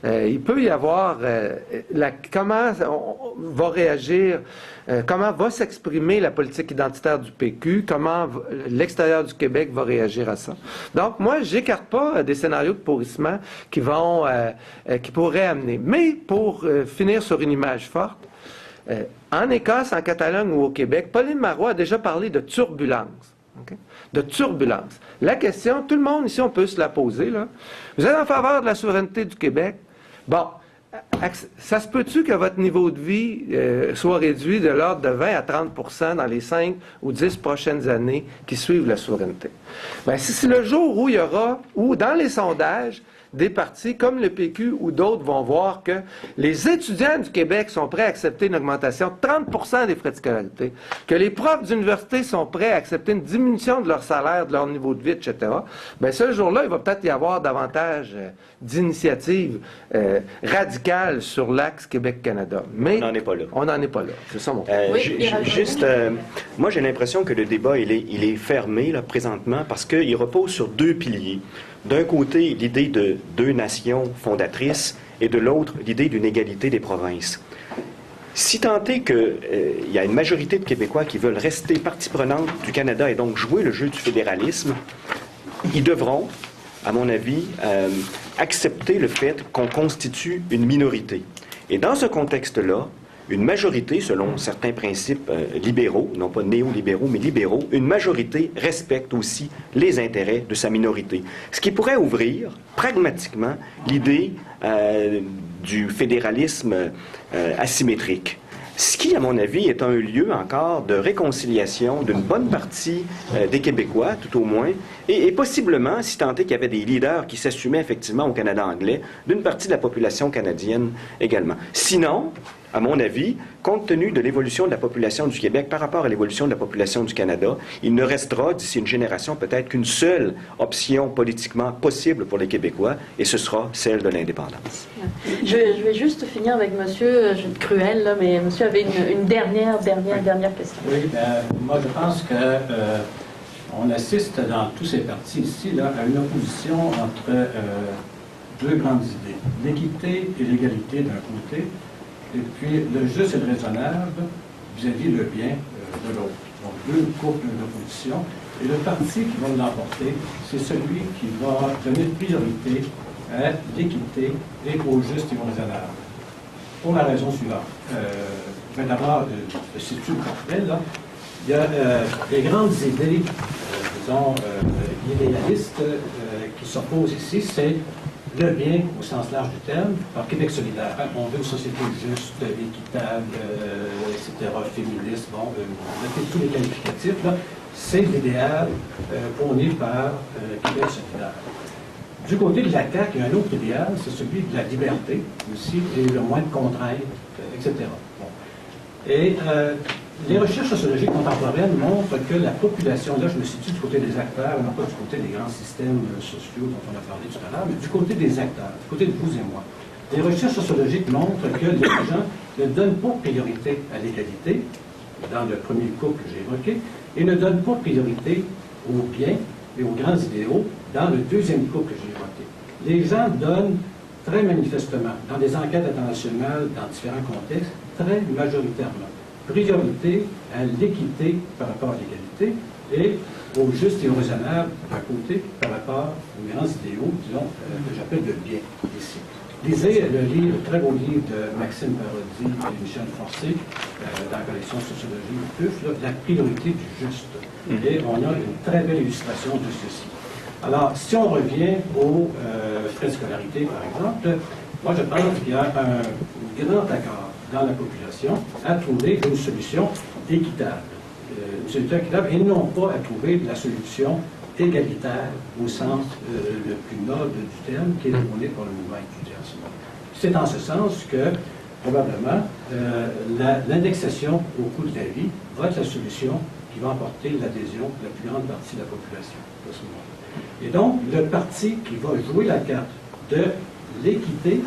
il peut y avoir comment va réagir, comment va s'exprimer la politique identitaire du PQ, comment l'extérieur du Québec va réagir à ça. Donc moi, j'écarte pas des scénarios de pourrissement qui pourraient amener. Mais pour finir sur une image forte, en Écosse, en Catalogne ou au Québec, Pauline Marois a déjà parlé de turbulence. Okay? De turbulence. La question, tout le monde ici, on peut se la poser, là. Vous êtes en faveur de la souveraineté du Québec? Bon, ça se peut-tu que votre niveau de vie soit réduit de l'ordre de 20 à 30 % dans les 5 ou 10 prochaines années qui suivent la souveraineté? Bien, si c'est le jour où il y aura, ou dans les sondages, des partis comme le PQ ou d'autres vont voir que les étudiants du Québec sont prêts à accepter une augmentation de 30 % des frais de scolarité, que les profs d'université sont prêts à accepter une diminution de leur salaire, de leur niveau de vie, etc., bien, ce jour-là, il va peut-être y avoir davantage d'initiatives radicales sur l'axe Québec-Canada. Mais on n'en est pas là. On n'en est pas là. C'est ça mon point. Moi, j'ai l'impression que le débat, il est fermé, là, présentement, parce qu'il repose sur deux piliers. D'un côté, l'idée de deux nations fondatrices et de l'autre, l'idée d'une égalité des provinces. Si tant est qu'il y a une majorité de Québécois qui veulent rester partie prenante du Canada et donc jouer le jeu du fédéralisme, ils devront, à mon avis, accepter le fait qu'on constitue une minorité. Et dans ce contexte-là, une majorité, selon certains principes libéraux, non pas néolibéraux, mais libéraux, une majorité respecte aussi les intérêts de sa minorité. Ce qui pourrait ouvrir, pragmatiquement, l'idée du fédéralisme asymétrique. Ce qui, à mon avis, est un lieu encore de réconciliation d'une bonne partie des Québécois, tout au moins, et possiblement, si tant est qu'il y avait des leaders qui s'assumaient effectivement au Canada anglais, d'une partie de la population canadienne également. Sinon, à mon avis, compte tenu de l'évolution de la population du Québec par rapport à l'évolution de la population du Canada, il ne restera d'ici une génération peut-être qu'une seule option politiquement possible pour les Québécois, et ce sera celle de l'indépendance. Je vais juste finir avec monsieur Cruel, là, mais monsieur avait une dernière question. Oui, moi je pense que on assiste dans tous ces partis ici là, à une opposition entre deux grandes idées, l'équité et l'égalité d'un côté, et puis le juste et le raisonnable vis-à-vis le bien de l'autre. Donc deux couples d'opposition. Et le parti qui va l'emporter, c'est celui qui va donner priorité à l'équité et au juste et au raisonnable. Pour la raison suivante. Je vais d'abord situer le portrait, là. Il y a les grandes idées, disons, idéalistes qui s'opposent ici, c'est le bien au sens large du terme, par Québec solidaire. On veut une société juste, équitable, etc., féministe, bon, tous les qualificatifs, là, c'est l'idéal prôné par Québec solidaire. Du côté de la CAQ, il y a un autre idéal, c'est celui de la liberté aussi, et le moins de contraintes, etc. Bon. Et les recherches sociologiques contemporaines montrent que la population, là je me situe du côté des acteurs, non pas du côté des grands systèmes sociaux dont on a parlé tout à l'heure, mais du côté des acteurs, du côté de vous et moi. Les recherches sociologiques montrent que les gens ne donnent pas priorité à l'égalité, dans le premier couple que j'ai évoqué, et ne donnent pas priorité au bien, et aux grands idéaux dans le deuxième couple que j'ai évoqué. Les gens donnent très manifestement, dans des enquêtes internationales, dans différents contextes, très majoritairement, priorité à l'équité par rapport à l'égalité et au juste et au raisonnable d'un côté par rapport aux grands idéaux, disons, que j'appelle le bien ici. Lisez le très beau livre de Maxime Parodi et Michel Forcé, dans la collection Sociologie du PUF, là, La priorité du juste. Et on a une très belle illustration de ceci. Alors, si on revient aux frais de scolarité, par exemple, moi je pense qu'il y a un grand accord dans la population à trouver une solution équitable. Une solution équitable et non pas à trouver la solution égalitaire au sens le plus noble du terme qui est prôné par le mouvement étudiant. C'est en ce sens que, probablement, l'indexation au coût de la vie va être la solution qui va emporter l'adhésion de la plus grande partie de la population de ce moment. Et donc, le parti qui va jouer la carte de l'équité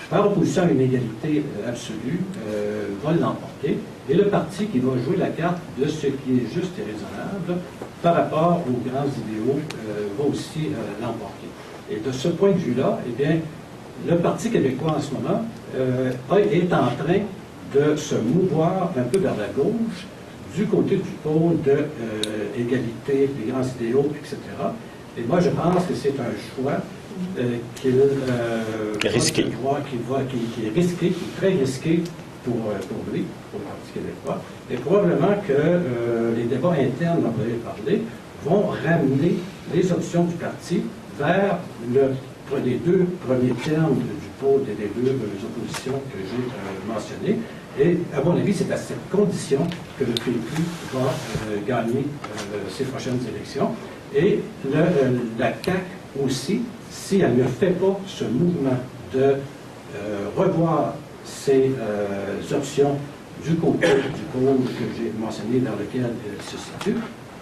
par opposition à une égalité absolue va l'emporter. Et le parti qui va jouer la carte de ce qui est juste et raisonnable par rapport aux grands idéaux va aussi l'emporter. Et de ce point de vue-là, eh bien, le Parti québécois en ce moment est en train de se mouvoir un peu vers la gauche, du côté du pôle de égalité, des grands idéaux, etc. Et moi, je pense que c'est un choix qui est risqué, qui est très risqué pour lui, pour le Parti québécois. Et probablement que les débats internes dont vous avez parlé vont ramener les options du parti vers les deux premiers termes du pôle des deux oppositions que j'ai mentionnées. Et à mon avis, c'est à cette condition que le PQ va gagner ces prochaines élections. Et la CAQ aussi, si elle ne fait pas ce mouvement de revoir ses options du côté du pôle que j'ai mentionné dans lequel elle se situe,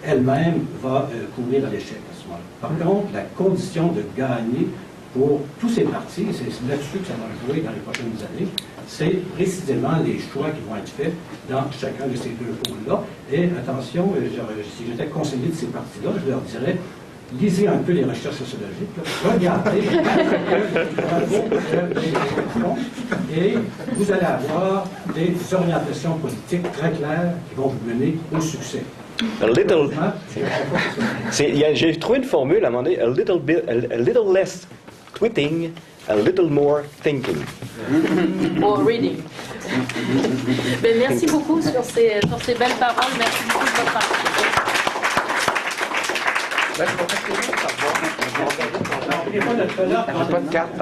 elle-même va courir à l'échec à ce moment-là. Par contre, la condition de gagner pour tous ces partis, et c'est là-dessus que ça va jouer dans les prochaines années, c'est précisément les choix qui vont être faits dans chacun de ces deux pôles-là. Et attention, si j'étais conseiller de ces partis-là, je leur dirais, lisez un peu les recherches sociologiques, là, regardez et vous allez avoir des orientations politiques très claires qui vont vous mener au succès. J'ai trouvé une formule à un moment donné, a little less tweeting, a little more thinking. Or reading. Ben, merci beaucoup sur ces belles paroles. Merci beaucoup de votre participation. Pas de carte,